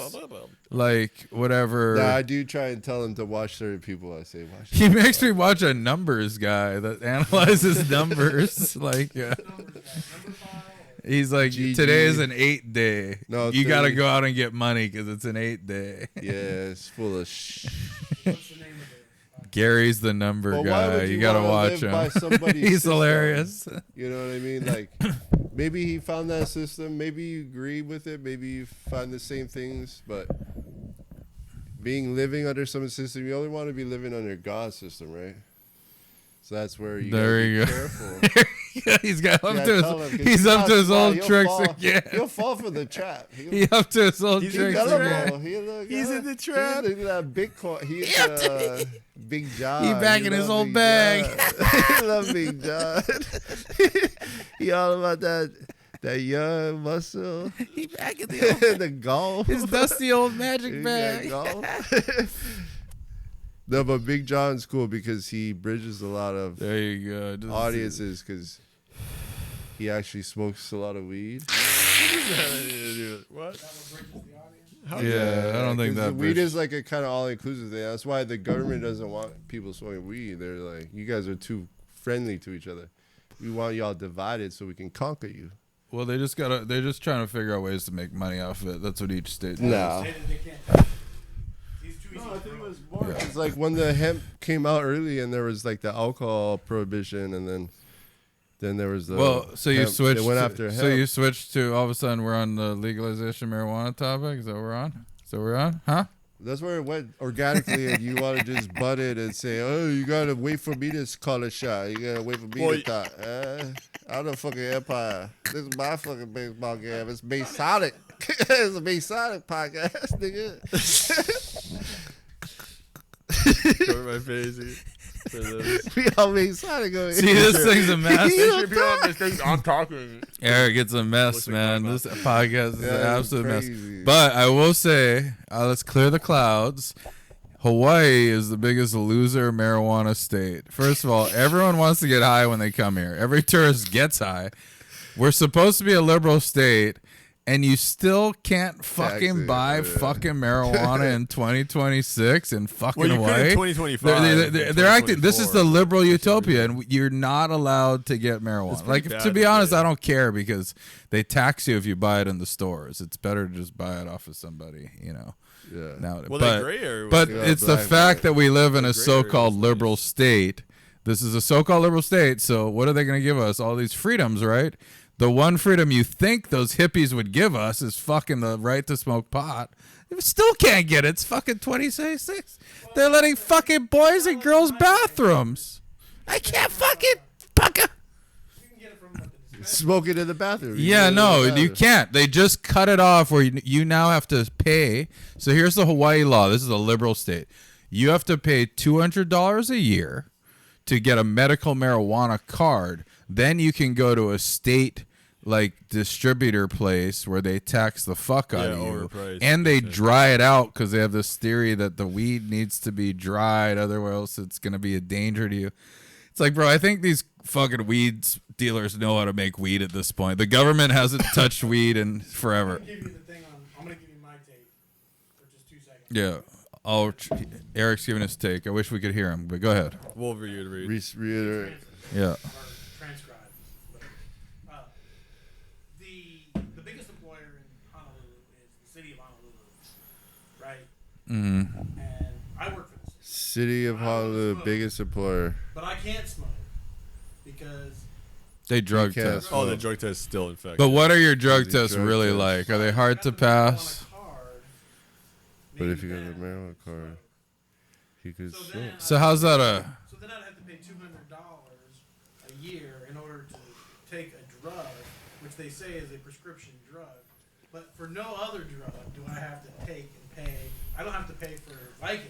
like whatever. Nah, I do try and tell them to watch certain people. I say watch. He makes me watch a numbers guy that analyzes numbers. Like he's like, GG. today is an 8 day. No, you got to 30. go out and get money because it's an 8 day. Yeah, it's full of shh. What's the name of it? Gary's the number But why guy. would You you got to wanna watch live by him. somebody's He's system? hilarious. You know what I mean? Like, maybe he found that system. Maybe you agree with it. Maybe you find the same things. But living under some system, you only want to be living under God's system, right? So that's where you There gotta be you go. careful. He's got up Yeah, to tell him, 'cause he's up to his not old smart. tricks You'll fall- again. You'll fall for the trap. He up to his old He's tricks gullible. again. He's in the trap. He's that Bitcoin. He's Big John. He back in his love old Big bag. John. He love Big John. He all about that young muscle. He back in the The golf. his dusty old magic He bag. got golf. No, but Big John's cool because he bridges a lot of There you go. Just- audiences because he actually smokes a lot of weed. What? That what bridges the audience? Yeah, I don't think 'cause that the weed is like a kind of all-inclusive thing. That's why the government doesn't want people smoking weed. They're like, you guys are too friendly to each other. We want y'all divided so we can conquer you. Well, they're just trying to figure out ways to make money off of it. That's what each state does. No. Say that they can't touch it. He's too easy No, I to think it grow. was more. It's like when the hemp came out early, and there was like the alcohol prohibition, and then there was the Well, so you hemp. switched. They went after hemp. So you switched to all of a sudden we're on the legalization of marijuana topic. Is that what we're on? Is that what we're on? Huh? That's where it went organically, and you want to just butt it and say, "Oh, you gotta wait for me to call a shot. You gotta wait for me Well, to talk." I'm the fucking empire. This is my fucking baseball game. It's Masonic. It's a Masonic podcast, nigga. Cover my face. For those. We all Masonic over See, here. this thing's a mess. You don't talk. I'm talking. Eric, it's a mess, What's it man. called? This podcast is an Yeah, it's absolute mess. crazy. But I will say, let's clear the clouds. Hawaii is the biggest loser marijuana state. First of all, everyone wants to get high when they come here. Every tourist gets high. We're supposed to be a liberal state, and you still can't fucking Tax it, buy yeah. fucking marijuana in 2026 in fucking Well, you could in Hawaii. 2025. They're acting. This is the 2024. liberal utopia, and you're not allowed to get marijuana. It's Like, pretty to bad be to honest, say. I don't care because they tax you if you buy it in the stores. It's better to just buy it off of somebody, you know. Yeah. Now, Well, but that gray area. but Yeah, it's the black fact market. that we live in a The gray area so-called was liberal nice. state. This is a so-called liberal state. So what are they going to give us? All these freedoms, right? The one freedom you think those hippies would give us is fucking the right to smoke pot. We still can't get it. It's fucking 2026. They're letting fucking boys in girls' bathrooms. I can't fucking fucking. You can get it from what the Smoke it in the bathroom. You Yeah, get it in the no, bathroom. you can't. They just cut it off where you now have to pay. So here's the Hawaii law. This is a liberal state. You have to pay $200 a year to get a medical marijuana card. Then you can go to a state like distributor place where they tax the fuck out Yeah, of you, overpriced. and they dry it out because they have this theory that the weed needs to be dried, otherwise it's gonna be a danger to you. It's like, bro, I think these fucking weed dealers know how to make weed at this point. The government hasn't touched weed in I'm forever. gonna give you the thing on. I'm gonna give you my take for just 2 seconds. Yeah. Eric's giving his take. I wish we could hear him, but go ahead. We'll reiterate. Reiterate. Yeah. Or transcribe. But, the biggest employer in Honolulu is the city of Honolulu, right? Mm-hmm. And I work for the city. City of I don't Honolulu, smoke. biggest employer. But I can't smoke because They drug can't test. smoke. Oh, the drug test is still infected. But what are your drug These tests drug really tests. like? Are they hard I to got the marijuana pass? card, But maybe if you got then the marijuana card, you could So smoke. then So how's that a? So then I'd have to pay $200 a year in order to take a drug, which they say is a prescription drug. But for no other drug do I have to take and pay. I don't have to pay for Vicodin.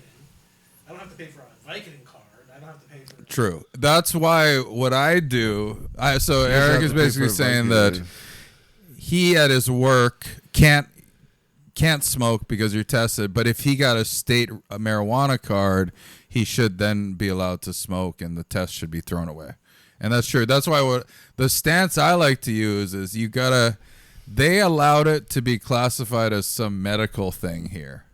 I don't have to pay for a Vicodin card. I don't have to pay for. True. That's why what I do. So doesn't Eric have is to pay basically for a saying Vicodin. that he at his work can't smoke because you're tested. But if he got a state marijuana card, he should then be allowed to smoke, and the test should be thrown away. And that's true. That's why what the stance I like to use is you gotta. They allowed it to be classified as some medical thing here.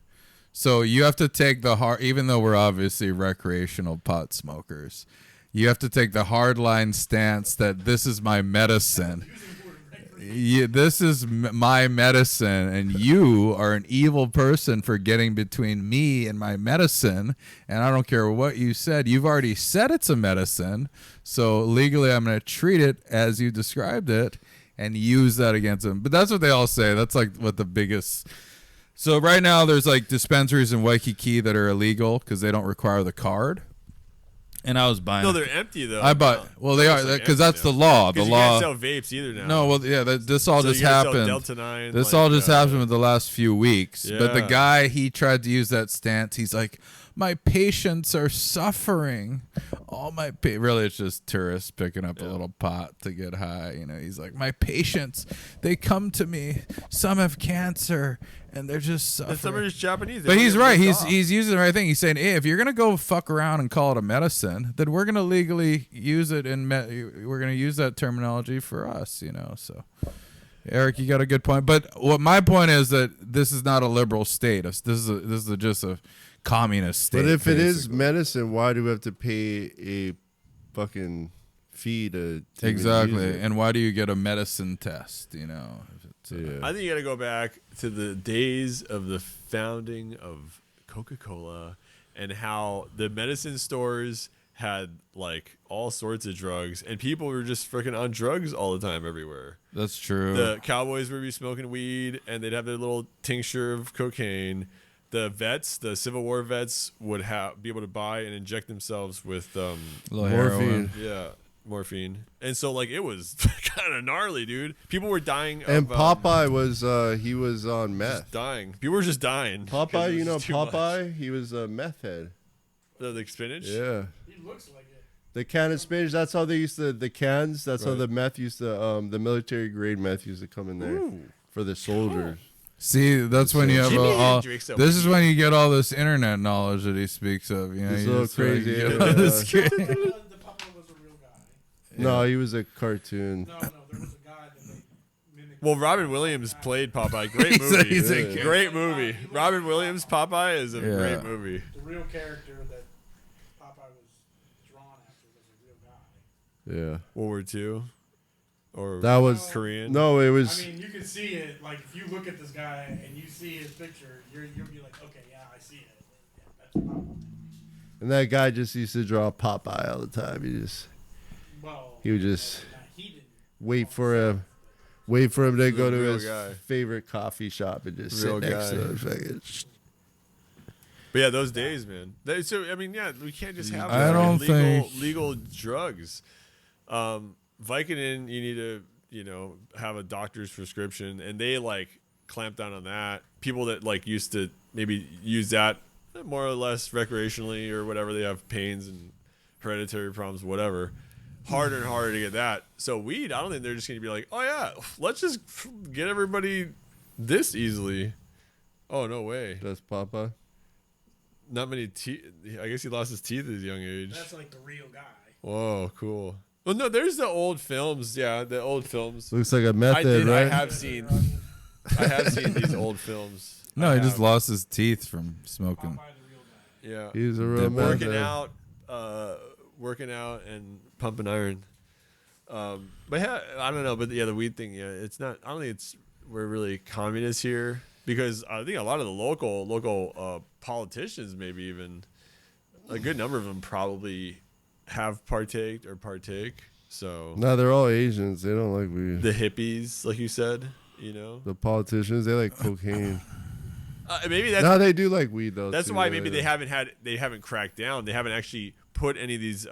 So you have to take the hard, even though we're obviously recreational pot smokers, you have to take the hardline stance that this is my medicine. This is my medicine, and you are an evil person for getting between me and my medicine. And I don't care what you said. You've already said it's a medicine. So legally, I'm going to treat it as you described it and use that against them. But that's what they all say. That's like what the biggest. So right now there's like dispensaries in Waikiki that are illegal because they don't require the card. And I was buying. No, it. they're empty though. I bought. Well, they are It's like because empty that's now. the law. The 'Cause you law. can't sell vapes either now. No, well, yeah. This all So just you gotta sell happened. Delta 9, This like, all just happened in the last few weeks. But the Yeah. guy, he tried to use that stance. He's like, my patients are suffering. All my really, it's just tourists picking up a little pot to get high. You know, he's like, my patients, they come to me. Some have cancer, and they're just And some are suffering. just Japanese. They But don't he's get right. ripped off. He's using the right thing. He's saying, hey, if you're gonna go fuck around and call it a medicine, then we're gonna legally use it and we're gonna use that terminology for us. You know, so. Eric, you got a good point. But what my point is that this is not a liberal state. This is just a communist state. But if it is basically. medicine, why do we have to pay a fucking fee to even Exactly. use it? And why do you get a medicine test? You know, if it's, Yeah. I think you got to go back to the days of the founding of Coca-Cola and how the medicine stores had like all sorts of drugs and people were just freaking on drugs all the time everywhere. that's true. The cowboys would be smoking weed and they'd have their little tincture of cocaine. The vets, the Civil War vets, would be able to buy and inject themselves with Little Morphine. heroin. morphine. And so like it was kind of gnarly, dude. People were dying And of Popeye was he was on meth. just dying. People were just dying. 'cause it Popeye, was you know just too much. Popeye, he was a meth head. The spinach. Yeah. He looks like it. The can of spinach, that's how they used to, the cans, that's how Right. the meth used to, the military grade meth used to come in there for the soldiers. See, that's when you have Jimmy all. drinks that This is weed. when you get all this internet knowledge that he speaks of. You know, This you little just fucking crazy get internet all this knowledge. crazy- The Papa was a real guy. No, he was a cartoon. No, there was a guy that they mimicked. Well, Robin Williams played Popeye. Great He's a- movie. he's a Yeah. Great movie. Robin Williams Popeye is a Yeah. great movie. The real character that Popeye was drawn after was a real guy. Yeah. World War II. Or That was, Korean. no, it I was, mean, you can see it. Like, if you look at this guy and you see his picture, you'll be like, okay, yeah, I see it. Yeah, that's Popeye. and that guy just used to draw Popeye all the time. Well, He would just he didn't. wait for him to go to real his guy. favorite coffee shop and just Real sit next guy. to him. Fucking- But yeah, those days, man. So I mean, yeah, we can't just have I don't legal drugs. Vicodin, you need to have a doctor's prescription, and they like clamp down on that. People that like used to maybe use that more or less recreationally or whatever, they have pains and hereditary problems, whatever. Harder and harder to get that. So weed, I don't think they're just going to be like, oh yeah, let's just get everybody this easily. Oh no way. That's Popeye. Not many teeth. I guess he lost his teeth at his young age. That's like the real guy. Whoa, cool. Well, no, there's the old films. Yeah, the old films. Looks like a method, I right? have seen these old films. No, I he just have. lost his teeth from smoking. Popeye, the real guy. Yeah, He was a real working method. out and pumping iron. But yeah, I don't know. But yeah, the weed thing. Yeah, it's not. I don't think we're really communists here because I think a lot of the local politicians maybe even a good number of them probably have partake. So No, they're all Asians. They don't like weed. the hippies, like you said, you know, The politicians, they like cocaine. maybe that's No, they do like weed though. that's too. why maybe they haven't cracked down. They haven't actually put any of these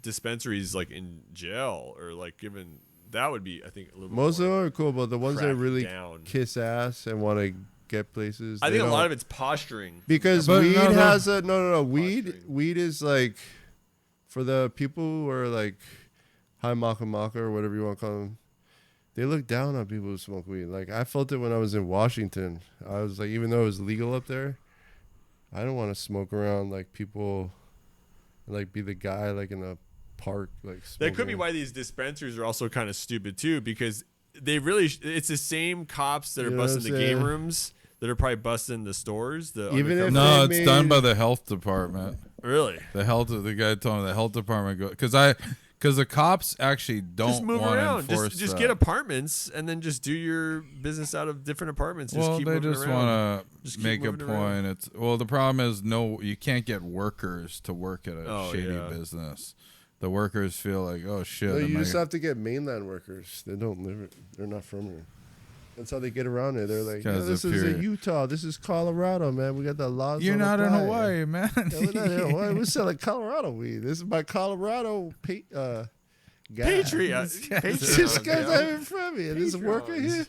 dispensaries like in jail or like given. That would be, I think, a little bit Most of more them are cool, but the ones that cracked really down. kiss ass and want to get places. I they think a lot don't. of it's posturing. Because But weed no, no. has a no. Posturing. Weed is like for the people who are like high maka or whatever you want to call them. They look down on people who smoke weed. Like I felt it when I was in Washington. I was like, even though it was legal up there, I don't want to smoke around like people, like be the guy like in a park like. That could be smoking. why these dispensaries are also kind of stupid too, because they really it's the same cops that are You know what busting I'm the game saying? rooms that are probably busting the stores. The Even if undercover- No, they it's done made- by the health department. really. The guy told me the health department because the cops actually don't Just move want to around. enforce Just that. get apartments and then just do your business out of different apartments. Just Well, keep they moving just around. want Just to keep make a moving around. point. The problem is you can't get workers to work at a Oh, shady yeah. business. The workers feel like, oh shit. No, you am I- just have to get mainland workers. They don't live it. They're not from here. That's how they get around it. They're like, Guys this up is here. in Utah. This is Colorado, man. We got the laws. You're on not in apply. Hawaii, man. Yeah, we're not in Hawaii. We're selling Colorado weed. This is my Colorado guy. Patriot. This guy's not even from here. This worker here.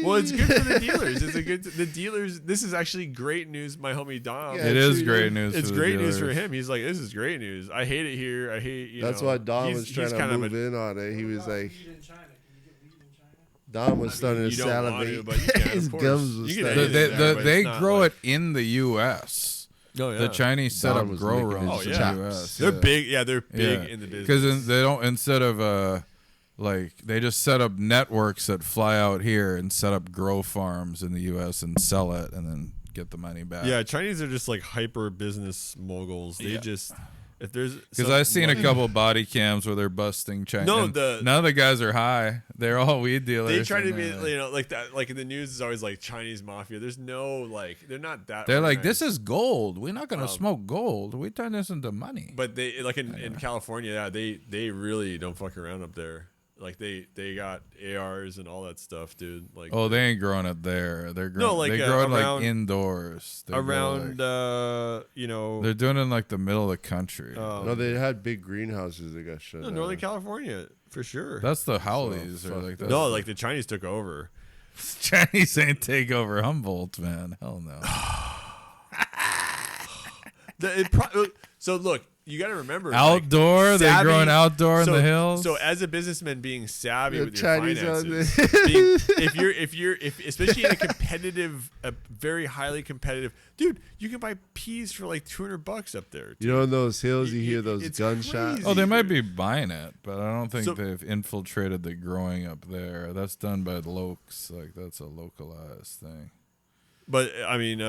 Well, it's good for the dealers. The dealers. This is actually great news. My homie Dom. Yeah, It is true, great yeah. news. It's for the great news for dealers. him. He's like, this is great news. I hate it here. I hate. That's know, why Don he's- was trying he's to kind of move a- in on it. He was What about like, weed in China? Can you get weed in China? Don was starting to You don't want salivate. to, but you can, of His course. gums was You can starting. edit it there, but They it's not grow like- it in the U.S. Oh, yeah. The Chinese set Don up was grow licking rooms his in chops. the U.S. They're yeah. big. Yeah, they're big Yeah. in the business. Because they don't instead of like they just set up networks that fly out here and set up grow farms in the U.S. and sell it and then get the money back. Yeah, Chinese are just like hyper business moguls. They Yeah. just if there's Because I've seen a couple body cams where they're busting China. No, and the- none of the guys are high. They're all weed dealers. They try to and be, they're like- you know, like that. Like in the news is always like Chinese mafia. There's no like they're not that. They're like, organized. this is gold. We're not gonna smoke gold. We turn this into money. But they like in California, yeah, they really don't fuck around up there. Like they got ARs and all that stuff, dude. Like Oh, they ain't growing it there. They're growing. No, like, they grow it around- like indoors. They grow, around like- you know, they're doing it in like the middle of the country. No, they had big greenhouses that got shut down. Northern California for sure. That's the Howleys So, or fuck like that. that's no, like the Chinese took over. Chinese ain't take over Humboldt, man. Hell no. So look, you got to remember Outdoor, like, they're savvy- growing outdoor in the hills. So as a businessman, being savvy The with Chinese your out finances, there. if especially in a very highly competitive, dude, you can buy peas for like $200 up there. You know, in those hills, you hear those It's gunshots. crazy. Oh, they might be buying it, but I don't think So- they've infiltrated the growing up there. That's done by lokes. Like that's a localized thing. But I mean,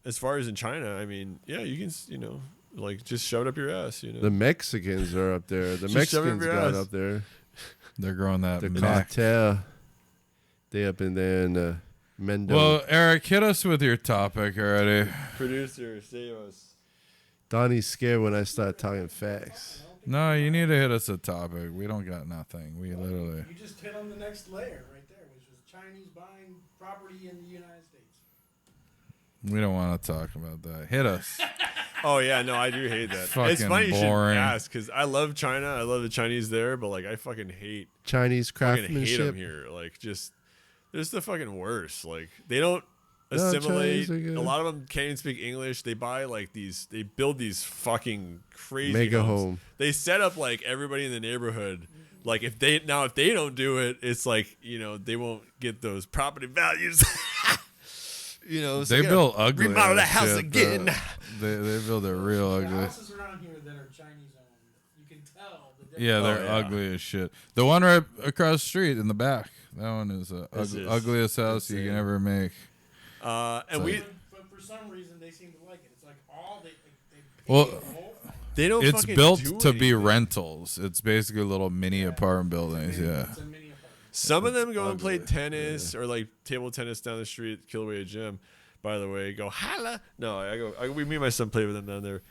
as far as in China, I mean, yeah, you can, like just shove it up your ass, The Mexicans are up there. The Just shove it up Mexicans your got ass. up there. They're growing that. The Mac. cartel. They up in there in Mendo. Well, Eric, hit us with your topic already. Producer, say us. Donnie's scared when I start talking facts. No, you need to hit us a topic. We don't got nothing. We literally. You just hit on the next layer right there, which was Chinese buying property in the United States. We don't want to talk about that. Hit us. Oh yeah, no, I do hate that. It's Fucking funny you should boring. ask because I love China. I love the Chinese there, but like I fucking hate Chinese fucking hate them craftsmanship. here. Like just they're just the fucking worst. Like they don't No, assimilate. Chinese are good. A lot of them can't even speak English. They buy like these. They build these fucking crazy Mega homes. home. They set up like everybody in the neighborhood. Like if they don't do it, it's like they won't get those property values. So They you gotta build ugly. remodel the ass house shit, again. though. They build it real The ugly. houses around here that are Chinese owned, you can tell the difference. Yeah, they're Oh, yeah. ugly as shit. The one right across the street in the back. That one is the This is ugliest house you can insane. ever make. And we But for some reason, they seem to like it. It's like all they Well, pay the whole thing. they don't. It's fucking built do to be anything. rentals. It's basically little mini apartment buildings. Yeah. It's a mini apartment. Some of them go and play ugly. tennis or like table tennis down the street, Kilauea Gym. By the way, go holla. No, me and my son play with them down there.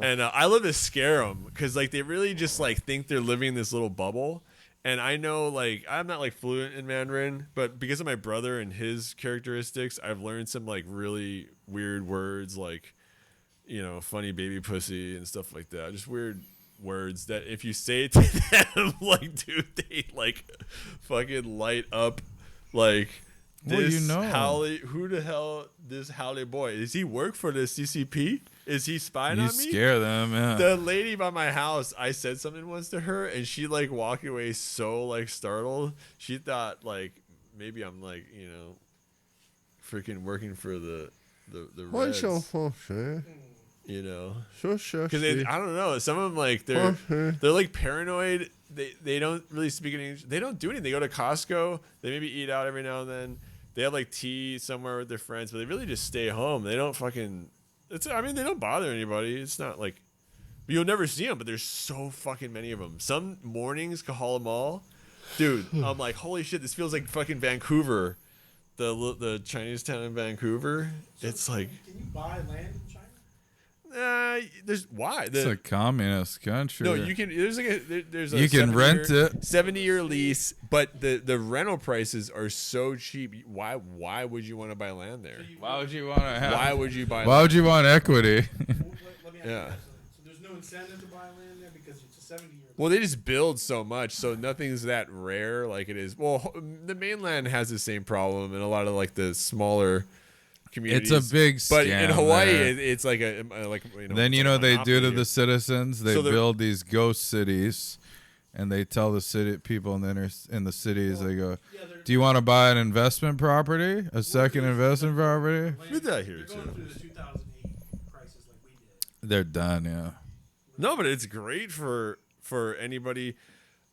And I love to scare them because like they really just like think they're living in this little bubble. And I know like I'm not like fluent in Mandarin, but because of my brother and his characteristics, I've learned some like really weird words like, you know, funny baby pussy and stuff like that. Just weird words that if you say it to them, like, dude, they like fucking light up. Like, Well, this you know. Howley, who the hell this Howley boy? Does he work for the CCP? Is he spying You on me? scare them, yeah. The lady by my house, I said something once to her, and she like walked away so like startled. She thought like maybe I'm like, you know, freaking working for the Reds, you know, because I don't know. Some of them like they're like paranoid. They don't really speak in English. They don't do anything. They go to Costco. They maybe eat out every now and then. They have like tea somewhere with their friends, but they really just stay home. They don't fucking. I mean, they don't bother anybody. It's not like you'll never see them, but there's so fucking many of them. Some mornings, Kahala Mall, dude. I'm like, holy shit, this feels like fucking Vancouver, the Chinese town in Vancouver. So it's like, can you buy land in China? There's why It's a communist country. no, you can. There's like there's a You can rent it. 70-year lease, but the rental prices are so cheap. Why would you want to buy land there? Why would you want to have? Why would you buy? Why would you want equity? Let me ask Yeah. you this. So there's no incentive to buy land there because it's a 70-year. Well, they just build so much, so nothing's that rare like it is. Well, the mainland has the same problem, and a lot of like the smaller communities. It's a big scam. But in Hawaii, there. it's like a like. Then it's you like know a they do to monopoly. the citizens. They So they're- build these ghost cities, and they tell the city people in the cities. They go, "Do you want to buy an investment property, a second investment property?" We did that here They're too. going through the 2008 crisis like we did. They're done. Yeah. No, but it's great for anybody.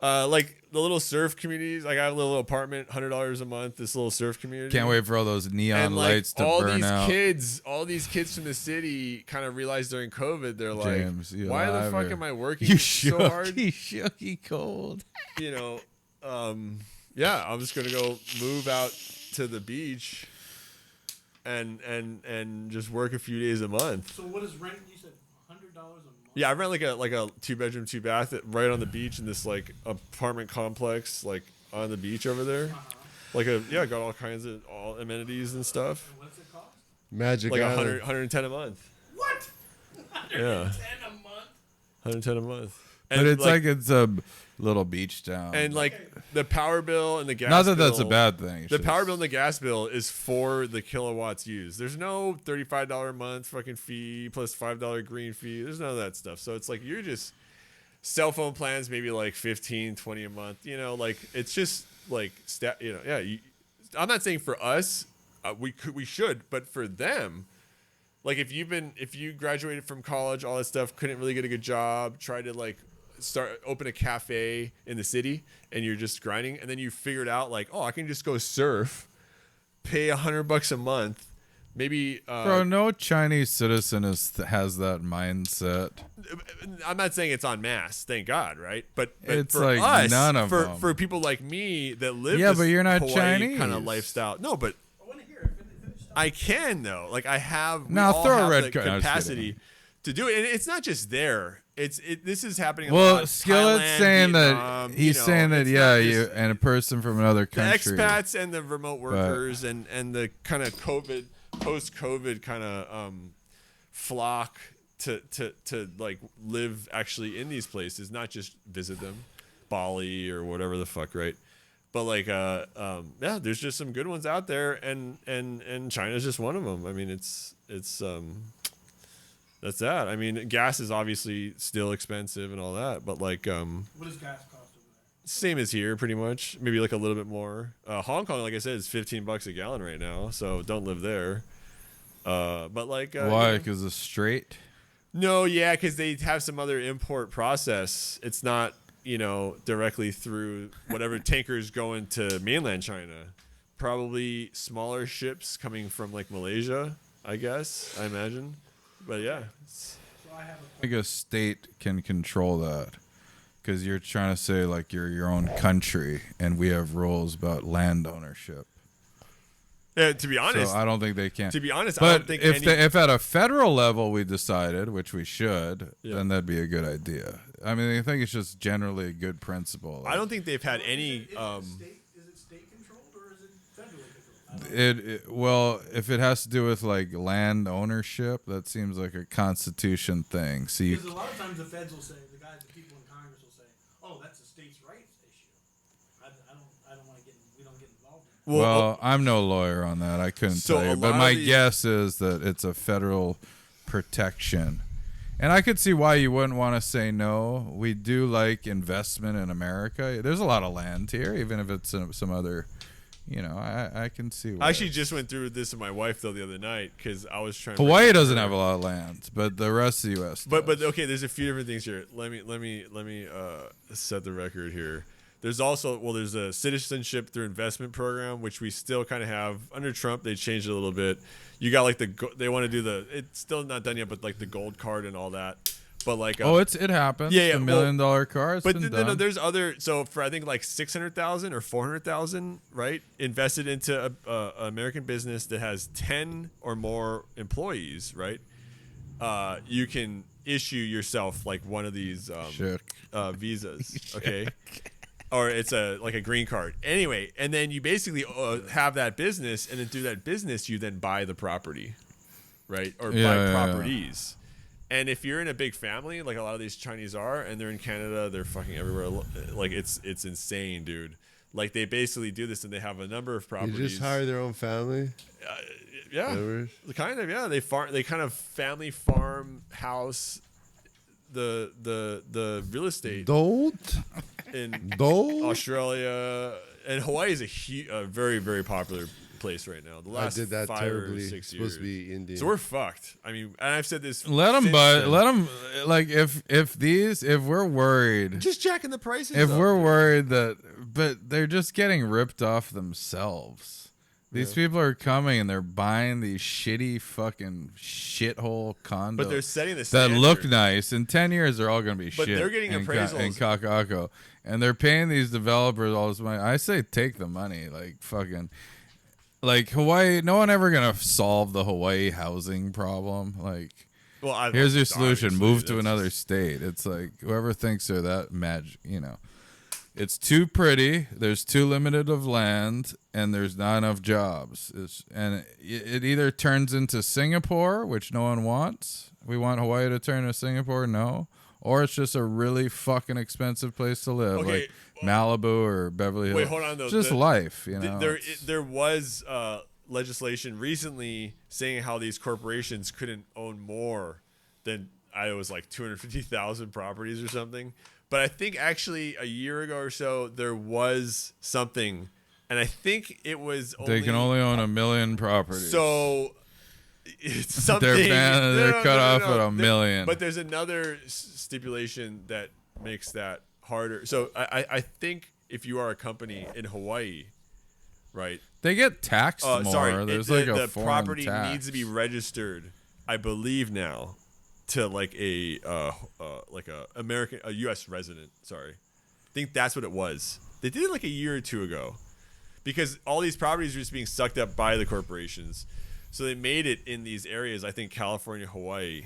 Like the little surf communities. Like I have a little apartment, $100 a month. This little surf community. Can't wait for all those neon And like lights to all burn these out. all these kids from the city kind of realized during COVID, they're like, James, you why the alive fuck or- am I working You so shook. hard? He shook. He cold. You know, yeah, I'm just gonna go move out to the beach and just work a few days a month. So what is rent? You said $100 a month. Yeah, I rent like a 2-bedroom, 2-bath right on the beach in this like apartment complex, like on the beach over there. Like got all kinds of amenities and stuff. And what's it cost? Magic Like Island. 110 a month. What? Yeah, 10 a month. 110 a month. But it's like it's a little beach town. and like the power bill and the gas. not that that's a bill- bad thing. The power bill and the gas bill is for the kilowatts used. There's no $35 a month fucking fee plus $5 green fee. There's none of that stuff. So it's like you're just cell phone plans, maybe like 15, 20 a month. You know, like it's just like I'm not saying for us, we should, but for them, like if you graduated from college, all that stuff, couldn't really get a good job, tried to like open a cafe in the city, and you're just grinding, and then you figured out like, oh, I can just go surf, pay $100 a month, maybe. Bro, no Chinese citizen has that mindset. I'm not saying it's en masse, thank God, right? But It's for like us, none of them. for people like me that live, Yeah, this but you're not Hawaii Chinese. kind of lifestyle. No, but I want to hear it. Finish up. I can though. Like I have. We Now all throw a have red the card. No, just capacity to do it, and it's not just there. This is happening. A Well, lot. Skillet's Thailand, saying Vietnam, that he's you know, saying that it's yeah, not you just- and a person from another the country. expats and the remote workers and the kind of post-COVID kind of flock to like live actually in these places, not just visit them, Bali or whatever the fuck, right? But like yeah, there's just some good ones out there, and China's just one of them. I mean, it's that's that. I mean, gas is obviously still expensive and all that, but like What does gas cost over there? same as here, pretty much. Maybe like a little bit more. Hong Kong, like I said, is $15 a gallon right now, so don't live there. But like, Why? you know- Because it's straight. No, yeah, because they have some other import process. It's not, directly through whatever tankers going to mainland China. Probably smaller ships coming from like Malaysia, I guess. I imagine. But yeah, So I have I think a state can control that. Because you're trying to say like you're your own country, and we have rules about land ownership. To be honest, So I don't think they can. to be honest, I But don't think if at a federal level we decided, which we should, Yeah. then that'd be a good idea. I mean, I think it's just generally a good principle. I don't think they've had any. Is it state controlled or is it federally controlled? Well, if it has to do with like land ownership, that seems like a constitution thing. So you, Because a lot of times the feds will say, the people in Congress will say, "Oh, that's a states' rights issue." I don't want to get. We don't get involved in. well, I'm no lawyer on that. I couldn't So tell a you, but lot my of these- guess is that it's a federal protection. And I could see why you wouldn't want to say no. We do like investment in America. There's a lot of land here, even if it's some other, I can see why. I actually just went through this with my wife though the other night because I was trying. Hawaii doesn't have a lot of land, but the rest of the U.S. But does. okay, there's a few different things here. Let me set the record here. There's also there's a citizenship through investment program, which we still kind of have under Trump. They changed it a little bit. You got like they want to do it's still not done yet, but like the gold card and all that. But like it happens. Yeah, the $1 million car. It's but been no, done. there's other. So for I think like 600,000 or 400,000, right, invested into a American business that has 10 or more employees, right? You can issue yourself like one of these visas, okay? Or it's like a green card. Anyway, and then you basically have that business, and then through that business, you then buy the property, right? Or buy properties. And if you're in a big family, like a lot of these Chinese are, and they're in Canada, they're fucking everywhere. Like it's insane, dude. Like they basically do this, and they have a number of properties. You just hire their own family. Yeah, kind of. Yeah, they kind of family farm house the real estate. Don't. In Don't. Australia and Hawaii is a very, very popular place right now. The last I did that 5 terribly. or 6 It's years. supposed to be Indian. So we're fucked. I mean, and I've said this. Let them, since but then. let them. Like if we're worried, Just jacking the prices. if up, we're dude. worried but they're just getting ripped off themselves. These people are coming and they're buying these shitty fucking shithole condos. But they're setting the that standard. look nice. In 10 years, they're all going to be But shit. they're getting in appraisals. in Kakako. And they're paying these developers all this money. I say take the money. Like, fucking. Like, Hawaii, no one ever going to solve the Hawaii housing problem. Like, Well, here's your solution. obviously, Move to that's another just- state. It's like, whoever thinks they're that magic, It's too pretty. There's too limited of land, and there's not enough jobs. It either turns into Singapore, which no one wants. We want Hawaii to turn into Singapore, no. Or it's just a really fucking expensive place to live, Okay, like Malibu or Beverly Hills. Wait, hold on, though. It's just life, It's- There was legislation recently saying how these corporations couldn't own more than it was like 250,000 properties or something. But I think actually a year ago or so there was something, and I think it was they can only own 1 million properties. So it's something. They're cut off at 1 million. But there's another stipulation that makes that harder. So I think if you are a company in Hawaii, right? They get taxed more. Sorry, There's the a foreign property tax. needs to be registered, I believe now, to like a U.S. resident. Sorry, I think that's what it was. They did it like a year or two ago, because all these properties are just being sucked up by the corporations. So they made it in these areas. I think California, Hawaii,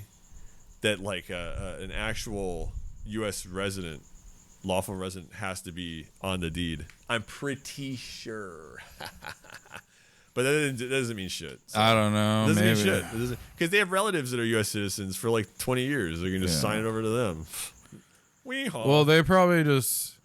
that like an actual U.S. resident, lawful resident, has to be on the deed. I'm pretty sure. But that doesn't mean shit. So. I don't know. It doesn't maybe. mean shit. Because they have relatives that are U.S. citizens for like 20 years. They can just sign it over to them. Weehaw. Well, they probably just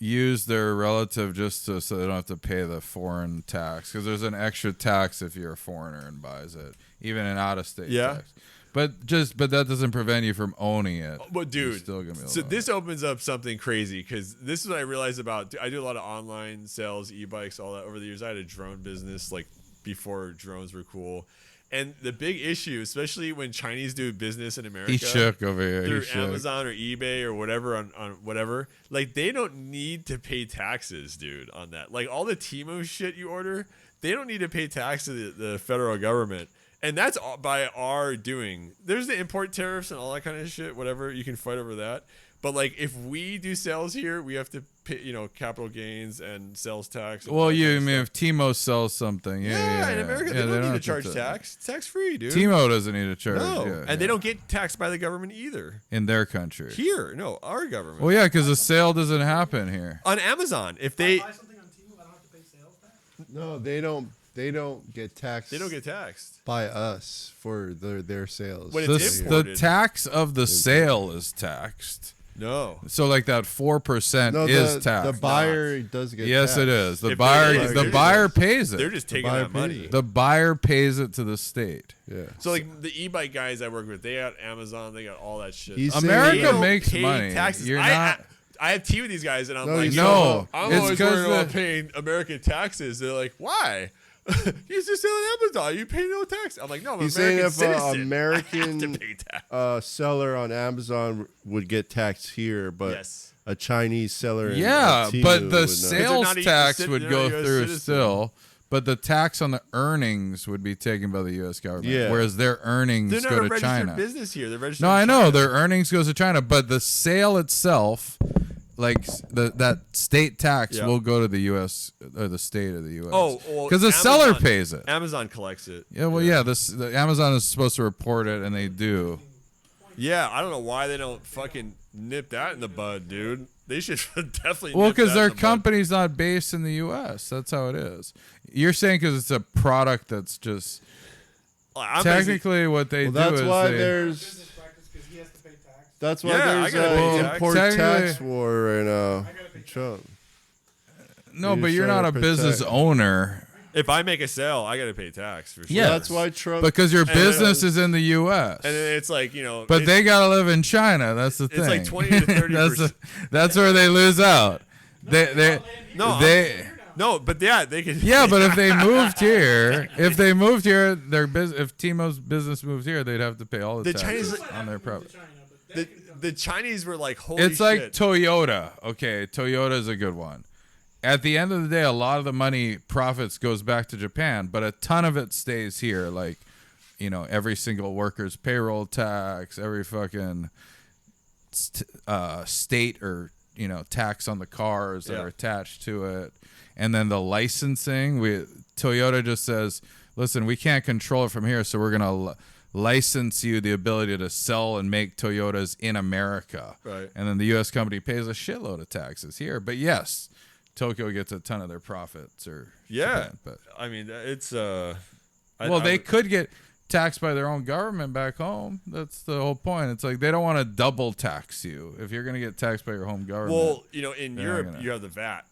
use their relative so they don't have to pay the foreign tax, because there's an extra tax if you're a foreigner and buys it, even an out-of-state tax. But that doesn't prevent you from owning it. But You're dude, still gonna be able so to own this opens up something crazy, because this is what I realized about. I do a lot of online sales, e-bikes, all that over the years. I had a drone business like before drones were cool, and the big issue, especially when Chinese do business in America, He shook over here. through He shook. Amazon or eBay or whatever on whatever, like they don't need to pay taxes, dude, on that. Like all the Timo shit you order, they don't need to pay tax to the federal government. And that's by our doing. There's the import tariffs and all that kind of shit, whatever. You can fight over that. But like, if we do sales here, we have to pay, capital gains and sales tax. And Well, all that you kind of mean stuff. if Timo sells something? Yeah, in America, they don't need to charge tax. Tax free, dude. Timo doesn't need to charge. No, yeah, and they don't get taxed by the government either. in their country. Here, no, our government. Well, yeah, because the sale doesn't happen here. On Amazon, if If they I buy something on Temu, I don't have to pay sales tax. No, they don't. They don't get taxed. they don't get taxed. by us for their sales. When The, it's the imported. tax of the sale is taxed. No, So like that 4% no, is the taxed. buyer does get. Yes, taxed. it is. The If buyer, they're- the they're buyer just- pays they're it. just taking buyer that pays money. it. The buyer pays it to the state. Yeah. So like the e-bike guys I work with, they got Amazon, they got all that shit. He's America They don't makes pay money. Taxes. You're I, not. I have tea with these guys, and I'm No, like, you No, I'm it's always 'cause worried about the- paying American taxes. They're like, why? You just sell on Amazon. You pay no tax. I'm like, no, I'm He's an American saying if citizen. an American I have to pay tax. seller on Amazon would get taxed here, but Yes. a Chinese seller. in Yeah, Temu but would the not. sales not a- tax they're would not go a US through citizen. still, but the tax on the earnings would be taken by the U.S. government. Yeah. Whereas their earnings They're not go a to registered China. business here. They're registered. No, in I know China. their earnings goes to China, but the sale itself, like that state tax, Yeah. will go to the U.S. or the state of the U.S. Oh, well, because the seller Amazon- pays it. Amazon collects it. Yeah, well, yeah, the Amazon is supposed to report it, and they do. Yeah, I don't know why they don't fucking nip that in the bud, dude. They should definitely. Well, nip because that their in the bud. company's not based in the U.S. That's how it is. You're saying because it's a product that's just I'm basically- technically what they Well, do that's is why they, there's. Business practice because he has to pay tax. That's why Yeah, I there's gotta pay an tax. import Technically- tax war right now. gotta pay Trump. no, You're but you're trying not a to business protect- owner. if I make a sale, I got to pay tax for sure. Yeah. That's why Trump. Because your And then- business is in the U.S. And then it's like, But it's- they gotta live in China. That's the thing. It's like 20 to 30%. that's where they lose out. They No, they no, but yeah, they could. yeah, but if they moved here, their business, if Timo's business moved here, they'd have to pay all the, The taxes Chinese- on their profit. China, but they the Chinese were like, holy It's like shit. Toyota. Okay, Toyota is a good one. At the end of the day, a lot of the money profits goes back to Japan, but a ton of it stays here. Like, every single worker's payroll tax, every fucking state or tax on the cars that Yeah. are attached to it, and then the licensing. Toyota just says, "Listen, we can't control it from here, so we're gonna license you the ability to sell and make Toyotas in America." Right. And then the U.S. company pays a shitload of taxes here. But yes, Tokyo gets a ton of their profits. Or Yeah. Japan, but I mean, it's they could get taxed by their own government back home. That's the whole point. It's like they don't want to double tax you if you're going to get taxed by your home government. Well, in They're Europe, not gonna- you have the VAT.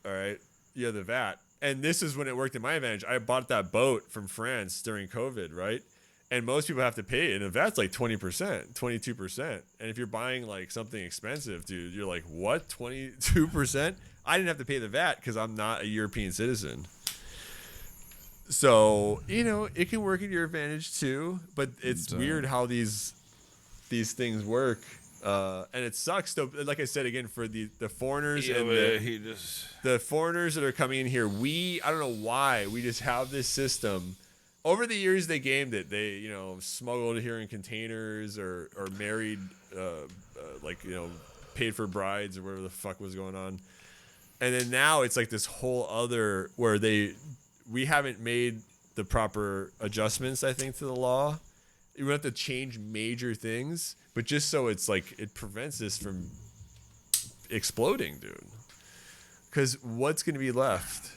All right, you have the VAT, and this is when it worked in my advantage. I bought that boat from France during COVID, right? And most people have to pay it, and the VAT's like 20%, 22%. And if you're buying like something expensive, dude, you're like, what, 22%? I didn't have to pay the VAT because I'm not a European citizen. So, it can work in your advantage too, but it's weird how these things work. And it sucks though. Like I said again, for the foreigners and the foreigners that are coming in here, I don't know why we just have this system. Over the years, they gamed it. They smuggled it here in containers or married, paid for brides or whatever the fuck was going on. And then now it's like this whole other where we haven't made the proper adjustments, I think, to the law. You don't have to change major things, but just so it's like it prevents this from exploding, dude. Because what's going to be left?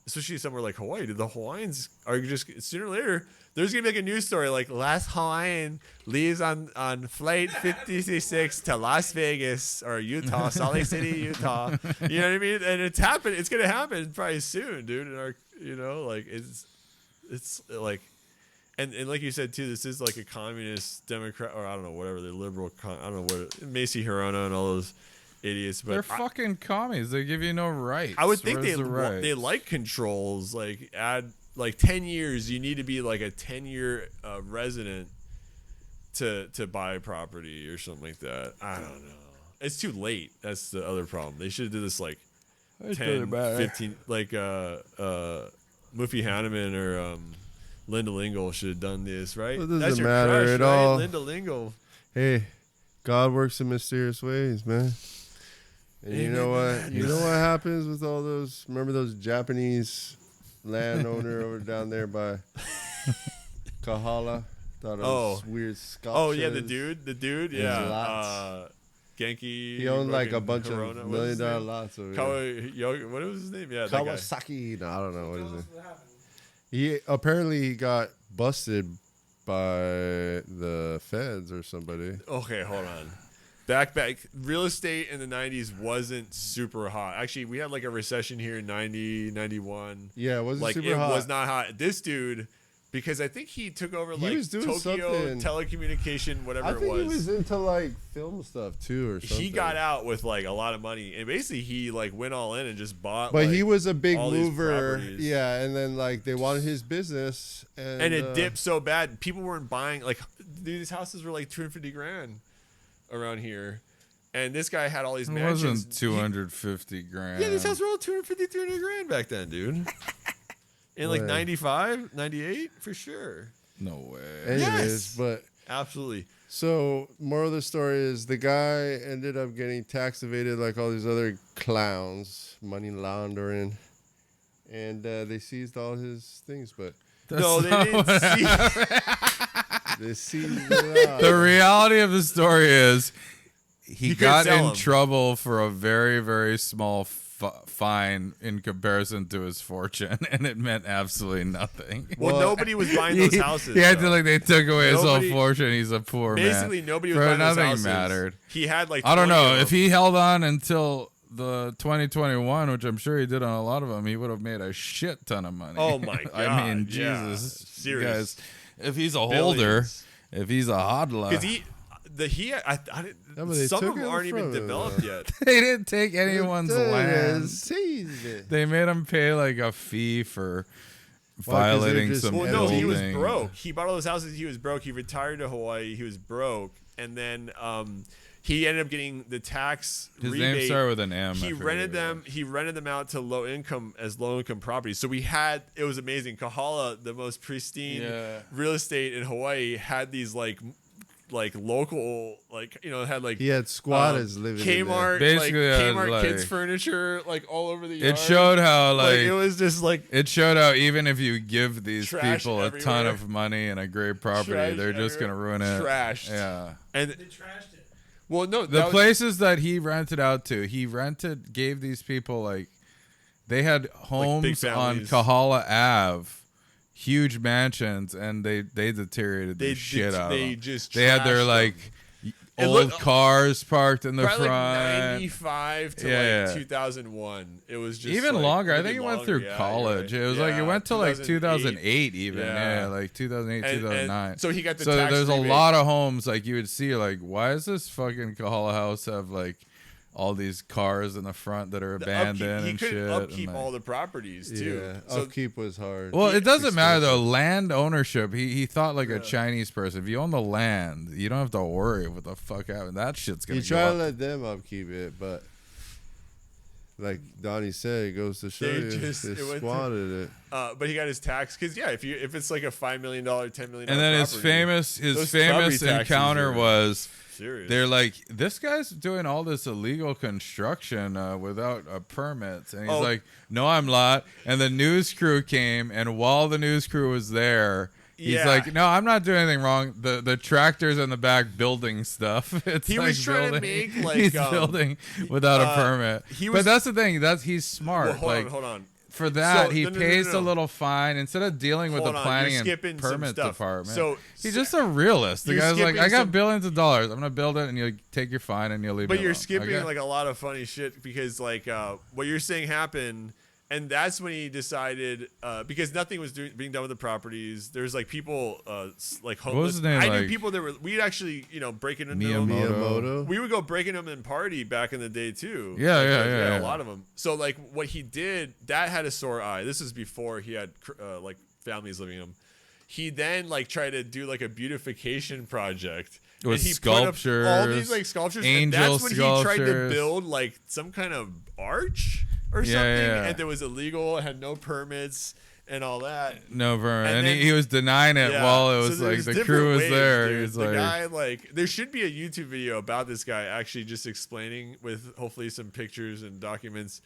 Especially somewhere like Hawaii. The Hawaiians are just sooner or later. There's gonna be like a news story like last Hawaiian leaves on flight 56 to Las Vegas or Utah, Salt Lake City, Utah. You know what I mean? And it's happened. It's gonna happen probably soon, dude. In our, it's like, and like you said too, this is like a communist Democrat or I don't know whatever the liberal. I don't know what Macy Hirono and all those idiots, but they're fucking commies. They give you no rights. I would think Where's the rights? they like controls, like add like 10 years. You need to be like a 10-year resident to buy property or something like that. I don't know. It's too late. That's the other problem. They should do this like 10, 15, like Muffy Hanneman or Linda Lingle should have done this, right? Well, it doesn't That's your matter crush, at right? all. Linda Lingle. Hey, God works in mysterious ways, man. And you know what? You know what happens with all those? Remember those Japanese landowner over down there by Kahala? Thought it was weird sculptures. Oh yeah, the dude, yeah. lots. Genki. He owned like a fucking bunch Hirona, of what was his $1 million name? lots over there. What was his name? Yeah, that guy. Kawasaki. No, I don't know what Tell is us it. what happened. He apparently got busted by the feds or somebody. Okay, hold on. Back, real estate in the 90s wasn't super hot. Actually, we had like a recession here in 90, 91. Yeah, it wasn't Like super it hot. was not hot. This dude, because I think he took over He like was doing Tokyo something. telecommunication, whatever I think it he was into like film stuff too or something. He got out with like a lot of money, and basically he like went all in and just bought. But like, he was a big all these mover. properties. Yeah, and then like they wanted his business and it dipped so bad, people weren't buying. Like, dude, these houses were like $250,000 around here, and this guy had all these It mansions. wasn't 250 grand. Yeah, these houses were all 250, $300,000 back then, dude. In like Way. 95, 98, for sure. No way. Anyways, Yes. but Absolutely. so moral of the story is the guy ended up getting tax evaded like all these other clowns, money laundering, and they seized all his things, but No, they not didn't what see. they seized it all. The reality of the story is he couldn't got sell in 'em. trouble for a very, very small fine in comparison to his fortune, and it meant absolutely nothing. Well, nobody was buying those houses. He had though. to like they took away his whole Nobody- fortune. He's a poor Basically, man. nobody was For buying those nothing houses. mattered. He had like. I don't 20 know of if them. he held on until the 2021, which I'm sure he did on a lot of them. He would have made a shit ton of money. Oh my I mean, God, yeah. Jesus, you Serious. guys. If he's a holder, Billions. if he's a hodler, Because I didn't, Yeah, but they some took of them it aren't even from him, developed though. yet. they didn't take anyone's land. Seized it. They made him pay like a fee for Why, 'cause they're violating just- some Well, no, he was building. broke. He bought all those houses. He was broke. He retired to Hawaii. He was broke, and then he ended up getting the tax His rebate. name started with an M. I He forget rented what it them. He rented them out to low income properties. So it was amazing. Kahala, the most pristine Yeah. real estate in Hawaii, had these like local had like He had squatters living in there. Kmart, Basically, like Kmart like- kids furniture, like all over the yard. It showed how like like it was just like it showed how even if you give these Trash people a ton everywhere. of money and a great property, Trash they're just gonna everywhere. ruin it. Trashed. Yeah. and They trashed it. well, no, The that was- places that he rented out to, gave these people like they had homes on families. Kahala Ave, huge mansions, and they deteriorated the shit out of they them. just They had their trashed like them. old looked- cars parked in the Probably front. like 95 to Yeah. like 2001. It was just Even like, longer. I maybe think it went longer. through Yeah, college. you're It was right. like it Yeah, went to like 2008 even. Yeah. Yeah, like 2008, And- 2009. so he got the So tax there's rebate. a lot of homes like you would see like why does this fucking Kahala house have like all these cars in the front that are The abandoned upkeep, he and couldn't shit? upkeep and, all like, the properties too. Yeah, So upkeep was hard. well, it doesn't matter though. Expensive. Land ownership. He thought like a Chinese person. If you own the land, you don't have to worry what the fuck happened. That shit's gonna You go try to up. let them upkeep it, but like Donnie said, it goes to show They you just- they it went squatted it. but he got his tax because if it's like a $5 million, $10 million, And then his property, famous those property taxes encounter are was serious. they're like, this guy's doing all this illegal construction without permits. And he's Oh. like, no, I'm not. And the news crew came, and while the news crew was there, he's Yeah. like, no, I'm not doing anything wrong. The tractor's in the back building stuff. It's He like was trying to building- make, like, he's building without a permit. he But was- that's the thing. He's smart. Well, like, hold on. for that, So, he no, no, no, pays no. a little fine instead of dealing with Hold the on, planning you're and skipping some permit stuff. department. So- he's just a realist. The you're guy's like, skipping I got some- billions of dollars. I'm gonna build it, and you take your fine and you leave. But me you're alone. skipping Okay? like a lot of funny shit because like what you're saying happened, and that's when he decided because nothing was being done with the properties. There's like people like homeless. What was his name, I knew like- people that were we'd actually breaking into them. Miyamoto. We would go breaking them and party back in the day too. Yeah, Like, yeah. a lot of them. So like what he did, that had a sore eye. This is before he had like families living in him. He then like tried to do like a beautification project. With And he put up all sculptures, these like sculptures, angel and that's when he tried to sculptures. build like some kind of arch or Yeah, something, yeah. and it was illegal. It had no permits, and all that. No, Vern. And And then- he was denying it Yeah, while it so was like there's the different crew was ways, there. dude. He was the like, guy, there should be a YouTube video about this guy actually just explaining with hopefully some pictures and documents.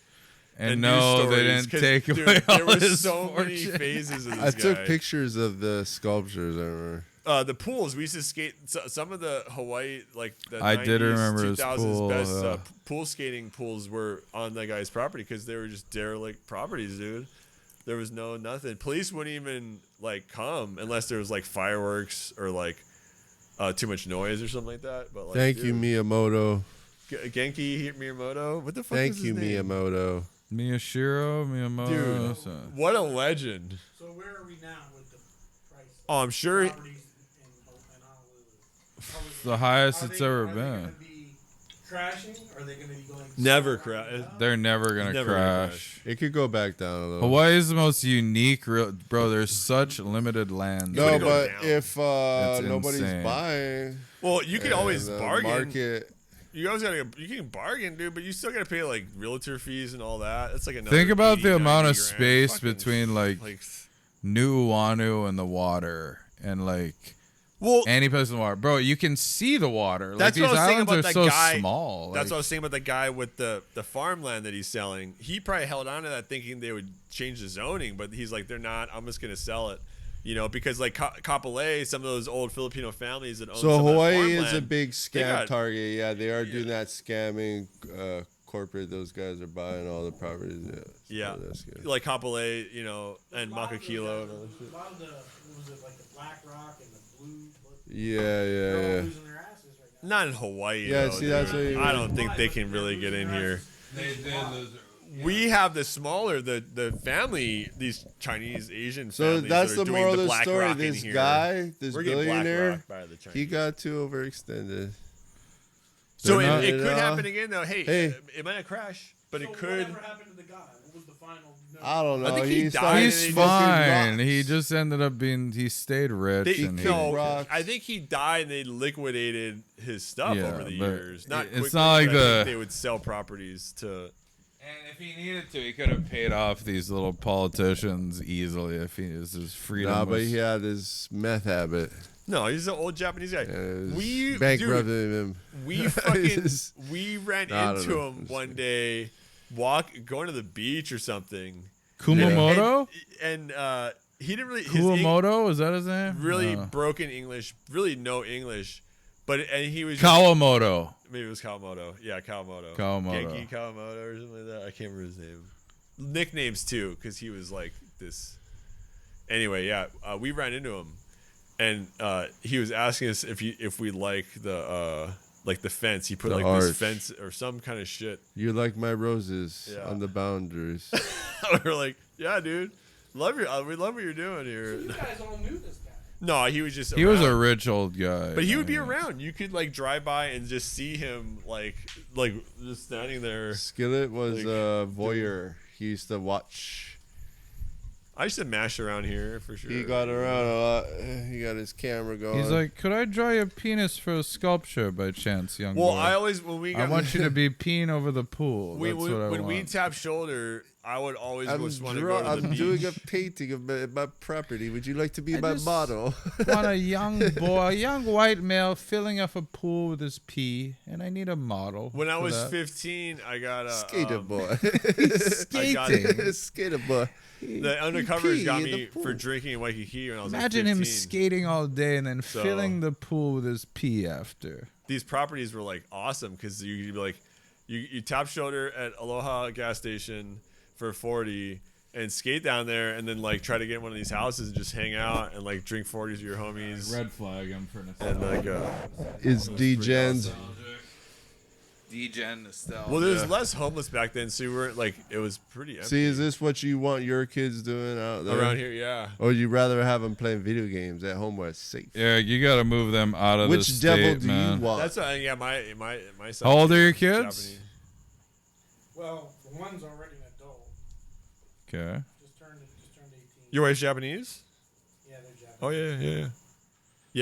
and news no, they stories, didn't 'cause, take dude, away all there was his so many fortune. phases of I this took guy. pictures of the sculptures. I remember. The pools we used to skate. Some of the Hawaii, like the I 90s, did remember his 2000s pool, best yeah. pool skating pools were on that guy's property because they were just derelict properties, dude. There was nothing. Police wouldn't even like come unless there was like fireworks or like too much noise or something like that. But like, Thank you, dude, Miyamoto. Genki Miyamoto. What the fuck? Thank is you, his name? Miyamoto. Miyamoto. Dude, so- what a legend. So where are we now with the price? Oh, I'm sure. Properties in Honolulu? the highest Are it's they- ever are they been. gonna be crashing? Are they going to be going? Never skyrocketing crash. up? They're never gonna Never gonna crash. It could go back down a little. Hawaii is the most unique, bro. There's such limited land. No, It could go but down. if That's nobody's insane. buying, Well, you can always and the bargain. Market. You always gotta. You can bargain, dude, but you still gotta pay like realtor fees and all that. It's like another. Think about the 80, amount of 90 grand. space Fucking, between like Nuuanu and the water, and like well, any place in the water, bro. You can see the water. Like That's these what I was saying islands about are that so guy- small. that's like, what I was saying about the guy with the farmland that he's selling. He probably held on to that thinking they would change the zoning, but he's like, they're not. I'm just gonna sell it. You know, because like Kapolei, some of those old Filipino families that own So some of that Hawaii is a farmland, big they scam got- target. Yeah, they are doing that scamming. Corporate, those guys are buying all the properties. Yeah, that's good. like Kapolei, you know, and A lot of those Makakilo and guys- all that shit. A lot of the, what was it, like the Black Rock and the Blue? Yeah, They're all yeah. losing their asses right now. Not in Hawaii. Yeah, though, see, that's dude. what you I mean. don't think they can really get in here. they did lose. We have the smaller, the family, these Chinese Asian So families that's that are the doing moral of the the Black story. Rock in This here. guy, this We're getting Black billionaire, Rock by the Chinese. he got too overextended. So They're not- it could you know? happen again, though. Hey, Hey. It might not crash, but So it could. whatever happened to the guy? What was the final? I don't know. I think he started died. He's smoking fine. rocks. He just ended up being. He stayed rich. They, and killed he, rocks. I think he died and they liquidated his stuff Yeah, over the but years. Not it's quickly, not like but I think the- they would sell properties to. And if he needed to, he could have paid off these little politicians easily if he is his freedom. Nah, but was- he had his meth habit. No, he's an old Japanese guy. And it was We bankrupted dude, him. we fucking It's- we ran I don't into know. him one day, going to the beach or something. Kumamoto. And he didn't really his Eng- Kumamoto, is that his name? really No. broken English, really no English, and he was Kawamoto. maybe it was Kawamoto, yeah, Kawamoto, Kawamoto. Genki Kawamoto or something like that. I can't remember his name. Nicknames too, because he was like this. Anyway, yeah, we ran into him, and he was asking us if we like the fence. He put The like arch. this fence or some kind of shit. You're like my roses Yeah. on the boundaries. We're like, yeah, dude, we love what you're doing here. You guys all knew this guy. No, he was just He was a around. rich old guy. But he would be Yeah. around. You could like drive by and just see him like just standing there. Skillet was Like- a voyeur. He used to watch. I used to mash around here for sure. He got around a lot. He got his camera going. He's like, could I draw you a penis for a sculpture by chance, young Well, boy? I always when we I got want you to be peeing over the pool. we, That's when, what I when we want. tap shoulder, I would always I'm, just want to go to the beach. doing a painting of my property. Would you like to be I my just- model? want a young boy, a young white male filling up a pool with his pee, and I need a model. When I for was that. 15, I got a Skater boy. I got Skating. Skater boy. the undercovers pee got in me the pool. for drinking in Waikiki when I was Imagine like him 15. skating all day and then So- filling the pool with his pee after. These properties were like awesome because you'd be like, you tap shoulder at Aloha gas station for 40 and skate down there and then like try to get in one of these houses and just hang out and like drink 40s with your homies Red flag him for and like Is D-Gens. D-Gen nostalgia. well there's less homeless back then so you weren't like it was pretty empty See, is this what you want your kids doing out there? around here. Yeah, Or you rather have them playing video games at home where it's safe? Yeah, you got to move them out of Which the devil state, do man. you want? that's yeah my son. How old are your is kids? Japanese. Well, the one's already an adult. Okay. Just turned 18. Your wife's Japanese? Yeah, they're Japanese. Oh yeah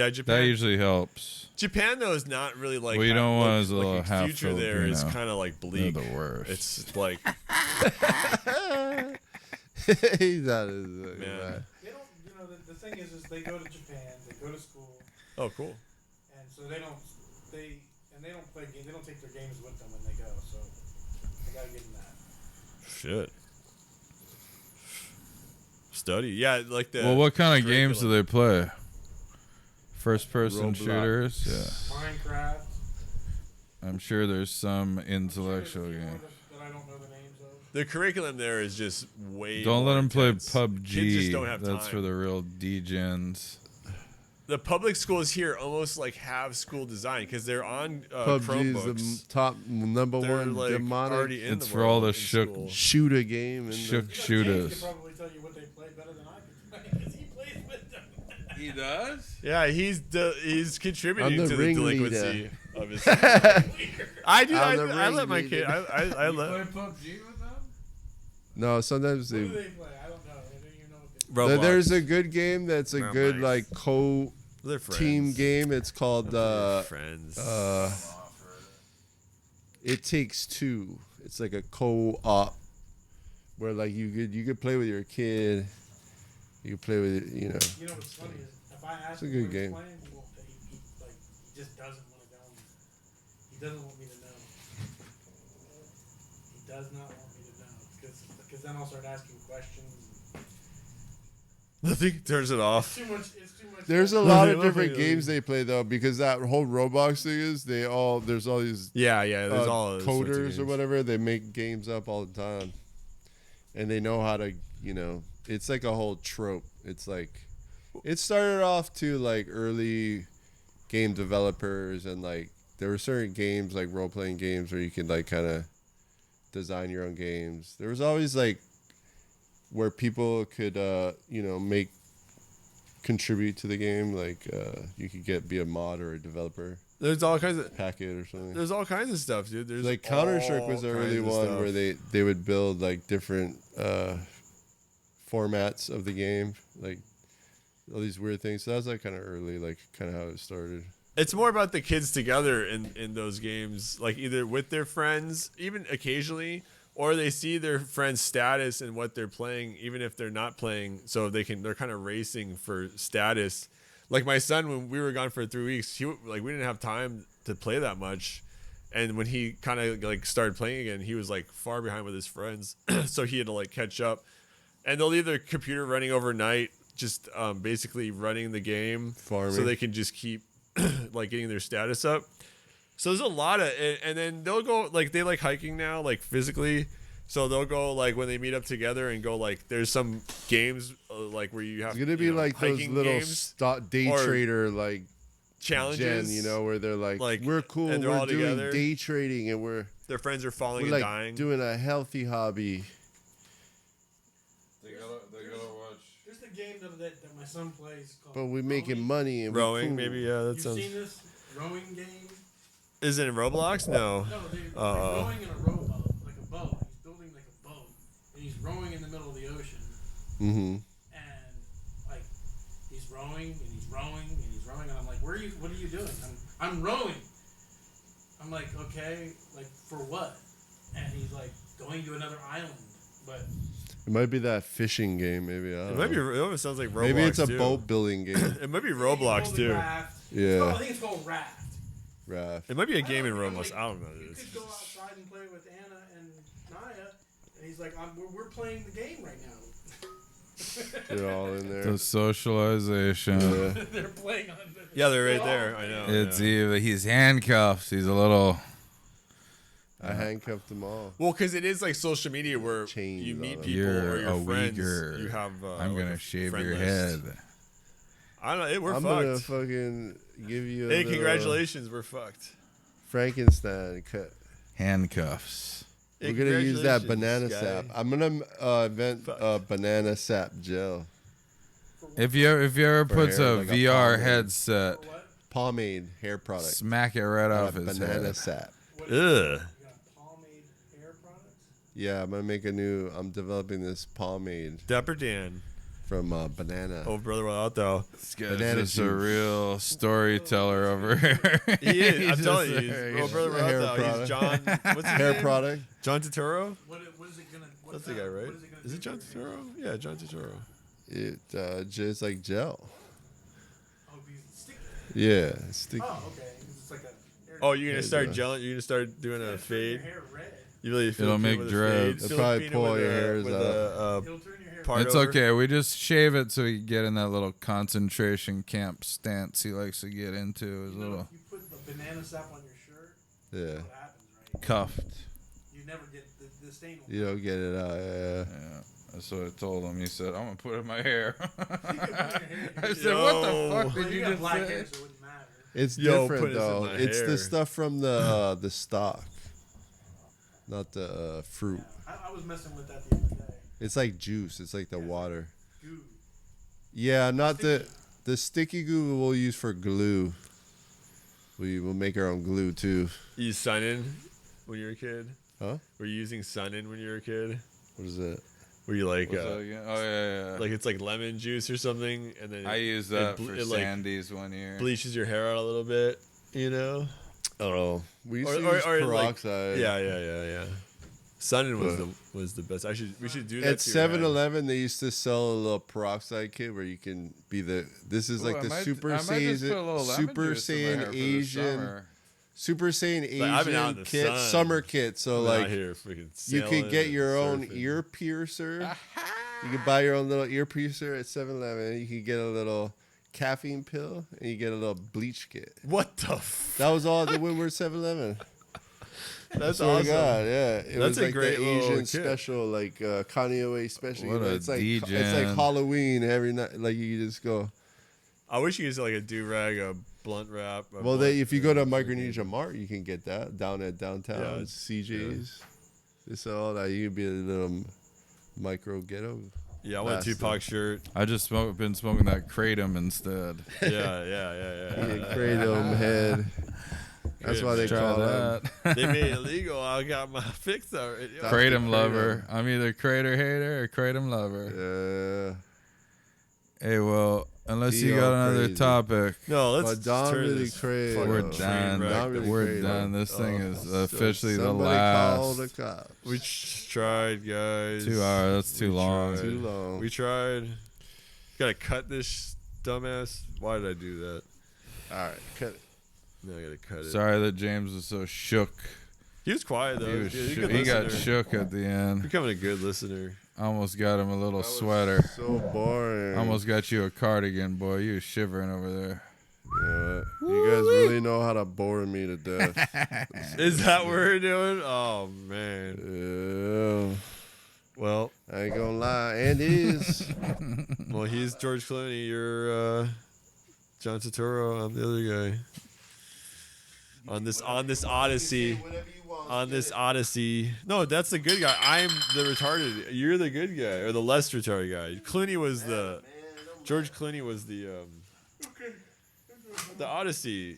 That Japan. usually helps. Japan though is not really like What you don't want is a like little its half future there is Filipino. kind of like They're bleak. the worst. It's like He's out of his Man. They don't, the thing is they go to Japan, they go to school, Oh, cool. and so they don't play games. They don't take their games with them when they go. So I gotta give them that. Shit. Study, yeah, like the. Well, what kind of games do curriculum. they play? First-person Roblox. shooters. Yeah, Minecraft. I'm sure there's some I'm sure intellectual there's a few more game. that I don't know the names of. The curriculum there is just way. Don't more let them play intense. PUBG. Kids just don't have That's time. for the real degens. The public schools here almost like have school design because they're on PUBG is Chromebooks. the top number They're one like demonic already in It's the for all world the in shook school. shooter game. Shook James shooters. could probably tell you what they play better than I could because he plays with them. He does. Yeah, he's contributing I'm the to the ringleader. delinquency of his. I do. I'm the I let my ringleader. kid. I let PUBG with them? No, sometimes What they. do they play? I don't know. I don't even know what they Roblox. There's a good game that's a Roblox. good like They're friends. team game. It's called They're friends. It Takes Two. It's like a co-op where like you could play with your kid. You could play with You know what's funny is if I ask It's a him good what he's game. playing, he won't. He just doesn't want to tell me. He doesn't want me to know. He does not want me to know because then I'll start asking questions. Nothing turns it off. It's too much. It's too much. There's a Well, lot they of love different it. games they play though, because that whole Roblox thing is there's all these Yeah. There's all those sorts of coders games. or whatever. They make games up all the time, and they know how to it's like a whole trope. It's like it started off to like early game developers, and like there were certain games like role playing games where you could like kind of design your own games. There was always like where people could contribute to the game, like you could be a mod or a developer, There's all kinds of. pack it or something. There's all kinds of stuff, dude. There's Like Counter-Strike was all the early kinds of one stuff. where they would build like different formats of the game, like all these weird things. So that was like kind of early, like kind of how it started. It's more about the kids together in those games, like either with their friends, even occasionally, or they see their friend's status and what they're playing, even if they're not playing. So they're kind of racing for status. Like my son, when we were gone for 3 weeks, we didn't have time to play that much. And when he kind of like started playing again, he was like far behind with his friends. So he had to like catch up. And they'll leave their computer running overnight, just basically running the game Farming. so they can just keep like getting their status up. So there's a lot of, and then they'll go like they like hiking now, like physically. So they'll go like when they meet up together and go like there's some games like where you have It's gonna be like those hiking little games, day or trader like challenges, where they're like we're cool, and they're we're all doing together. day trading, and we're Their friends are falling like and dying. doing a healthy hobby. They gotta watch. There's the game that my son plays called. But we're making Rowing. money and we're Rowing, cool. maybe, yeah, that You've sounds. seen this rowing game? Is it in Roblox? No. No, they're rowing in a rowboat, like a boat. He's building like a boat, and he's rowing in the middle of the ocean. Mm-hmm. And like he's rowing and he's rowing and he's rowing, and I'm like, what are you doing? I'm rowing. I'm like, okay, like for what? And he's like going to another island, but It might be that fishing game, maybe. I It don't might be. know. It almost sounds like Roblox. Maybe it's a too. boat building game. It might be It's Roblox called too. Raft. Yeah. I think it's called Raft. Raft. It might be a I game in don't know, Roblox. like, I don't know. You Dude. could go outside and play with Anna and Naya, and he's like, we're playing the game right now. They're all in there. The socialization. Yeah. They're playing on. Yeah, they're right all there. I playing. know. It's yeah. either he's handcuffed. He's a little. I handcuffed them all. Well, because it is like social media where Chains you meet on people You're or your a friends. Uyghur. You have. I'm like gonna a shave friend your list. head. I don't know. We're I'm gonna fucked. fucking give you a Hey, little congratulations. We're fucked. Frankenstein cut. Handcuffs. We're gonna use that Congratulations, banana guy. sap. I'm gonna invent Fuck. a banana sap gel. If you ever For puts hair, a like a VR pomade. headset, For what? Pomade hair product. smack it right off his banana head. sap. What Ugh. You got pomade hair products? Yeah, I'm developing this pomade Dapper Dan. from banana. Oh, brother, without though. This guy's Banana just a juice. real storyteller over here. He is. I'm He's telling just you. there. He's, oh, brother, Hair without though. He's product. John. What's his Hair name? product. John Turturro. What is it gonna? That's the guy, right? What is it gonna Is do it John for your hair? Turturro? Yeah, John Turturro. It just like gel. Oh, because it's sticky. Yeah, sticky. Oh, okay. It's like a. Oh, you're gonna Yeah, start yeah. gelling? You're gonna start doing a Turn fade? Your hair red. You really It'll Filipino make with a dreads. fade? It'll probably Filipino pull with your a- hairs with out. a, It'll turn your hair. part It's over. okay. We just shave it so we can get in that little concentration camp stance he likes to get into. His You know, little if you put the banana sap on your shirt, Yeah, what happens, right? cuffed. You never get the stain. Will you don't get it out. Yeah. Yeah, that's what I told him. He said, "I'm gonna put it in my hair." I said, Yo. "What the fuck Well, did you you got just black say?" hair, so it wouldn't matter. It's Yo, put different this in though. my It's hair. the stuff from the stock, not the fruit. Yeah, I was messing with that the other day. It's like juice. It's like the water. Goo. Yeah, not Sticky. the sticky goo we'll use for glue. We will make our own glue too. You use Sun-In when you were a kid? Huh? Were you using Sun-In when you were a kid? What is that? Were you like, What's that again? Oh yeah. like it's like lemon juice or something, and then I used that for it, like, Sandy's one year. bleaches your hair out a little bit, you know? I don't know. We used Or- to or- use or like- peroxide. Yeah. Sun-In was the best. We should do that. At to your head. 7-Eleven, they used to sell a little peroxide kit where you can be the. This is like Ooh, the I might Super just put a little Saiyan, lemon Super juice in my hair Saiyan for the Asian, summer. Super Saiyan Like, I've been out in Asian the kit, sun. summer kit. So I'm out like here freaking you sailing could get and your own surfing. ear piercer. You could buy your own little ear piercer at 7-Eleven. You could get a little caffeine pill and you get a little bleach kit. What the? F- That was all the when we were 7-Eleven. That's Swear to awesome. God, yeah. It That's was a like great the little Asian kit. special, like Kanye West special. What a it's like degen. Halloween every night. Like you just go. I wish you could like a do-rag, a blunt wrap. a Well, blunt- if you go to Micronesia Mart, you can get that down at downtown Yeah, CJ's. They sell all that. You can be a little micro ghetto. Yeah, I want a Bastard. Tupac shirt. I just been smoking that kratom instead. Yeah. Kratom head. That's why they Try call them. that. They made it illegal. I got my fix already. Yo. Kratom Kratom. lover. I'm either Crater hater or Kratom lover. Hey, well, unless you Be got all another crazy. topic, No, let's But Don turn really this crazy. fucking we're Well, done. train wreck. Not really We're Kratom. done. This thing is officially the Somebody call the last cops. We tried, guys. 2 hours. That's too long. Too long. We tried. Gotta cut this dumbass. Why did I do that? All right, cut it. No, I gotta cut it. Sorry that James was so shook. He was quiet though. He was He's a shook. good He got listener. shook at the end. Becoming a good listener. Almost got him a little That was sweater. So boring. Almost got you a cardigan, boy. You was shivering over there. You know what? You guys really know how to bore me to death. Is that what we're doing? Oh man. Yeah. Well, I ain't gonna lie, and is. well, he's George Clooney. You're John Turturro. I'm the other guy. On this Odyssey. On this Odyssey. No, that's the good guy. I'm the retarded. You're the good guy or the less retarded guy. Clooney was the. George Clooney was the Odyssey,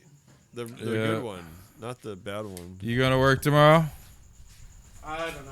the Yeah. good one, not the bad one. You gonna work tomorrow? I don't know.